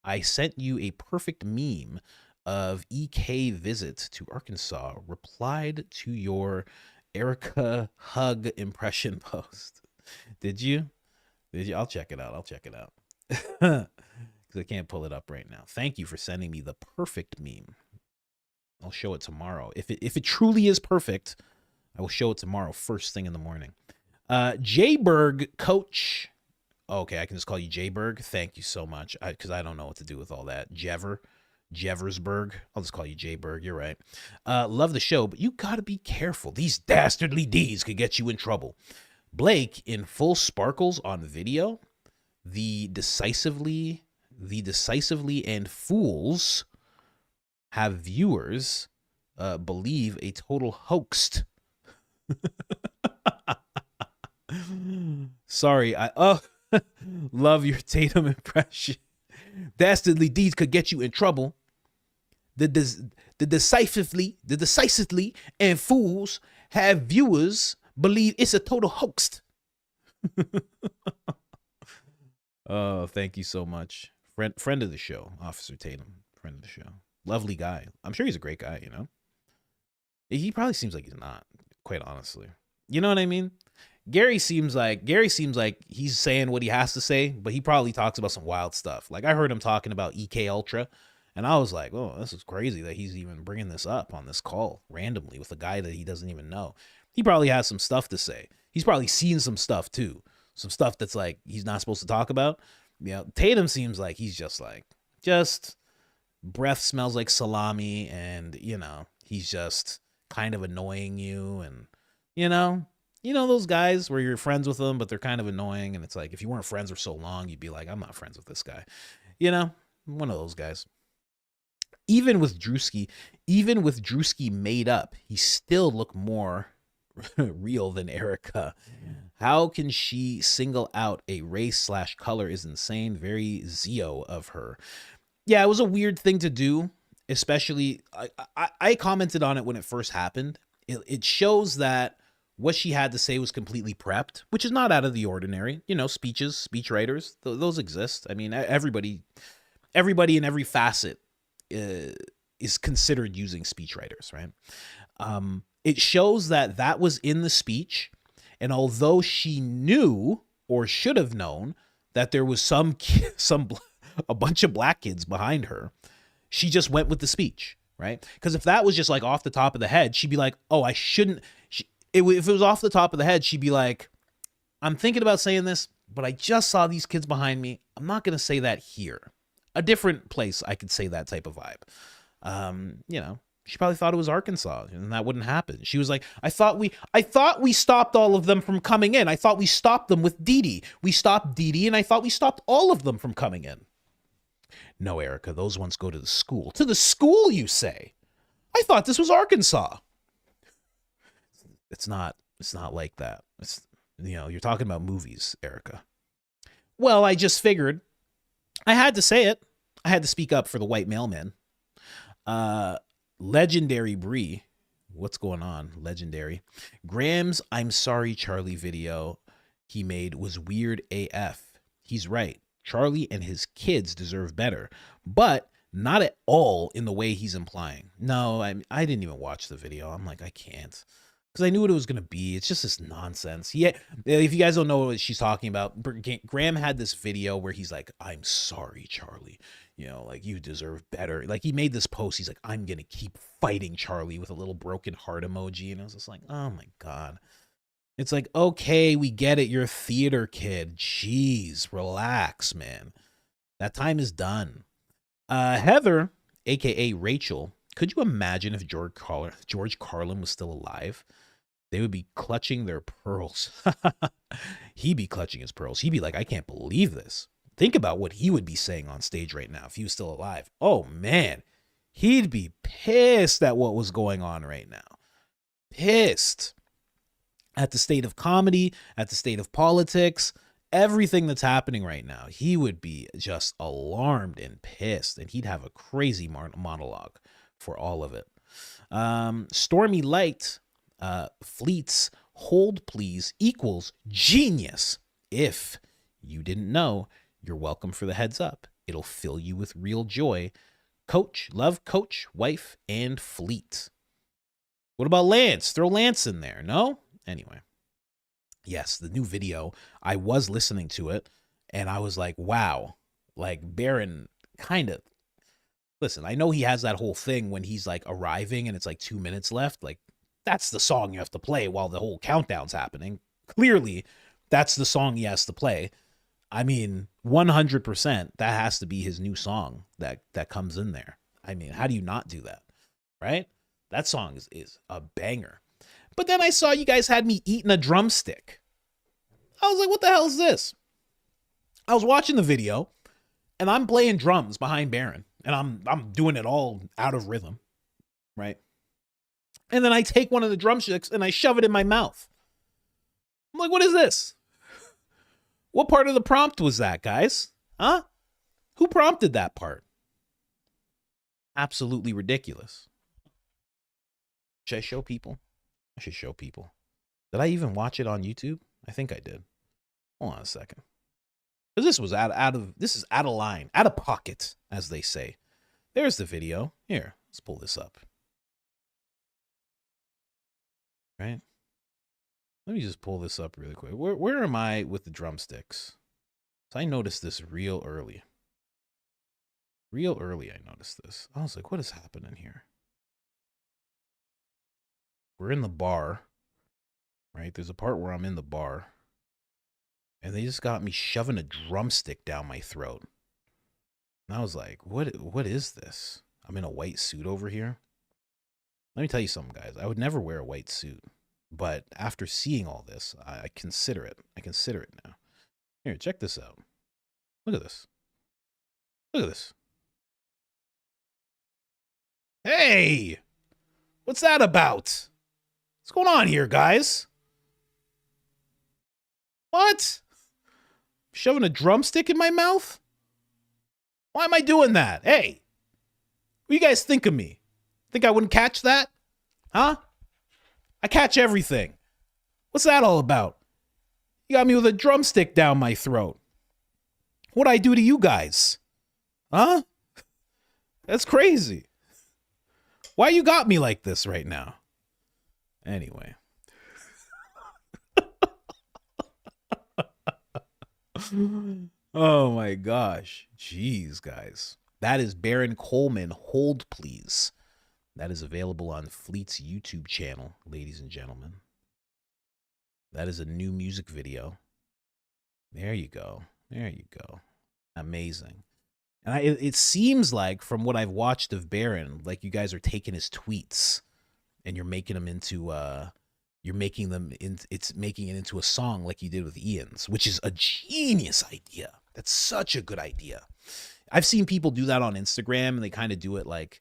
I sent you a perfect meme of EK visit to Arkansas. Replied to your Erica hug impression post. Did you? I'll check it out. Because I can't pull it up right now. Thank you for sending me the perfect meme. I'll show it tomorrow. If it truly is perfect, I will show it tomorrow, first thing in the morning. Jayberg Coach. Okay, I can just call you Jayberg. Thank you so much. Because I don't know what to do with all that. Jeversburg. I'll just call you Jayberg. You're right. Love the show, but you gotta be careful. These dastardly D's could get you in trouble. Blake in full sparkles on video. The decisively and fools have viewers believe a total hoax. Sorry, I love your Tatum impression. Dastardly deeds could get you in trouble. The decisively and fools have viewers believe it's a total hoax. Oh, thank you so much. Friend of the show, Officer Tatum. Friend of the show. Lovely guy. I'm sure he's a great guy, He probably seems like he's not, quite honestly. You know what I mean? Gary seems like he's saying what he has to say, but he probably talks about some wild stuff. Like I heard him talking about EK Ultra, and I was like, oh, this is crazy that he's even bringing this up on this call randomly with a guy that he doesn't even know. He probably has some stuff to say. He's probably seen some stuff too. Some stuff that's like he's not supposed to talk about. Tatum seems like he's just breath smells like salami, and he's just kind of annoying you, and those guys where you're friends with them but they're kind of annoying, and it's like if you weren't friends for so long you'd be like, I'm not friends with this guy. One of those guys. Even with Druski made up, he still looked more real than Erica. How can she single out a race/color is insane. Very Zio of her. Yeah, it was a weird thing to do, especially I commented on it when it first happened. It shows that what she had to say was completely prepped, which is not out of the ordinary. Speeches, speech writers, those exist. I mean, everybody in every facet is considered using speech writers, right? It shows that was in the speech, and although she knew or should have known that there was a bunch of black kids behind her, she just went with the speech, right? Because if that was just like off the top of the head, she'd be like, oh, I shouldn't. If it was off the top of the head, she'd be like, I'm thinking about saying this, but I just saw these kids behind me. I'm not going to say that here. A different place I could say that type of vibe. She probably thought it was Arkansas, and that wouldn't happen. She was like, I thought we stopped all of them from coming in. I thought we stopped them with Dee Dee. We stopped Dee Dee, and I thought we stopped all of them from coming in. No, Erica, those ones go to the school. To the school, you say? I thought this was Arkansas. It's not like that. You're talking about movies, Erica. Well, I just figured I had to say it. I had to speak up for the white mailman. Legendary Bree. What's going on? Legendary. Graham's I'm Sorry Charlie video he made was weird AF. He's right. Charlie and his kids deserve better, but not at all in the way he's implying. No, I didn't even watch the video. I'm like, I can't. Because I knew what it was going to be. It's just this nonsense. Yeah, if you guys don't know what she's talking about, Graham had this video where he's like, I'm sorry, Charlie. You deserve better. Like, he made this post. He's like, I'm going to keep fighting Charlie with a little broken heart emoji. And I was just like, oh, my God. It's like, okay, we get it. You're a theater kid. Jeez, relax, man. That time is done. Heather, a.k.a. Rachel, could you imagine if George Carlin was still alive? They would be clutching their pearls. He'd be clutching his pearls. He'd be like, I can't believe this. Think about what he would be saying on stage right now if he was still alive. Oh, man. He'd be pissed at what was going on right now. Pissed at the state of comedy, at the state of politics, everything that's happening right now. He would be just alarmed and pissed, and he'd have a crazy monologue for all of it. Stormy Light, Fleet's hold please equals genius. If you didn't know, you're welcome for the heads up. It'll fill you with real joy. Coach, love Coach, wife, and Fleet. What about Lance? Throw Lance in there, no? Anyway. Yes, the new video, I was listening to it, and I was like, wow. Like, Baron kind of... Listen, I know he has that whole thing when he's, like, arriving and it's, like, 2 minutes left. Like, that's the song you have to play while the whole countdown's happening. Clearly, that's the song he has to play. I mean, 100%, that has to be his new song that comes in there. I mean, how do you not do that, right? That song is a banger. But then I saw you guys had me eating a drumstick. I was like, what the hell is this? I was watching the video, and I'm playing drums behind Baron, and I'm doing it all out of rhythm, right? And then I take one of the drumsticks, and I shove it in my mouth. I'm like, what is this? What part of the prompt was that, guys? Huh? Who prompted that part? Absolutely ridiculous. Should I show people? I should show people. Did I even watch it on YouTube? I think I did. Hold on a second. Because this was out of line, out of pocket, as they say. There's the video. Here, let's pull this up. Right? Let me just pull this up really quick. Where am I with the drumsticks? So I noticed this real early. Real early I noticed this. I was like, what is happening here? We're in the bar, right? There's a part where I'm in the bar, and they just got me shoving a drumstick down my throat. And I was like, what is this? I'm in a white suit over here. Let me tell you something, guys. I would never wear a white suit. But after seeing all this, I consider it. I consider it now. Here, check this out. Look at this. Look at this. Hey! What's that about? What's going on here, guys? What? Shoving a drumstick in my mouth? Why am I doing that? Hey! What do you guys think of me? Think I wouldn't catch that? Huh? I catch everything. What's that all about? You got me with a drumstick down my throat. What'd I do to you guys? Huh? That's crazy. Why you got me like this right now? Anyway. Oh my gosh. Jeez, guys. That is Baron Coleman, Hold Please. That is available on Fleet's YouTube channel, ladies and gentlemen. That is a new music video. There you go. There you go. Amazing. And it seems like, from what I've watched of Baron, like you guys are taking his tweets and you're making them into it's making it into a song like you did with Ian's, which is a genius idea. That's such a good idea. I've seen people do that on Instagram, and they kind of do it like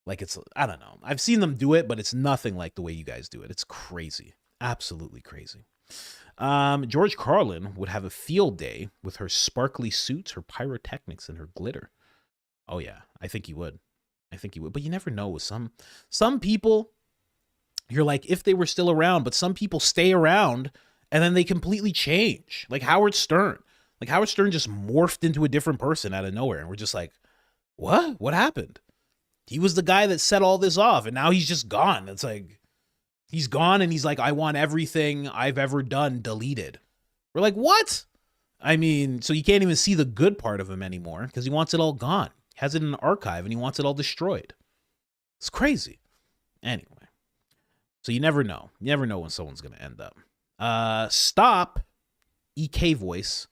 it's, I don't know. I've seen them do it, but it's nothing like the way you guys do it. It's crazy. Absolutely crazy. George Carlin would have a field day with her sparkly suits, her pyrotechnics, and her glitter. Oh yeah, I think he would. I think he would. But you never know with some people, you're like, if they were still around, but some people stay around and then they completely change. Like Howard Stern. Like Howard Stern just morphed into a different person out of nowhere. And we're just like, what? What happened? He was the guy that set all this off, and now he's just gone. It's like, he's gone, and he's like, I want everything I've ever done deleted. We're like, what? I mean, so you can't even see the good part of him anymore because he wants it all gone. He has it in an archive, and he wants it all destroyed. It's crazy. Anyway, so you never know. You never know when someone's going to end up. Stop, EK voice,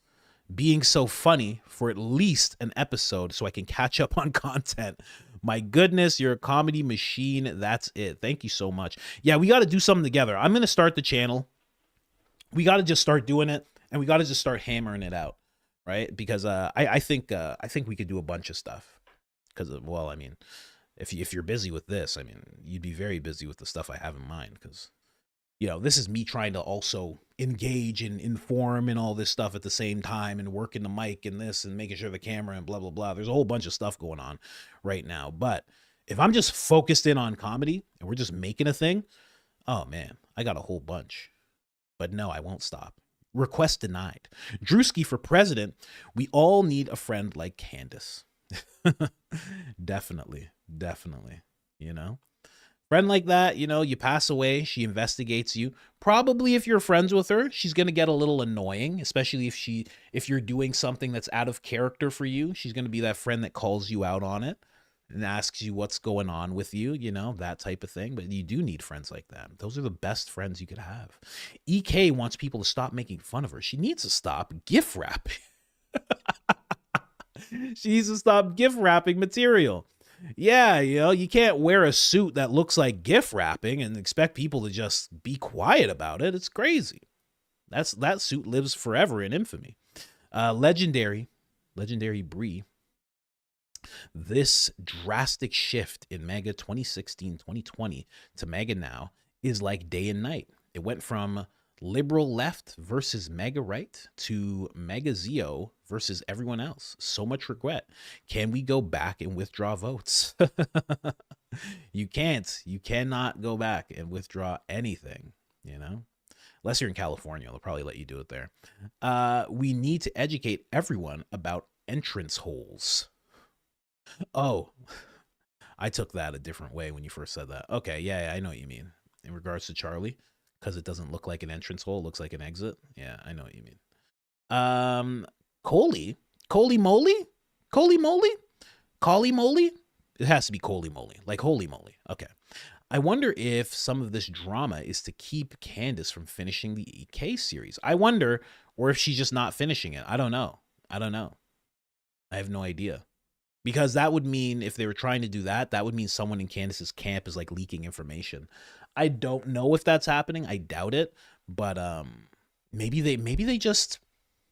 being so funny for at least an episode so I can catch up on content. My goodness, you're a comedy machine. That's it. Thank you so much. Yeah, we got to do something together. I'm going to start the channel we got to just start doing it, and we got to just start hammering it out, right? Because I think we could do a bunch of stuff. Because, well, I mean, if you're busy with this, I mean, you'd be very busy with the stuff I have in mind. Because, you know, this is me trying to also engage and inform and all this stuff at the same time, and working the mic and this and making sure the camera and blah, blah, blah. There's a whole bunch of stuff going on right now. But if I'm just focused in on comedy and we're just making a thing, oh man, I got a whole bunch. But no, I won't stop. Request denied. Druski for president. We all need a friend like Candace. Definitely. You know, friend like that, you know, you pass away, she investigates you. Probably if you're friends with her, she's going to get a little annoying, especially if you're doing something that's out of character for you. She's going to be that friend that calls you out on it and asks you what's going on with you, you know, that type of thing. But you do need friends like that. Those are the best friends you could have. EK wants people to stop making fun of her. She needs to stop gift wrapping. She needs to stop gift wrapping material. Yeah, you know, you can't wear a suit that looks like gift wrapping and expect people to just be quiet about it. It's crazy. That suit lives forever in infamy. Legendary Bree. This drastic shift in MAGA 2016-2020 to MAGA now is like day and night. It went from liberal left versus MAGA right to MAGA Zio versus everyone else. So much regret. Can we go back and withdraw votes? You can't. You cannot go back and withdraw anything, you know? Unless you're in California, they'll probably let you do it there. We need to educate everyone about entrance holes. Oh, I took that a different way when you first said that. Okay, yeah, I know what you mean. In regards to Charlie, because it doesn't look like an entrance hole, it looks like an exit. Yeah, I know what you mean. Coley moly? It has to be Coley moly, like holy moly. Okay. I wonder if some of this drama is to keep Candace from finishing the EK series. I wonder, or if she's just not finishing it. I don't know. I have no idea. Because that would mean, if they were trying to do that, that would mean someone in Candace's camp is like leaking information. I don't know if that's happening. I doubt it. But maybe they just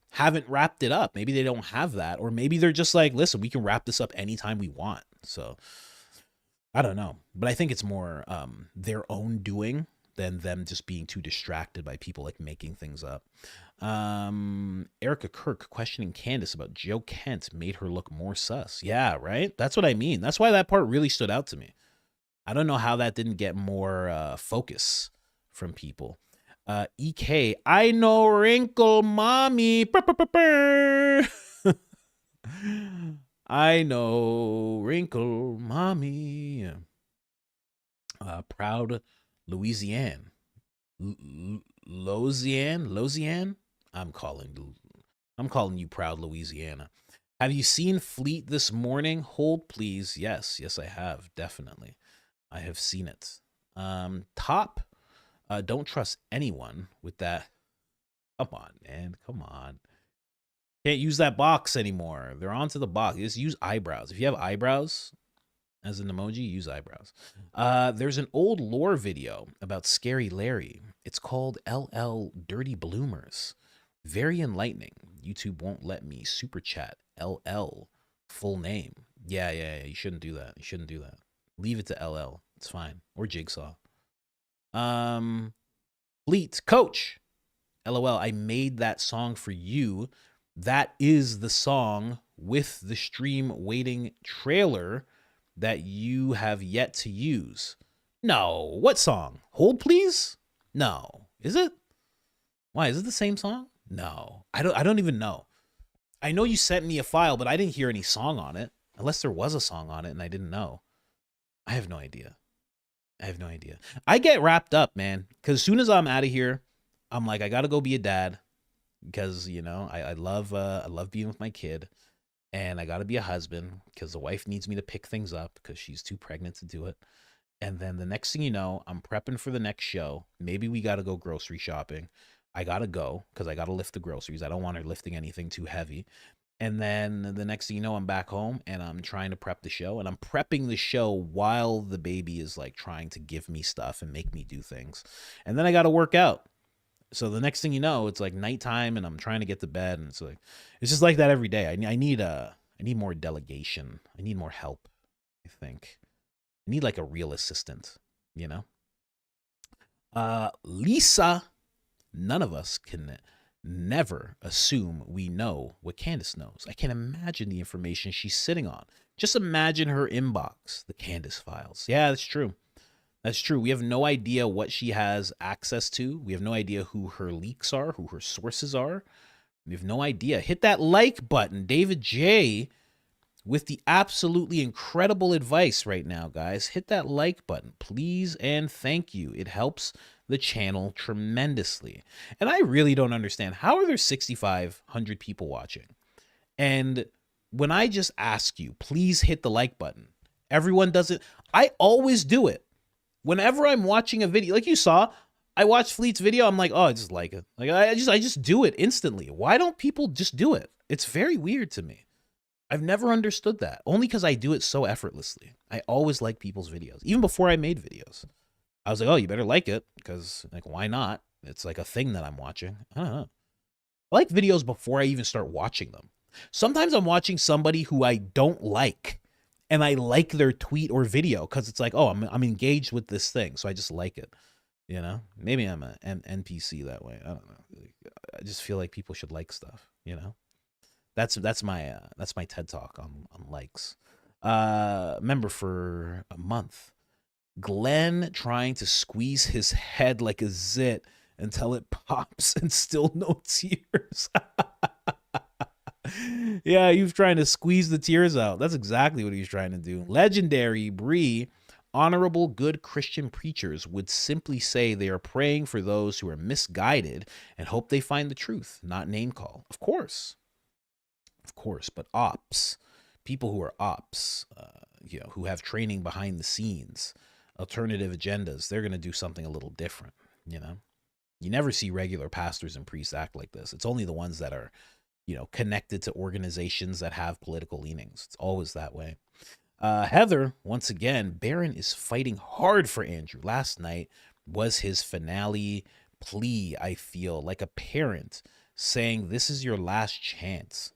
haven't wrapped it up. Maybe they don't have that. Or maybe they're just like, listen, we can wrap this up anytime we want. So I don't know. But I think it's more their own doing than them just being too distracted by people like making things up. Erika Kirk questioning Candace about Joe Kent made her look more sus. Yeah, right? That's what I mean. That's why that part really stood out to me. I don't know how that didn't get more focus from people. EK, I know wrinkle mommy. I know wrinkle mommy. Proud Louisiane. Louisiane? I'm calling you proud Louisiana. Have you seen Fleet this morning? Hold please. Yes, I have. Definitely. I have seen it. Top. Don't trust anyone with that. Come on, man. Come on. Can't use that box anymore. They're onto the box. Just use eyebrows. If you have eyebrows as an emoji, use eyebrows. There's an old lore video about Scary Larry. It's called LL Dirty Bloomers. Very enlightening. YouTube won't let me super chat LL full name. Yeah. You shouldn't do that. Leave it to LL. It's fine. Or Jigsaw. Fleet Coach. LOL. I made that song for you. That is the song with the stream waiting trailer that you have yet to use. No. What song? Hold please? No. Is it? Why? Is it the same song? No. I don't even know. I know you sent me a file, but I didn't hear any song on it. Unless there was a song on it and I didn't know. I have no idea. I get wrapped up, man. Because as soon as I'm out of here, I'm like, I got to go be a dad. Because, you know, I love being with my kid. And I got to be a husband because the wife needs me to pick things up because she's too pregnant to do it. And then the next thing you know, I'm prepping for the next show. Maybe we got to go grocery shopping. I got to go because I got to lift the groceries. I don't want her lifting anything too heavy. And then the next thing you know, I'm back home and I'm trying to prep the show. And I'm prepping the show while the baby is like trying to give me stuff and make me do things. And then I got to work out. So the next thing you know, it's like nighttime and I'm trying to get to bed, and it's just like that every day. I need more delegation. I need more help, I think. I need like a real assistant, you know? Lisa, none of us can never assume we know what Candace knows. I can't imagine the information she's sitting on. Just imagine her inbox, the Candace files. Yeah, that's true. That's true. We have no idea what she has access to. We have no idea who her leaks are, who her sources are. We have no idea. Hit that like button. David J. with the absolutely incredible advice right now, guys. Hit that like button, please, and thank you. It helps the channel tremendously. And I really don't understand. How are there 6,500 people watching? And when I just ask you, please hit the like button, everyone does it. I always do it. Whenever I'm watching a video, like you saw, I watched Fleet's video. I'm like, oh, I just like it. Like I just do it instantly. Why don't people just do it? It's very weird to me. I've never understood that. Only because I do it so effortlessly. I always like people's videos. Even before I made videos, I was like, oh, you better like it, because like, why not? It's like a thing that I'm watching. I don't know. I like videos before I even start watching them. Sometimes I'm watching somebody who I don't like, and I like their tweet or video because it's like, oh, I'm engaged with this thing, so I just like it. You know, maybe I'm an NPC that way. I don't know. I just feel like people should like stuff. You know, that's my TED talk on likes. Remember, for a month, Glenn trying to squeeze his head like a zit until it pops and still no tears. Yeah, he was trying to squeeze the tears out. That's exactly what he was trying to do. Legendary Bree, honorable good Christian preachers would simply say they are praying for those who are misguided and hope they find the truth, not name call. Of course, but ops, people who are ops, who have training behind the scenes, alternative agendas, they're going to do something a little different, you know? You never see regular pastors and priests act like this. It's only the ones that are, connected to organizations that have political leanings. It's always that way. Heather, once again, Barron is fighting hard for Andrew. Last night was his finale plea, I feel, like a parent saying, this is your last chance.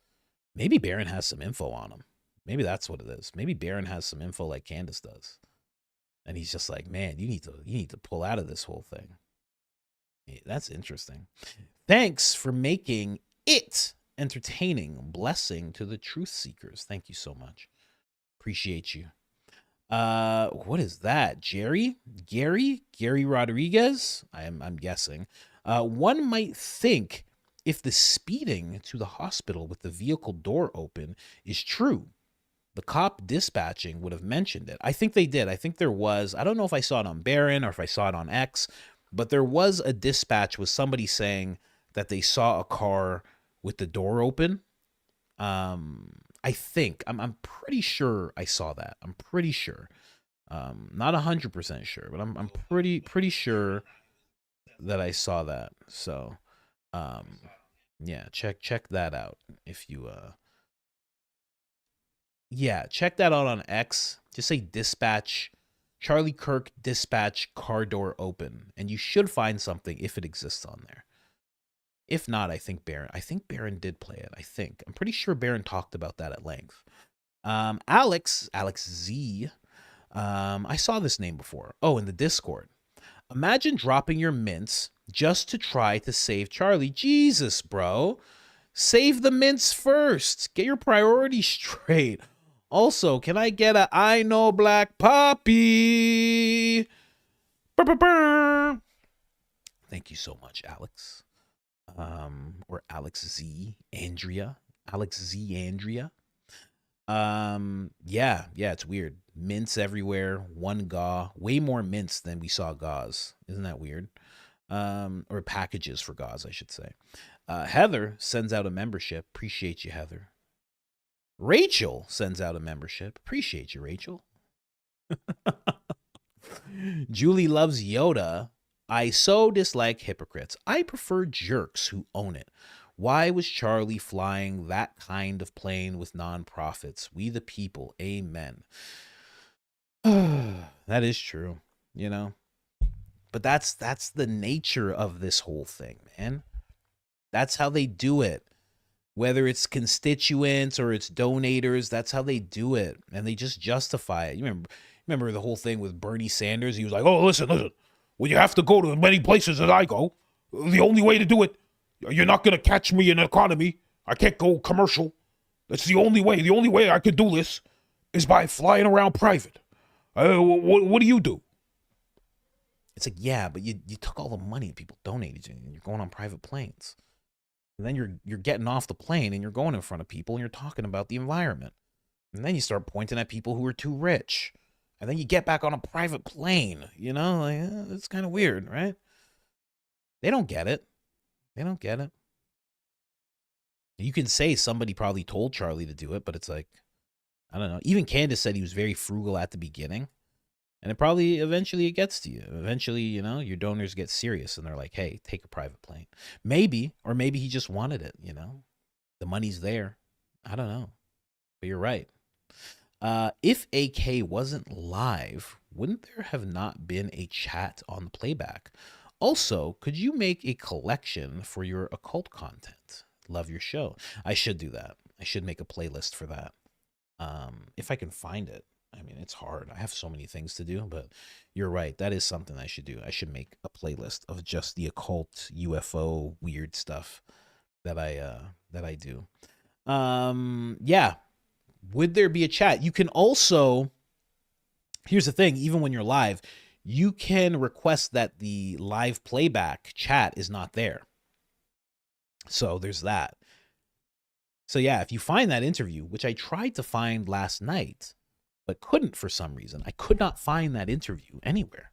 Maybe Barron has some info on him. Maybe that's what it is. Maybe Barron has some info like Candace does. And he's just like, man, you need to pull out of this whole thing. Yeah, that's interesting. Thanks for making it entertaining. Blessing to the truth seekers. Thank you so much. Appreciate you. What is that? Gary Rodriguez? I'm guessing. One might think if the speeding to the hospital with the vehicle door open is true, the cop dispatching would have mentioned it. I think they did. I think there was, I don't know if I saw it on Barron or if I saw it on X, but there was a dispatch with somebody saying that they saw a car with the door open. I think, I'm pretty sure I saw that. I'm pretty sure. Not 100% sure, but I'm pretty sure that I saw that. So, yeah, check that out if you, yeah, check that out on X. Just say dispatch, Charlie Kirk dispatch car door open, and you should find something if it exists on there. If not, I think Barron did play it. I'm pretty sure Barron talked about that at length. Alex Z. I saw this name before. Oh, in the Discord. Imagine dropping your mints just to try to save Charlie. Jesus, bro. Save the mints first. Get your priorities straight. Also, can I get a I know Black Poppy? Burr. Thank you so much, Alex. Or Alex Z. Andrea. Alex Z. Andrea. Yeah, it's weird. Mints everywhere. One gaw. Way more mints than we saw gauze. Isn't that weird? Or packages for gauze, I should say. Heather sends out a membership. Appreciate you, Heather. Rachel sends out a membership. Appreciate you, Rachel. Julie loves Yoda. I so dislike hypocrites. I prefer jerks who own it. Why was Charlie flying that kind of plane with nonprofits? We the people. Amen. That is true. But that's the nature of this whole thing, man. That's how they do it. Whether it's constituents or it's donators, that's how they do it. And they just justify it. You remember the whole thing with Bernie Sanders? He was like, oh, listen. Well, you have to go to as many places as I go. The only way to do it, you're not going to catch me in an economy. I can't go commercial. That's the only way. The only way I could do this is by flying around private. What do you do? It's like, yeah, but you took all the money people donated you, and you're going on private planes. And then you're getting off the plane and you're going in front of people and you're talking about the environment. And then you start pointing at people who are too rich. And then you get back on a private plane, you know? Like, it's kind of weird, right? They don't get it. They don't get it. You can say somebody probably told Charlie to do it, but it's like, I don't know. Even Candace said he was very frugal at the beginning. And it probably eventually it gets to you. Eventually, you know, your donors get serious and they're like, hey, take a private plane. Maybe, or maybe he just wanted it, you know? The money's there. I don't know. But you're right. If AK wasn't live, wouldn't there have not been a chat on the playback? Also, could you make a collection for your occult content? Love your show. I should do that. I should make a playlist for that. If I can find it. I mean, it's hard. I have so many things to do, but you're right. That is something I should do. I should make a playlist of just the occult, UFO, weird stuff that I do. Yeah. Would there be a chat? You can also, here's the thing, even when you're live, you can request that the live playback chat is not there. So there's that. So yeah, if you find that interview, which I tried to find last night, but couldn't for some reason. I could not find that interview anywhere.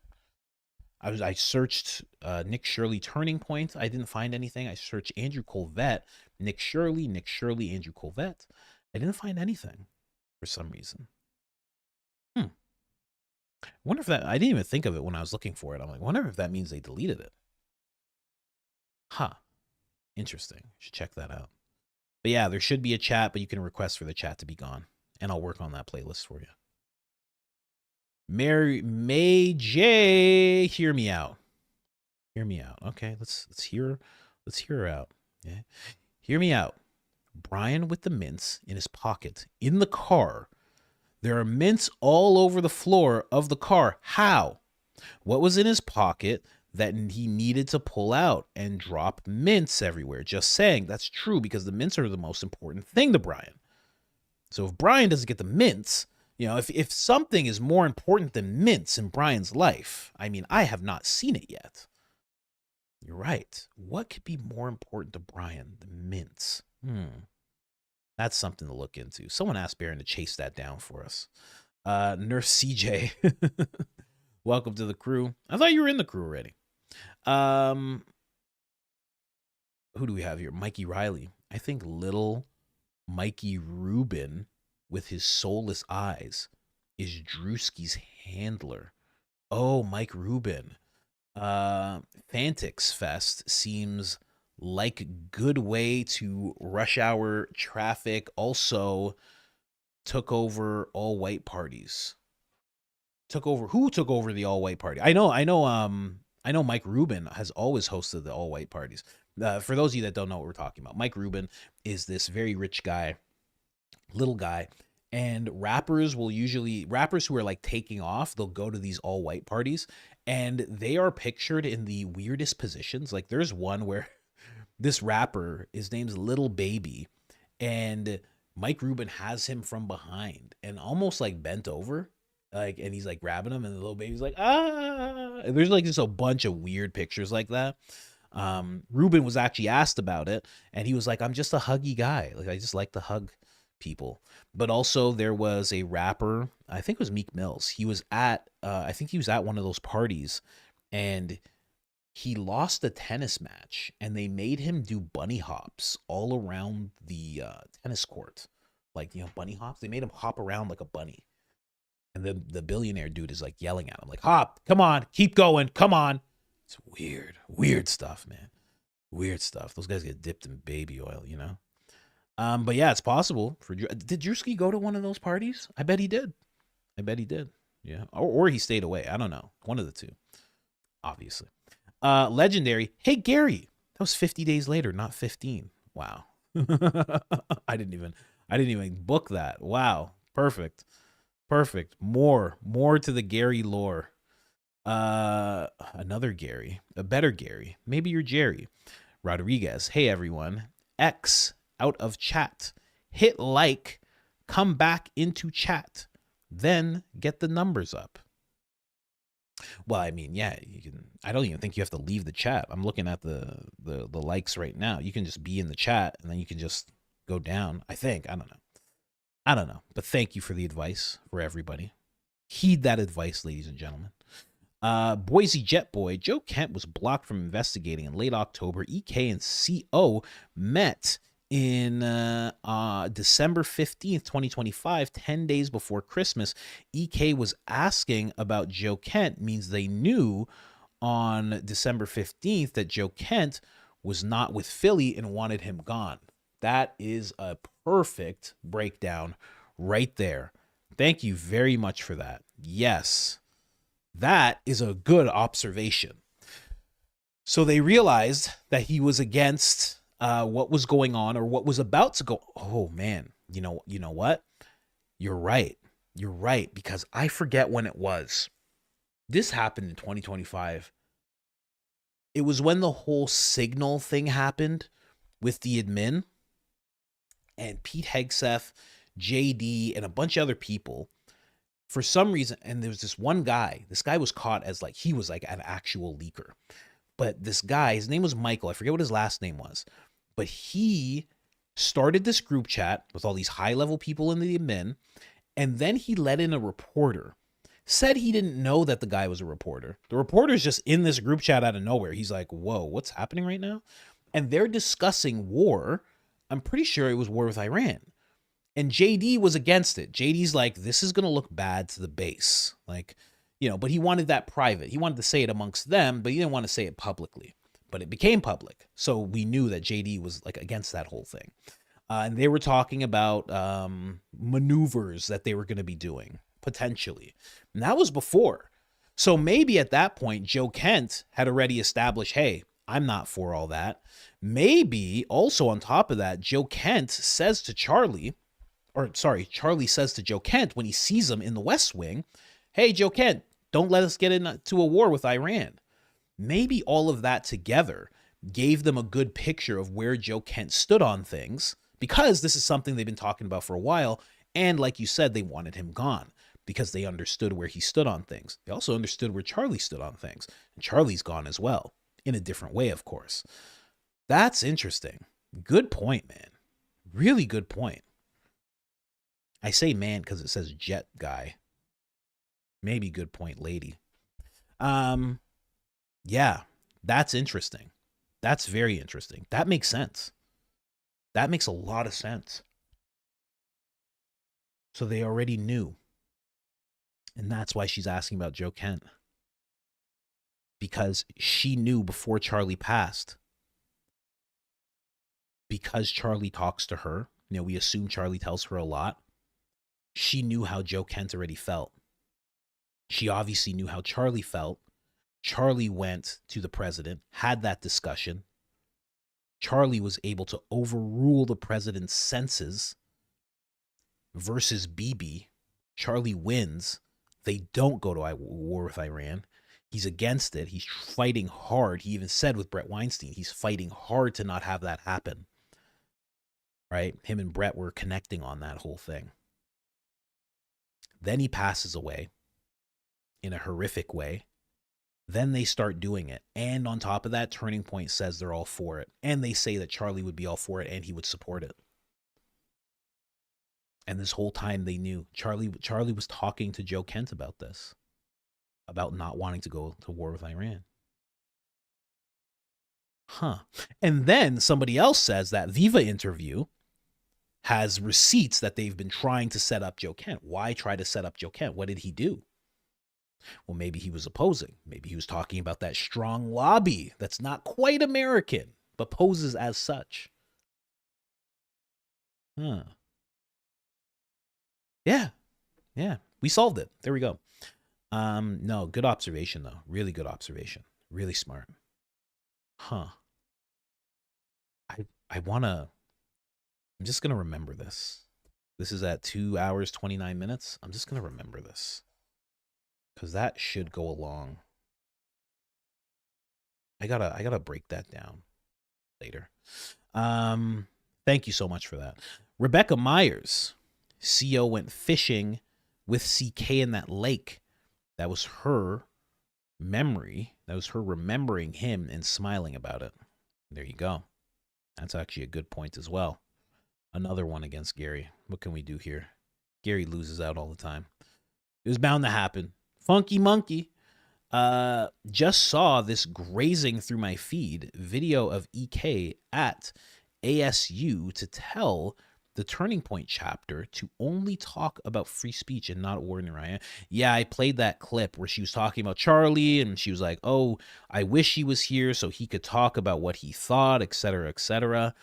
I searched Nick Shirley Turning Point. I didn't find anything. I searched Andrew Colvett, Nick Shirley, Andrew Colvett. I didn't find anything for some reason. I wonder if that, I didn't even think of it when I was looking for it. I'm like, I wonder if that means they deleted it. Huh. Interesting. Should check that out. But yeah, there should be a chat, but you can request for the chat to be gone. And I'll work on that playlist for you. May J, hear me out. Hear me out. Okay, let's hear her out. Yeah. Hear me out. Brian with the mints in his pocket in the car. There are mints all over the floor of the car. How? What was in his pocket that he needed to pull out and drop mints everywhere? Just saying, that's true because the mints are the most important thing to Brian. So if Brian doesn't get the mints, you know, if something is more important than mints in Brian's life, I mean, I have not seen it yet. You're right. What could be more important to Brian than mints? That's something to look into. Someone asked Baron to chase that down for us. Nurse CJ, welcome to the crew. I thought you were in the crew already. Who do we have here? Mikey Riley. I think little Mikey Rubin with his soulless eyes is Druski's handler. Oh, Mike Rubin. Fantix Fest seems like a good way to rush hour traffic. Also took over all white parties. Who took over the all white party? I know Mike Rubin has always hosted the all white parties. For those of you that don't know what we're talking about, Mike Rubin is this very rich guy, little guy, and rappers who are like taking off, they'll go to these all white parties and they are pictured in the weirdest positions. Like there's one where this rapper, his name's Little Baby, and Mike Rubin has him from behind and almost like bent over, like, and he's like grabbing him, and the Little Baby's like, ah. And there's like just a bunch of weird pictures like that. Rubin was actually asked about it, and he was like, I'm just a huggy guy. Like, I just like to hug people. But also there was a rapper, I think it was Meek Mills. He was at, I think he was at one of those parties, and he lost a tennis match, and they made him do bunny hops all around the tennis court. Like, you know, bunny hops. They made him hop around like a bunny. And the billionaire dude is like yelling at him, like, hop, come on, keep going, come on. It's weird stuff, man. Weird stuff. Those guys get dipped in baby oil, you know? But yeah, it's possible. Did Druski go to one of those parties? I bet he did. Yeah. Or he stayed away. I don't know. One of the two. obviously. Legendary. Hey, Gary. That was 50 days later, not 15. Wow. I didn't even book that. Wow. Perfect. More to the Gary lore. Another Gary, a better Gary. Maybe you're Jerry. Rodriguez. Hey, everyone. X out of chat. Hit like, come back into chat, then get the numbers up. Well, I mean, yeah, you can. I don't even think you have to leave the chat. I'm looking at the likes right now. You can just be in the chat and then you can just go down. I think. I don't know. But thank you for the advice for everybody. Heed that advice, ladies and gentlemen. Boise Jet Boy, Joe Kent was blocked from investigating in late October. EK and CO met in December 15th, 2025, 10 days before Christmas. EK was asking about Joe Kent, means they knew on December 15th that Joe Kent was not with Philly and wanted him gone. That is a perfect breakdown right there. Thank you very much for that. Yes, that is a good observation. So they realized that he was against what was going on or what was about to go. Oh man, you know what? You're right, because I forget when it was. This happened in 2025. It was when the whole Signal thing happened with the admin and Pete Hegseth, JD, and a bunch of other people. For some reason, and there was this one guy. This guy was caught as he was like an actual leaker. But this guy, his name was Michael. I forget what his last name was. But he started this group chat with all these high-level people in the admin, and then he let in a reporter. Said he didn't know that the guy was a reporter. The reporter's just in this group chat out of nowhere. He's like, whoa, what's happening right now? And they're discussing war. I'm pretty sure it was war with Iran. And JD was against it. JD's like, this is going to look bad to the base. But he wanted that private. He wanted to say it amongst them, but he didn't want to say it publicly. But it became public. So we knew that JD was against that whole thing. And they were talking about maneuvers that they were going to be doing, potentially. And that was before. So maybe at that point, Joe Kent had already established, hey, I'm not for all that. Maybe also on top of that, Joe Kent says to Charlie says to Joe Kent when he sees him in the West Wing, hey, Joe Kent, don't let us get into a war with Iran. Maybe all of that together gave them a good picture of where Joe Kent stood on things, because this is something they've been talking about for a while. And like you said, they wanted him gone because they understood where he stood on things. They also understood where Charlie stood on things. And Charlie's gone as well, in a different way, of course. That's interesting. Good point, man. Really good point. I say man because it says jet guy. Maybe good point, lady. Yeah, that's interesting. That's very interesting. That makes sense. That makes a lot of sense. So they already knew. And that's why she's asking about Joe Kent. Because she knew before Charlie passed. Because Charlie talks to her. We assume Charlie tells her a lot. She knew how Joe Kent already felt. She obviously knew how Charlie felt. Charlie went to the president, had that discussion. Charlie was able to overrule the president's senses versus BB. Charlie wins. They don't go to war with Iran. He's against it. He's fighting hard. He even said with Brett Weinstein, he's fighting hard to not have that happen. Right? Him and Brett were connecting on that whole thing. Then he passes away in a horrific way. Then they start doing it. And on top of that, Turning Point says they're all for it. And they say that Charlie would be all for it and he would support it. And this whole time they knew. Charlie was talking to Joe Kent about this. About not wanting to go to war with Iran. And then somebody else says that Viva interview has receipts that they've been trying to set up Joe Kent. Why try to set up Joe Kent? What did he do? Well, maybe he was opposing. Maybe he was talking about that strong lobby that's not quite American, but poses as such. Yeah. We solved it. There we go. No, good observation, though. Really good observation. Really smart. Huh. I wanna, I'm just gonna remember this. This is at 2 hours, 29 minutes. I'm just gonna remember this. Because that should go along. I gotta break that down later. Thank you so much for that. Rebecca Myers, CO went fishing with CK in that lake. That was her memory. That was her remembering him and smiling about it. There you go. That's actually a good point as well. Another one against Gary. What can we do here? Gary loses out all the time. It was bound to happen. Funky Monkey. Just saw this grazing through my feed video of EK at ASU to tell the Turning Point chapter to only talk about free speech and not ordinary. Yeah, I played that clip where she was talking about Charlie and she was like, oh, I wish he was here so he could talk about what he thought, etc., etc.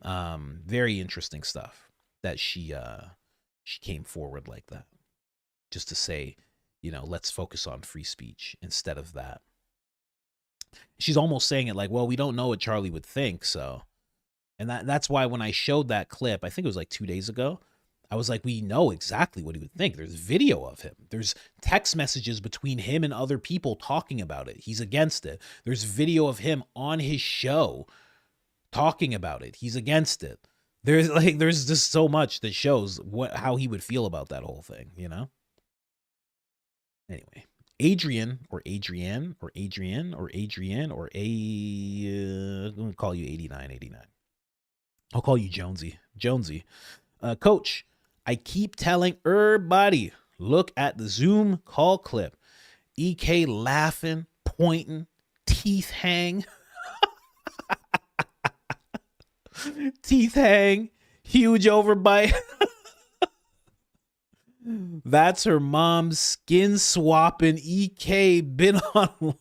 Very interesting stuff that she came forward like that just to say, you know, let's focus on free speech instead of that. She's almost saying it like, well, we don't know what Charlie would think, so. And that's why when I showed that clip, I think it was like 2 days ago, I was like, we know exactly what he would think. There's video of him. There's text messages between him and other people talking about it. He's against it. There's video of him on his show talking about it. He's against it. There's just so much that shows how he would feel about that whole thing, you know? Anyway, I'm going to call you 89. I'll call you Jonesy. Coach, I keep telling everybody, look at the Zoom call clip. EK laughing, pointing, teeth hang. Teeth hang, huge overbite. That's her mom's skin swapping EK been on.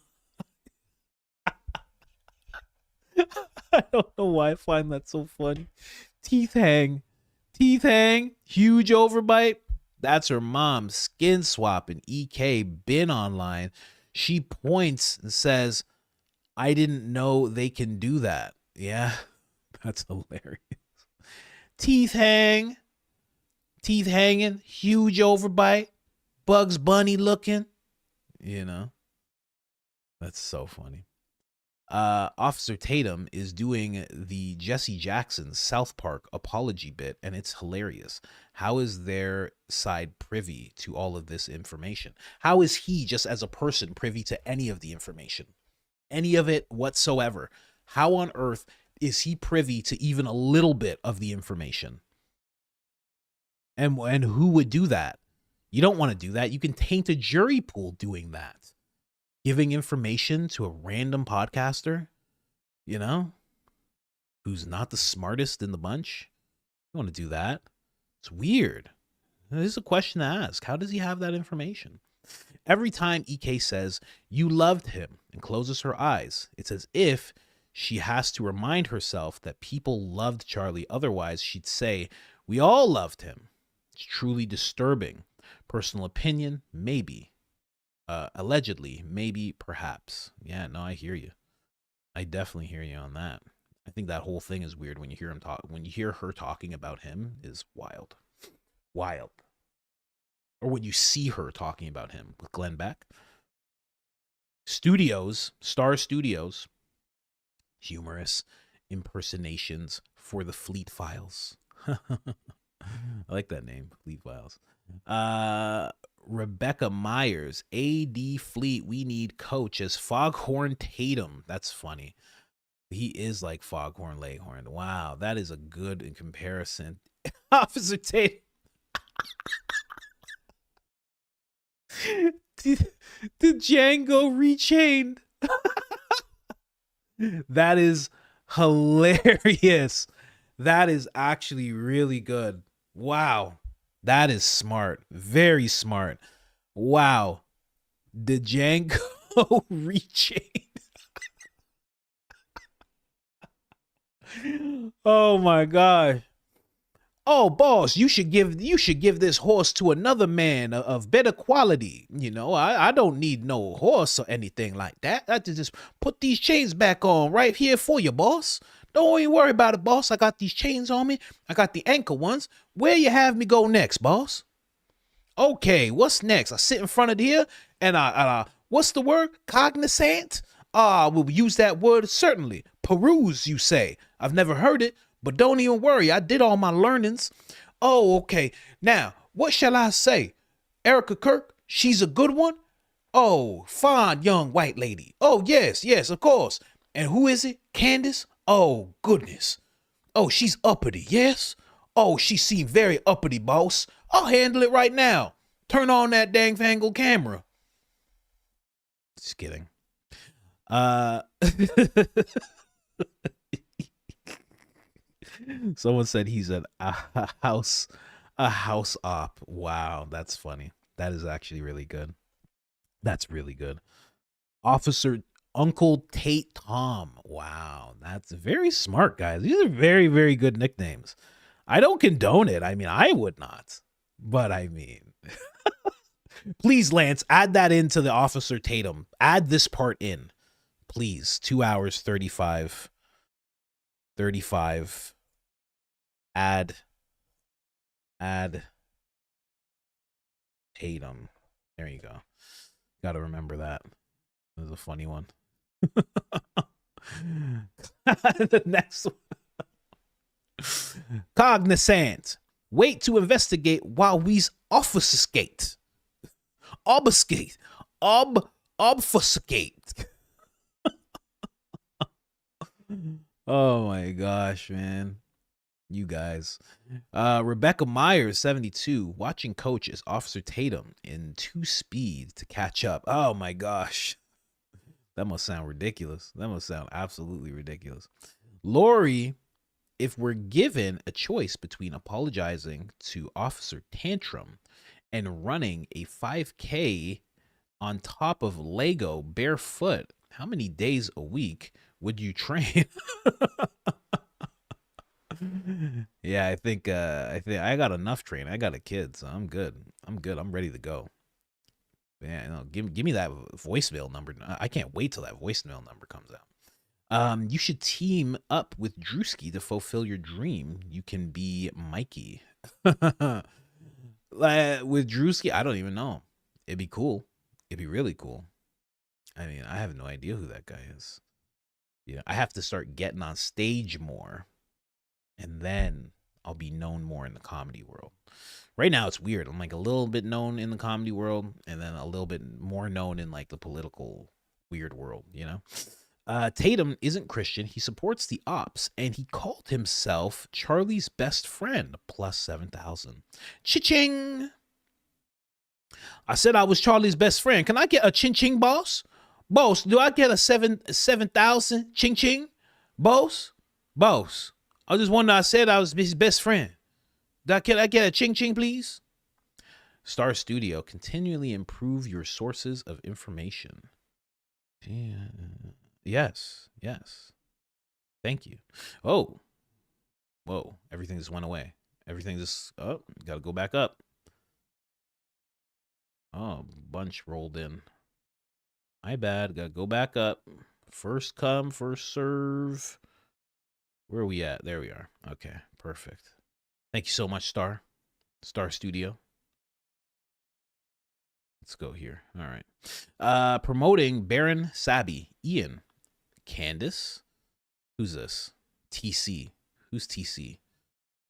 I don't know why I find that so funny. Teeth hang, huge overbite. That's her mom's skin swapping EK been online. She points and says, I didn't know they can do that. Yeah, that's hilarious. Teeth hanging, huge overbite, Bugs Bunny looking. You know, that's so funny. Officer Tatum is doing the Jesse Jackson South Park apology bit, and it's hilarious. How is their side privy to all of this information? How is he, just as a person, privy to any of the information? Any of it whatsoever? How on earth is he privy to even a little bit of the information? And who would do that? You don't want to do that. You can taint a jury pool doing that. Giving information to a random podcaster, you know, who's not the smartest in the bunch. You want to do that? It's weird. This is a question to ask. How does he have that information? Every time EK says, you loved him, and closes her eyes, it's as if she has to remind herself that people loved Charlie. Otherwise, she'd say, we all loved him. It's truly disturbing. Personal opinion, maybe. Allegedly, maybe, perhaps. Yeah, no, I hear you. I definitely hear you on that. I think that whole thing is weird when you hear him talk. When you hear her talking about him, is wild. Or when you see her talking about him with Glenn Beck. Star Studios, humorous impersonations for the Fleet Files. I like that name, Fleet Files. Rebecca Myers, AD Fleet, we need coach as Foghorn Tatum. That's funny. He is like Foghorn Leghorn. Wow, that is a good in comparison. Officer Tatum. the Django rechained. That is hilarious. That is actually really good. Wow. That is smart. Very smart. Wow. The Django rechained. Oh my gosh. Oh, boss, you should give this horse to another man of better quality. You know, I don't need no horse or anything like that. I just put these chains back on right here for you, boss. Don't even worry about it, boss. I got these chains on me. I got the ankle ones. Where you have me go next, boss? Okay, what's next? I sit in front of here and I what's the word? Cognizant? We'll use that word certainly. Peruse, you say. I've never heard it. But don't even worry, I did all my learnings. Oh, okay. Now, what shall I say? Erica Kirk, she's a good one? Oh, fine young white lady. Oh, yes, of course. And who is it? Candace? Oh, goodness. Oh, she's uppity, yes? Oh, she seemed very uppity, boss. I'll handle it right now. Turn on that dang fangled camera. Just kidding. Someone said he's a house op. Wow, that's funny. That is actually really good. That's really good. Officer Uncle Tate Tom. Wow, that's very smart, guys. These are very, very good nicknames. I don't condone it. I mean, I would not. But I mean, please, Lance, add that into the Officer Tatum. Add this part in. Please. 2 hours, 35. Add Tatum. There you go. Got to remember that. That was a funny one. The next one. Cognizant. Wait to investigate while we's obfuscate. Obfuscate. Obfuscate. Oh my gosh, man. You guys. Rebecca Myers, 72, watching coach as Officer Tatum in 2 speed to catch up. Oh my gosh. That must sound ridiculous. That must sound absolutely ridiculous. Lori, if we're given a choice between apologizing to Officer Tantrum and running a 5K on top of Lego barefoot, how many days a week would you train? Yeah, I think I got enough training. I got a kid, so I'm good. I'm ready to go. Yeah, no, give me that voicemail number. I can't wait till that voicemail number comes out. You should team up with Druski to fulfill your dream. You can be Mikey. With Druski, I don't even know. It'd be cool. It'd be really cool. I mean, I have no idea who that guy is. Yeah, I have to start getting on stage more. And then I'll be known more in the comedy world. Right now, it's weird. I'm like a little bit known in the comedy world and then a little bit more known in like the political weird world, you know? Tatum isn't Christian. He supports the ops and he called himself Charlie's best friend, plus 7,000. Cha-ching! I said I was Charlie's best friend. Can I get a ching-ching, boss? Boss, do I get a 7,000 ching-ching? Boss? I just wondering, I said I was his best friend. Can I get a ching-ching, please? Star Studio, continually improve your sources of information. Yeah. Yes. Thank you. Oh. Whoa, everything just went away. Everything just, got to go back up. Oh, bunch rolled in. My bad, got to go back up. First come, first serve. Where are we at? There we are. Okay, perfect. Thank you so much, Star Studio. Let's go here. All right. Promoting Baron Sabi, Ian, Candace. Who's this? TC. Who's TC?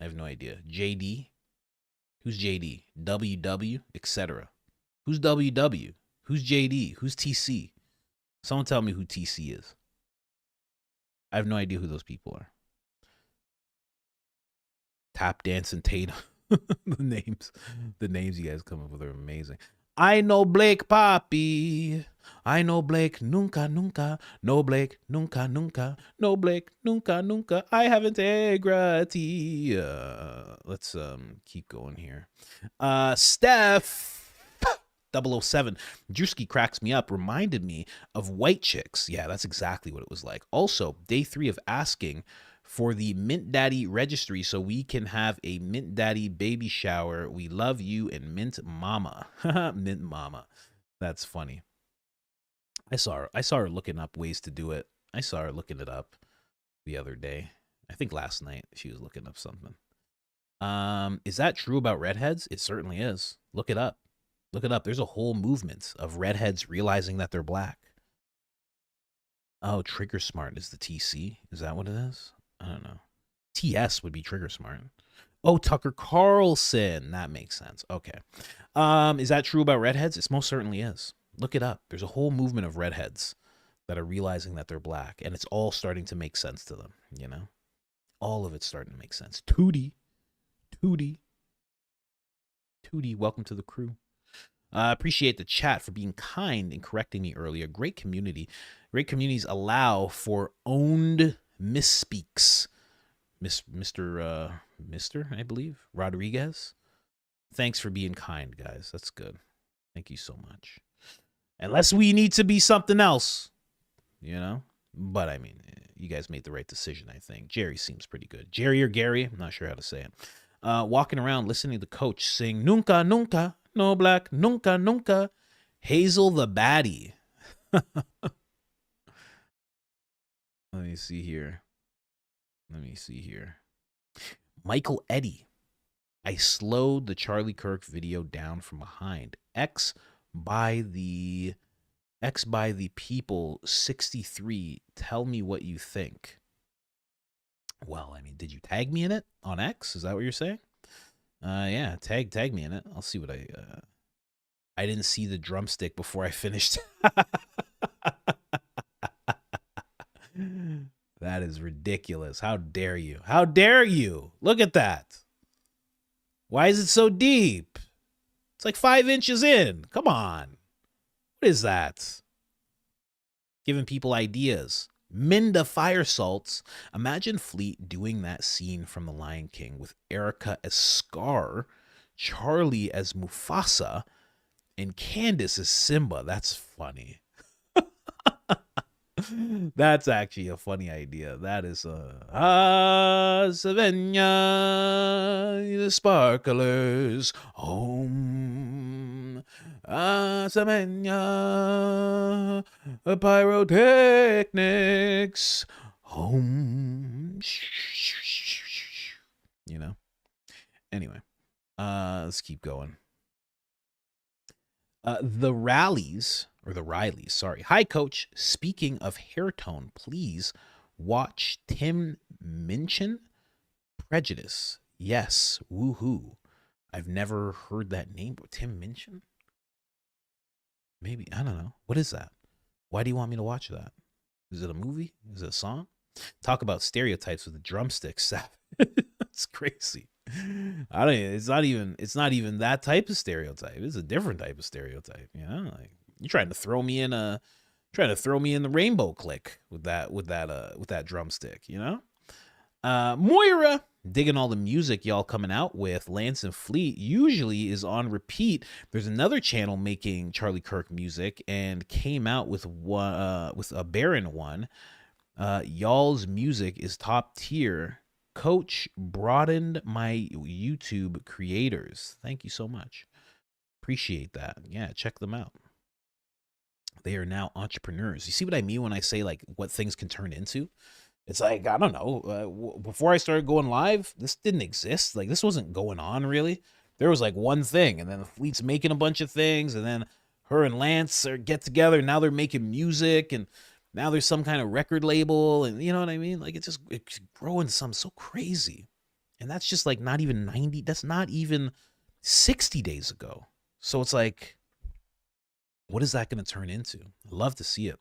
I have no idea. JD. Who's JD? WW, etc. Who's WW? Who's JD? Who's TC? Someone tell me who TC is. I have no idea who those people are. Tap dancing Tatum. The names you guys come up with are amazing. I know Blake Poppy. I know Blake nunca. No Blake nunca. No Blake nunca. I have integrity. Let's keep going here. Steph 007. Druski cracks me up. Reminded me of White Chicks. Yeah, that's exactly what it was like. Also, day 3 of asking for the Mint Daddy registry so we can have a Mint Daddy baby shower. We love you and Mint Mama. Mint Mama. That's funny. I saw her looking up ways to do it. I saw her looking it up the other day. I think last night she was looking up something. Is that true about redheads? It certainly is. Look it up. Look it up. There's a whole movement of redheads realizing that they're black. Oh, Trigger Smart is the TC. Is that what it is? I don't know. TS would be Trigger Smart. Oh, Tucker Carlson. That makes sense. Okay. Is that true about redheads? It most certainly is. Look it up. There's a whole movement of redheads that are realizing that they're black, and it's all starting to make sense to them, you know? All of it's starting to make sense. Tootie, welcome to the crew. Appreciate the chat for being kind and correcting me earlier. Great community. Great communities allow for owned misspeaks. Mr. I believe, Rodriguez. Thanks for being kind, guys. That's good. Thank you so much. Unless we need to be something else, you know? But, I mean, you guys made the right decision, I think. Jerry seems pretty good. Jerry or Gary, I'm not sure how to say it. Walking around listening to the coach sing, Nunca, nunca, no black, nunca, nunca, Hazel the baddie. Let me see here. Michael Eddy. I slowed the Charlie Kirk video down from behind. X by the people 63. Tell me what you think. Well, I mean, did you tag me in it on X? Is that what you're saying? Yeah, tag me in it. I'll see what I didn't see the drumstick before I finished. That is ridiculous. How dare you? How dare you? Look at that. Why is it so deep? It's like 5 inches in. Come on. What is that? Giving people ideas. Minda Fire Salts. Imagine Fleet doing that scene from The Lion King with Erica as Scar, Charlie as Mufasa, and Candace as Simba. That's funny. That's actually a funny idea. That is Savannah, the sparklers, home. Savannah, pyrotechnics, home. You know? Anyway, let's keep going. The Rileys, sorry. Hi, Coach. Speaking of hair tone, please watch Tim Minchin, Prejudice. Yes, woohoo. I've never heard that name, but Tim Minchin? Maybe, I don't know. What is that? Why do you want me to watch that? Is it a movie? Is it a song? Talk about stereotypes with the drumsticks. That's crazy. I don't. It's not even that type of stereotype. It's a different type of stereotype. You know, like you're trying to throw me in the rainbow clique with that drumstick. You know, Moira digging all the music y'all coming out with. Lance and Fleet usually is on repeat. There's another channel making Charlie Kirk music and came out with a Baron one. Y'all's music is top tier. Coach broadened my YouTube creators. Thank you so much. Appreciate that. Yeah, check them out. They are now entrepreneurs. You see what I mean when I say like what things can turn into? It's like, I don't know. Before I started going live, this didn't exist. Like this wasn't going on really. There was like one thing, and then the Fleet's making a bunch of things, and then her and Lance get together, and now they're making music, and now there's some kind of record label, and you know what I mean? Like it's growing some so crazy. And that's just like not even 90, that's not even 60 days ago. So it's like, what is that going to turn into? I'd love to see it.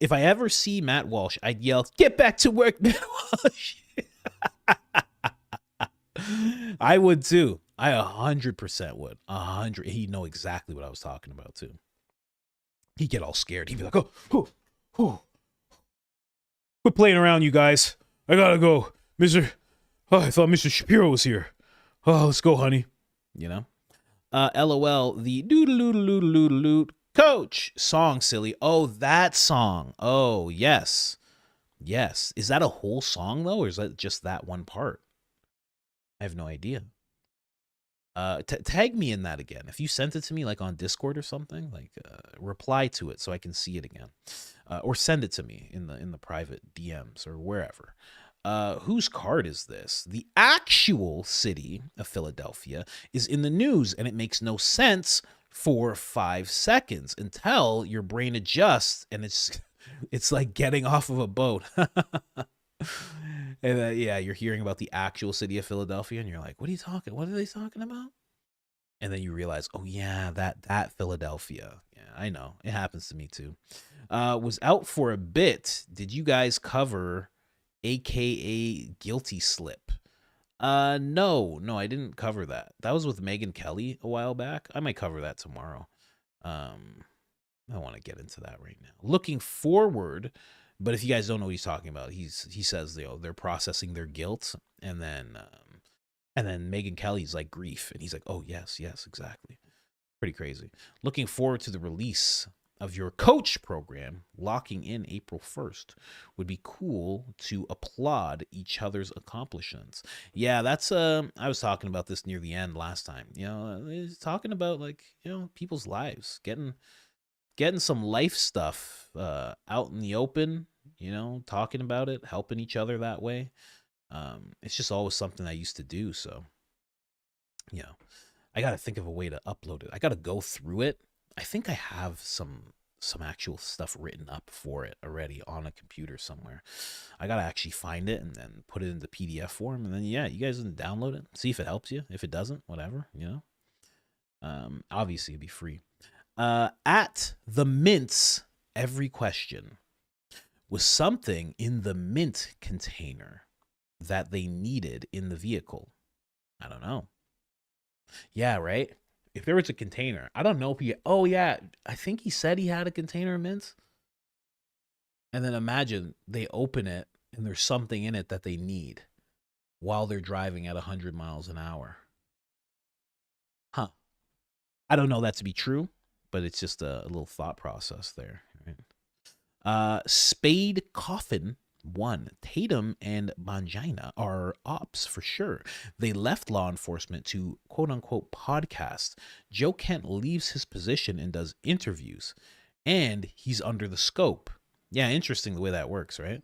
If I ever see Matt Walsh, I'd yell, "Get back to work, Matt Walsh." I would too. I 100% would. 100. He'd know exactly what I was talking about too. He'd get all scared. He'd be like, "Oh. Quit playing around, you guys. I gotta go. I thought Mr. Shapiro was here. Oh, let's go, honey." You know? LOL, the doodle-doodle-doodle-doodle-doodle coach song, silly. Oh, that song. Oh, yes. Yes. Is that a whole song though, or is that just that one part? I have no idea. Tag me in that again. If you sent it to me like on Discord or something, like reply to it so I can see it again, or send it to me in the private DMs or wherever. Whose card is this? The actual city of Philadelphia is in the news, and it makes no sense for 5 seconds until your brain adjusts, and it's like getting off of a boat. And yeah, you're hearing about the actual city of Philadelphia, and you're like, what are they talking about? And then you realize, oh yeah, that Philadelphia. Yeah, I know. It happens to me too. Was out for a bit. Did you guys cover AKA Guilty Slip? No, I didn't cover that. That was with Megyn Kelly a while back. I might cover that tomorrow. I don't want to get into that right now. Looking forward, but if you guys don't know what he's talking about, he says, you know, they're processing their guilt, and then Megyn Kelly's like grief, and he's like, oh yes, exactly. Pretty crazy. Looking forward to the release of your coach program, locking in April 1st. Would be cool to applaud each other's accomplishments. Yeah, that's I was talking about this near the end last time. You know, talking about, like, you know, people's lives, getting some life stuff out in the open, you know, talking about it, helping each other that way. It's just always something I used to do. So, you know, I got to think of a way to upload it. I got to go through it. I think I have some actual stuff written up for it already on a computer somewhere. I got to actually find it and then put it into PDF form. And then, yeah, you guys can download it. See if it helps you. If it doesn't, whatever, you know. Obviously, it'd be free. At the Mints, every question was something in the mint container that they needed in the vehicle. I don't know. Yeah, right? If there was a container, I don't know if he, oh yeah, I think he said he had a container of mints. And then imagine they open it and there's something in it that they need while they're driving at 100 miles an hour. Huh. I don't know that to be true, but it's just a little thought process there. Right? Spade Coffin 1. Tatum and Mangina are ops for sure. They left law enforcement to quote unquote podcast. Joe Kent leaves his position and does interviews, and he's under the scope. Yeah, interesting the way that works, right?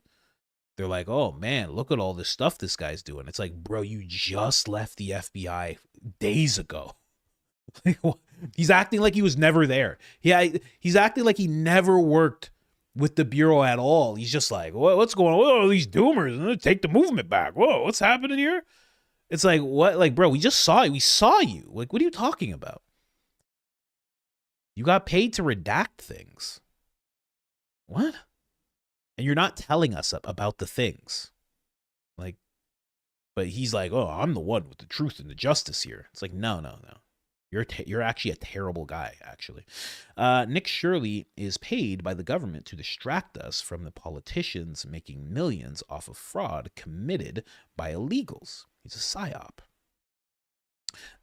They're like, oh man, look at all this stuff this guy's doing. It's like, bro, you just left the FBI days ago. He's acting like he was never there. Yeah, he's acting like he never worked with the Bureau at all. He's just like, what's going on? Whoa, these doomers, take the movement back. Whoa, what's happening here? It's like, what? Like, bro, we just saw you. We saw you. Like, what are you talking about? You got paid to redact things. What? And you're not telling us about the things. Like, but he's like, oh, I'm the one with the truth and the justice here. It's like, no. You're actually a terrible guy, actually. Nick Shirley is paid by the government to distract us from the politicians making millions off of fraud committed by illegals. He's a psyop.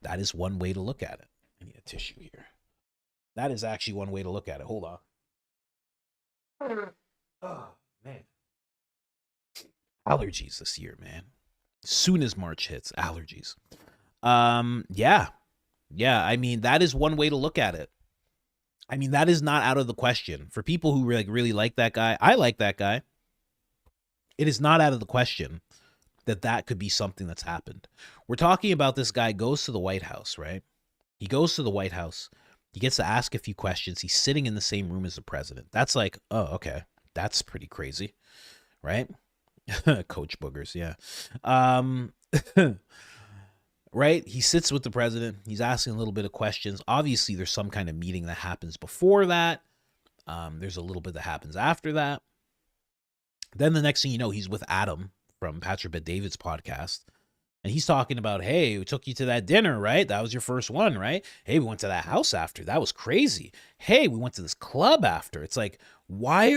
That is one way to look at it. I need a tissue here. That is actually one way to look at it. Hold on. Oh, man. Allergies this year, man. As soon as March hits, allergies. Yeah, I mean, that is one way to look at it. I mean, that is not out of the question. For people who really like that guy, I like that guy. It is not out of the question that could be something that's happened. We're talking about this guy goes to the White House, right? He goes to the White House. He gets to ask a few questions. He's sitting in the same room as the president. That's like, oh, okay. That's pretty crazy, right? Coach boogers, yeah. Right? He sits with the president. He's asking a little bit of questions. Obviously, there's some kind of meeting that happens before that. There's a little bit that happens after that. Then the next thing you know, he's with Adam from Patrick Bet-David's podcast. And he's talking about, hey, we took you to that dinner, right? That was your first one, right? Hey, we went to that house after. That was crazy. Hey, we went to this club after. It's like, why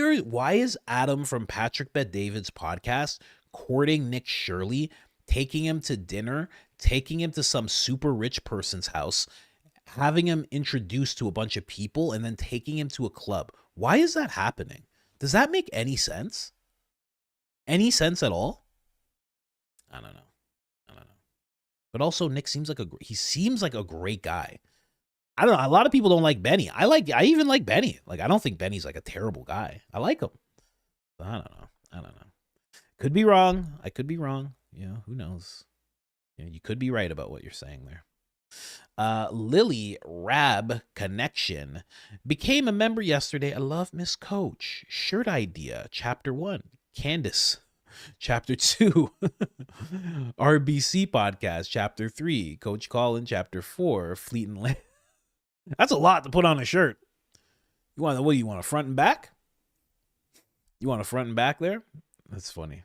is Adam from Patrick Bet-David's podcast courting Nick Shirley, taking him to dinner, taking him to some super rich person's house, having him introduced to a bunch of people, and then taking him to a club? Why is that happening? Does that make any sense? any sense at all? I don't know. But also, Nick seems like a great guy. I don't know. A lot of people don't like Benny. I even like Benny. Like, I don't think Benny's like a terrible guy. I like him. But I don't know. Could be wrong. I could be wrong. You know, who knows? You know, you could be right about what you're saying there. Lily Rab Connection became a member yesterday. I love Miss Coach. Shirt idea. Chapter 1. Candace. Chapter 2, RBC podcast. Chapter 3, Coach Colin. Chapter 4, Fleet and Land. That's a lot to put on a shirt. What do you want, a front and back? You want a front and back there? That's funny.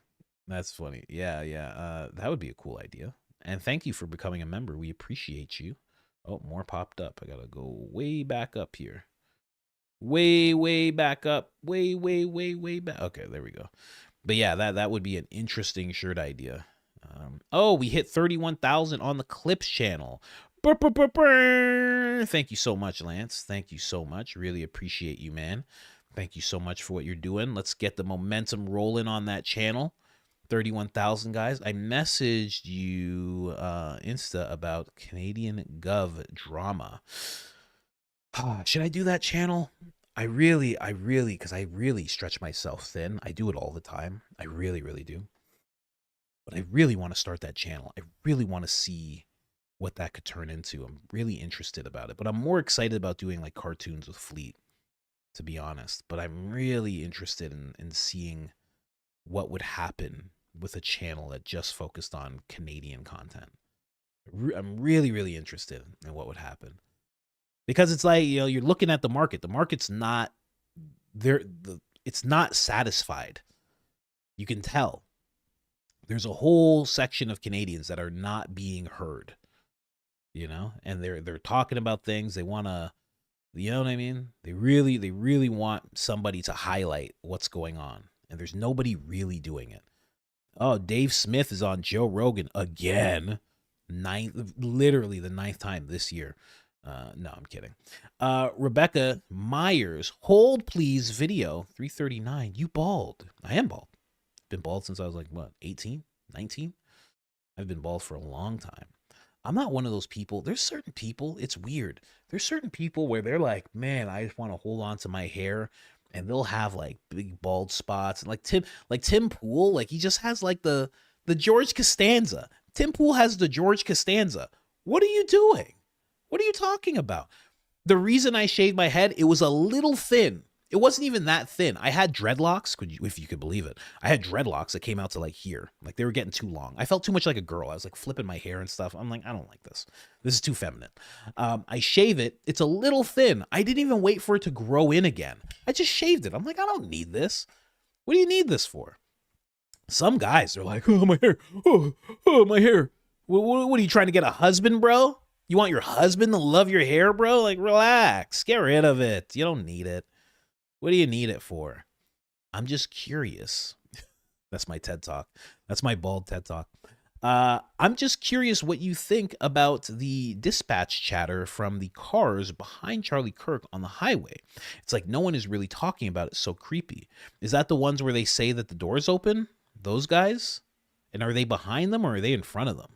Yeah. That would be a cool idea. And thank you for becoming a member. We appreciate you. Oh, more popped up. I gotta go way back up here. Way back up. Way back. Okay, there we go. But yeah, that would be an interesting shirt idea. We hit 31,000 on the Clips channel. Thank you so much, Lance. Thank you so much. Really appreciate you, man. Thank you so much for what you're doing. Let's get the momentum rolling on that channel. 31,000 guys. I messaged you Insta about Canadian Gov drama. Should I do that channel? I really, because I really stretch myself thin. I do it all the time. I really do. But I really want to start that channel. I really want to see what that could turn into. I'm really interested about it. But I'm more excited about doing like cartoons with Fleet, to be honest. But I'm really interested in seeing what would happen with a channel that just focused on Canadian content. I'm really interested in what would happen. Because it's like, you know, you're looking at the market. The market's not there. It's not satisfied. You can tell. There's a whole section of Canadians that are not being heard, you know, and they're talking about things. They want to, you know what I mean? They really want somebody to highlight what's going on, and there's nobody really doing it. Oh, Dave Smith is on Joe Rogan again. Literally the 9th time this year. No, I'm kidding. Rebecca Myers, hold please video 339. You bald. I am bald. Been bald since I was like, what, 18, 19? I've been bald for a long time. I'm not one of those people. There's certain people, it's weird. There's certain people where they're like, man, I just want to hold on to my hair, and they'll have like big bald spots. And like Tim Pool, like he just has like the George Costanza. Tim Pool has the George Costanza. What are you doing? What are you talking about? The reason I shaved my head, it was a little thin. It wasn't even that thin. I had dreadlocks, if you could believe it. I had dreadlocks that came out to like here. Like they were getting too long. I felt too much like a girl. I was like flipping my hair and stuff. I'm like, I don't like this. This is too feminine. I shave it. It's a little thin. I didn't even wait for it to grow in again. I just shaved it. I'm like, I don't need this. What do you need this for? Some guys are like, oh, my hair. Oh, my hair. What are you trying to get a husband, bro? You want your husband to love your hair, bro? Like, relax. Get rid of it. You don't need it. What do you need it for? I'm just curious. That's my TED Talk. That's my bald TED Talk. I'm just curious what you think about the dispatch chatter from the cars behind Charlie Kirk on the highway. It's like no one is really talking about it. So creepy. Is that the ones where they say that the door's open? Those guys? And are they behind them or are they in front of them?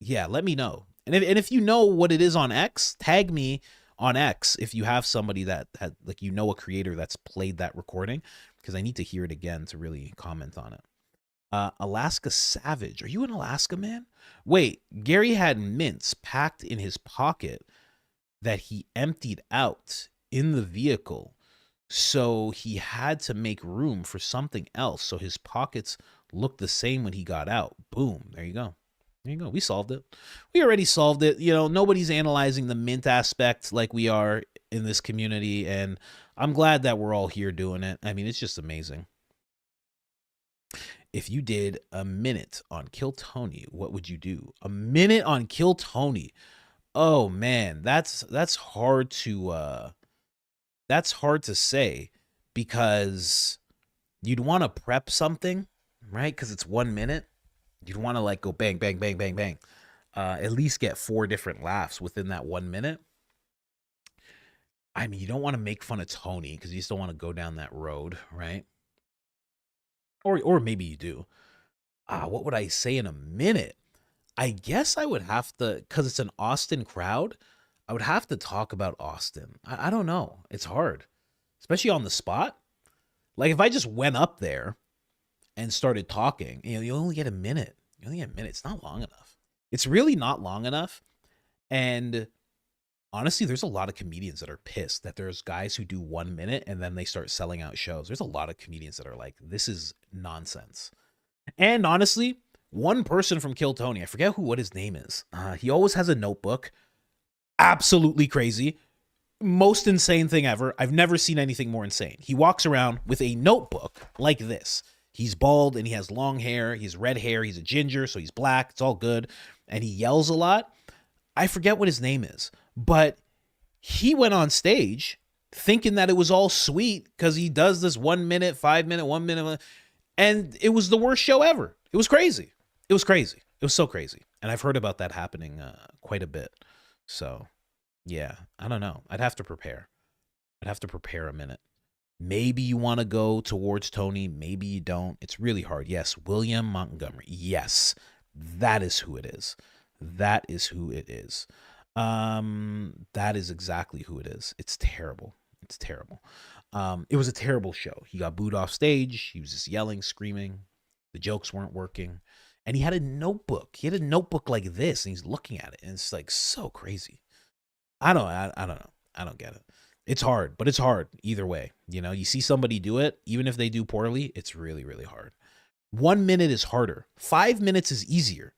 Yeah, let me know. And if you know what it is on X, tag me on X if you have somebody that had, like, you know, a creator that's played that recording, because I need to hear it again to really comment on it. Alaska Savage. Are you in Alaska, man? Wait, Gary had mints packed in his pocket that he emptied out in the vehicle. So he had to make room for something else. So his pockets looked the same when he got out. Boom. There you go. There you go. We solved it. We already solved it. You know, nobody's analyzing the mint aspect like we are in this community. And I'm glad that we're all here doing it. I mean, it's just amazing. If you did a minute on Kill Tony, what would you do? A minute on Kill Tony. Oh man, that's hard to say, because you'd want to prep something, right? Because it's 1 minute. You'd want to like go bang, bang, bang, bang, bang. At least get 4 different laughs within that 1 minute. I mean, you don't want to make fun of Tony because you just don't want to go down that road, right? or maybe you do. What would I say in a minute? I guess I would have to, because it's an Austin crowd, I would have to talk about Austin. I don't know. It's hard, especially on the spot. Like if I just went up there and started talking, you only get a minute. You only get a minute. It's not long enough. It's really not long enough. And honestly, there's a lot of comedians that are pissed that there's guys who do 1 minute and then they start selling out shows. There's a lot of comedians that are like, this is nonsense. And honestly, one person from Kill Tony, I forget what his name is. He always has a notebook. Absolutely crazy. Most insane thing ever. I've never seen anything more insane. He walks around with a notebook like this. He's bald and he has long hair. He has red hair. He's a ginger, so he's black. It's all good. And he yells a lot. I forget what his name is, but he went on stage thinking that it was all sweet because he does this 1 minute, 5 minute, 1 minute, and it was the worst show ever. It was crazy. It was crazy. It was so crazy. And I've heard about that happening quite a bit. So, yeah, I don't know. I'd have to prepare. I'd have to prepare a minute. Maybe you want to go towards Tony. Maybe you don't. It's really hard. Yes, William Montgomery. Yes, that is who it is. That is who it is. That is exactly who it is. It's terrible. It's terrible. It was a terrible show. He got booed off stage. He was just yelling, screaming. The jokes weren't working. And he had a notebook. He had a notebook like this, and he's looking at it, and it's like so crazy. I don't know. I don't get it. It's hard, but it's hard either way. You know, you see somebody do it, even if they do poorly, it's really, really hard. 1 minute is harder. 5 minutes is easier.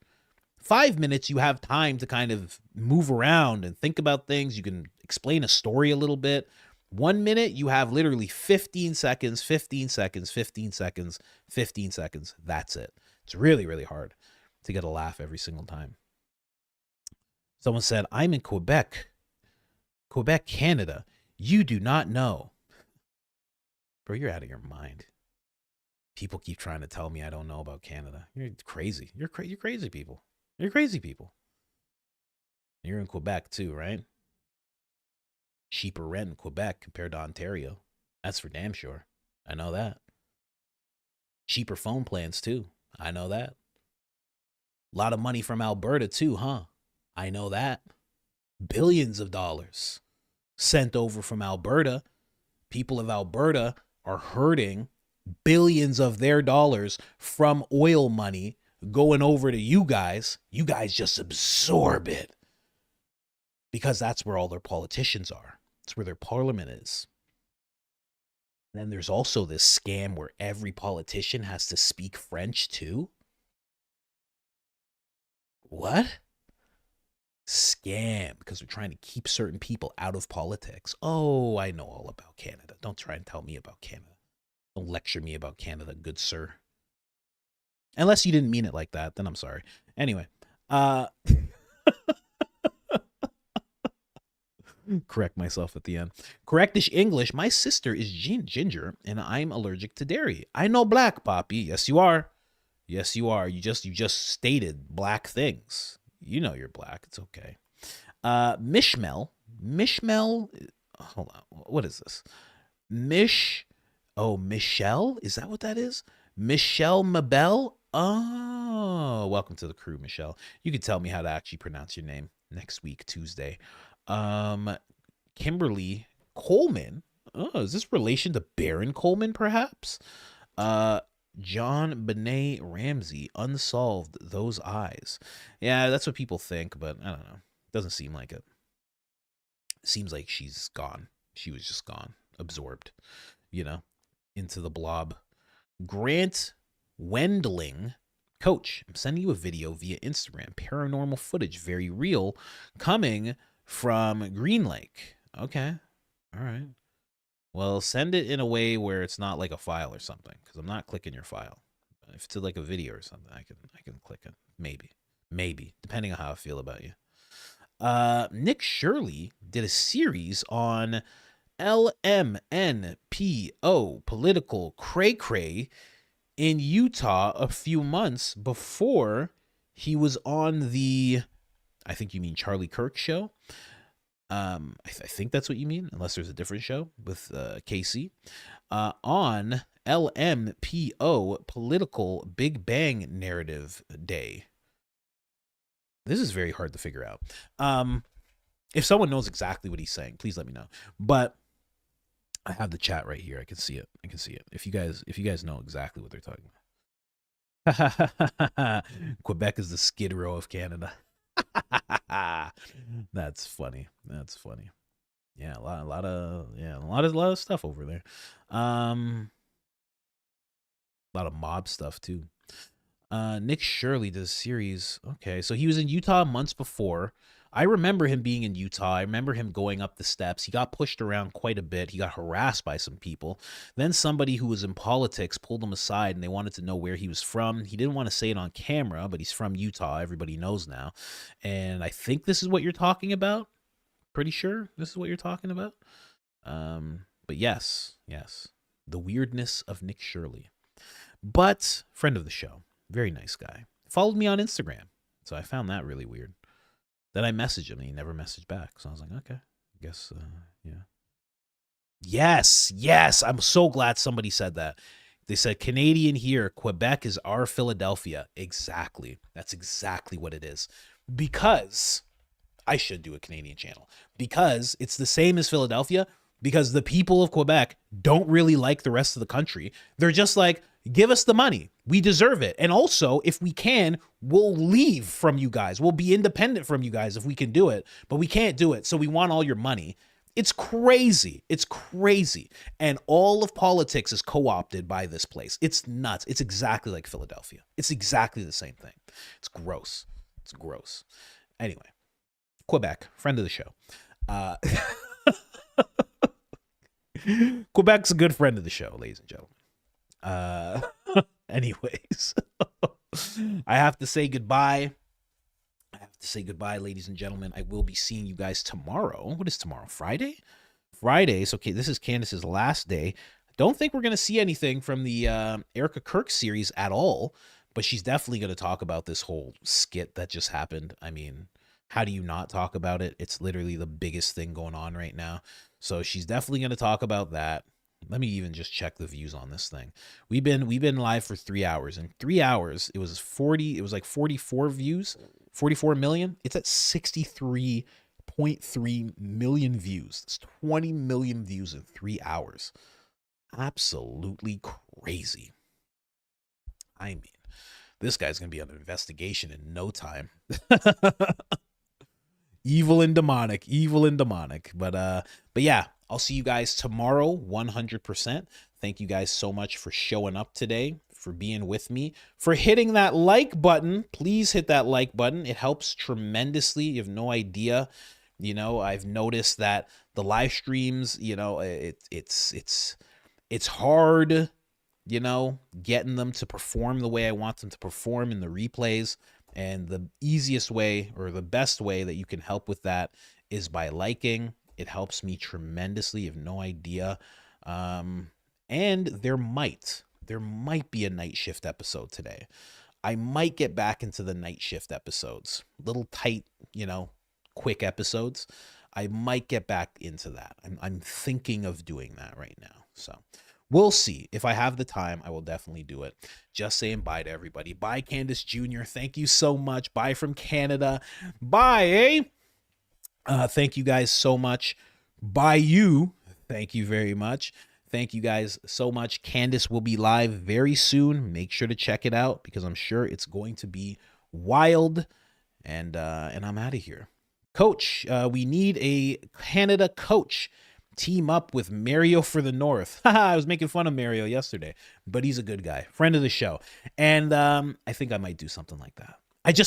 5 minutes, you have time to kind of move around and think about things. You can explain a story a little bit. 1 minute, you have literally 15 seconds, 15 seconds, 15 seconds, 15 seconds. That's it. It's really, really hard to get a laugh every single time. Someone said, I'm in Quebec, Canada. You do not know. Bro, you're out of your mind. People keep trying to tell me I don't know about Canada. You're crazy. You're crazy people. You're crazy people. You're in Quebec too, right? Cheaper rent in Quebec compared to Ontario. That's for damn sure. I know that. Cheaper phone plans too. I know that. A lot of money from Alberta too, huh? I know that. Billions of dollars sent over from Alberta. People of Alberta are hurting billions of their dollars from oil money going over to you guys. You guys just absorb it because that's where all their politicians are. It's where their parliament is. And then there's also this scam where every politician has to speak French too. What? Scam, because they're trying to keep certain people out of politics. Oh, I know all about Canada. Don't try and tell me about Canada. Don't lecture me about Canada, good sir. Unless you didn't mean it like that, then I'm sorry. Anyway, correct myself at the end. Correctish English. My sister is ginger, and I'm allergic to dairy. I know black, Poppy. Yes, you are. Yes, you are. You just stated black things. You know you're black. It's okay. Mishmel. Hold on. What is this? Michelle? Is that what that is? Michelle Mabel? Oh, welcome to the crew, Michelle. You can tell me how to actually pronounce your name next week, Tuesday. Kimberly Coleman. Oh, is this relation to Baron Coleman, perhaps? John Benet Ramsey, unsolved, those eyes. Yeah, that's what people think, but I don't know. Doesn't seem like it. Seems like she's gone. She was just gone, absorbed, into the blob. Grant Wendling, Coach, I'm sending you a video via Instagram. Paranormal footage, very real, coming from Green Lake. Okay, all right. Well, send it in a way where it's not like a file or something, because I'm not clicking your file. If it's like a video or something, I can click it. Maybe, depending on how I feel about you. Nick Shirley did a series on LMNPO, political cray-cray, in Utah a few months before he was on the, I think you mean Charlie Kirk show. I think that's what you mean, unless there's a different show with Casey on LMPO, Political Big Bang Narrative Day. This is very hard to figure out. If someone knows exactly what he's saying, please let me know. But I have the chat right here. I can see it. If you guys know exactly what they're talking about. Quebec is the Skid Row of Canada. That's funny. Yeah, a lot of stuff over there. A lot of mob stuff too. Nick Shirley does series. Okay, so he was in Utah months before. I remember him being in Utah. I remember him going up the steps. He got pushed around quite a bit. He got harassed by some people. Then somebody who was in politics pulled him aside and they wanted to know where he was from. He didn't want to say it on camera, but he's from Utah. Everybody knows now. And I think this is what you're talking about. Pretty sure this is what you're talking about. But yes. The weirdness of Nick Shirley. But friend of the show. Very nice guy. Followed me on Instagram. So I found that really weird. Then I messaged him and he never messaged back. So I was like, okay, I guess, yeah. Yes. I'm so glad somebody said that. They said, Canadian here, Quebec is our Philadelphia. Exactly. That's exactly what it is. Because I should do a Canadian channel. Because it's the same as Philadelphia. Because the people of Quebec don't really like the rest of the country. They're just like, give us the money. We deserve it. And also, if we can, we'll leave from you guys. We'll be independent from you guys if we can do it. But we can't do it. So we want all your money. It's crazy. And all of politics is co-opted by this place. It's nuts. It's exactly like Philadelphia. It's exactly the same thing. It's gross. Anyway, Quebec, friend of the show. Quebec's a good friend of the show, ladies and gentlemen. Anyways, I have to say goodbye. Ladies and gentlemen. I will be seeing you guys tomorrow. What is tomorrow? Friday? So, okay, this is Candace's last day. Don't think we're going to see anything from the Erica Kirk series at all, but she's definitely going to talk about this whole skit that just happened. I mean, how do you not talk about it? It's literally the biggest thing going on right now. So she's definitely going to talk about that. Let me even just check the views on this thing. We've been live for 3 hours. In 3 hours, it was like 44 views, 44 million. It's at 63.3 million views. It's 20 million views in 3 hours. Absolutely crazy. I mean, this guy's going to be on an investigation in no time. Evil and demonic. But yeah, I'll see you guys tomorrow, 100%. Thank you guys so much for showing up today, for being with me, for hitting that like button. Please hit that like button. It helps tremendously. You have no idea. You know, I've noticed that the live streams, you know, it's hard, you know, getting them to perform the way I want them to perform in the replays. And the easiest way, or the best way that you can help with that, is by liking. It helps me tremendously. You have no idea. And there might be a night shift episode today. I might get back into the night shift episodes. Little tight, you know, quick episodes. I might get back into that. I'm thinking of doing that right now. So we'll see. If I have the time, I will definitely do it. Just saying bye to everybody. Bye, Candace Jr. Thank you so much. Bye from Canada. Bye, thank you guys so much. Bye, you. Thank you very much. Thank you guys so much. Candace will be live very soon. Make sure to check it out because I'm sure it's going to be wild. And I'm out of here. Coach, we need a Canada coach. Team up with Mario for the North. I was making fun of Mario yesterday, but he's a good guy, friend of the show. And I think I might do something like that.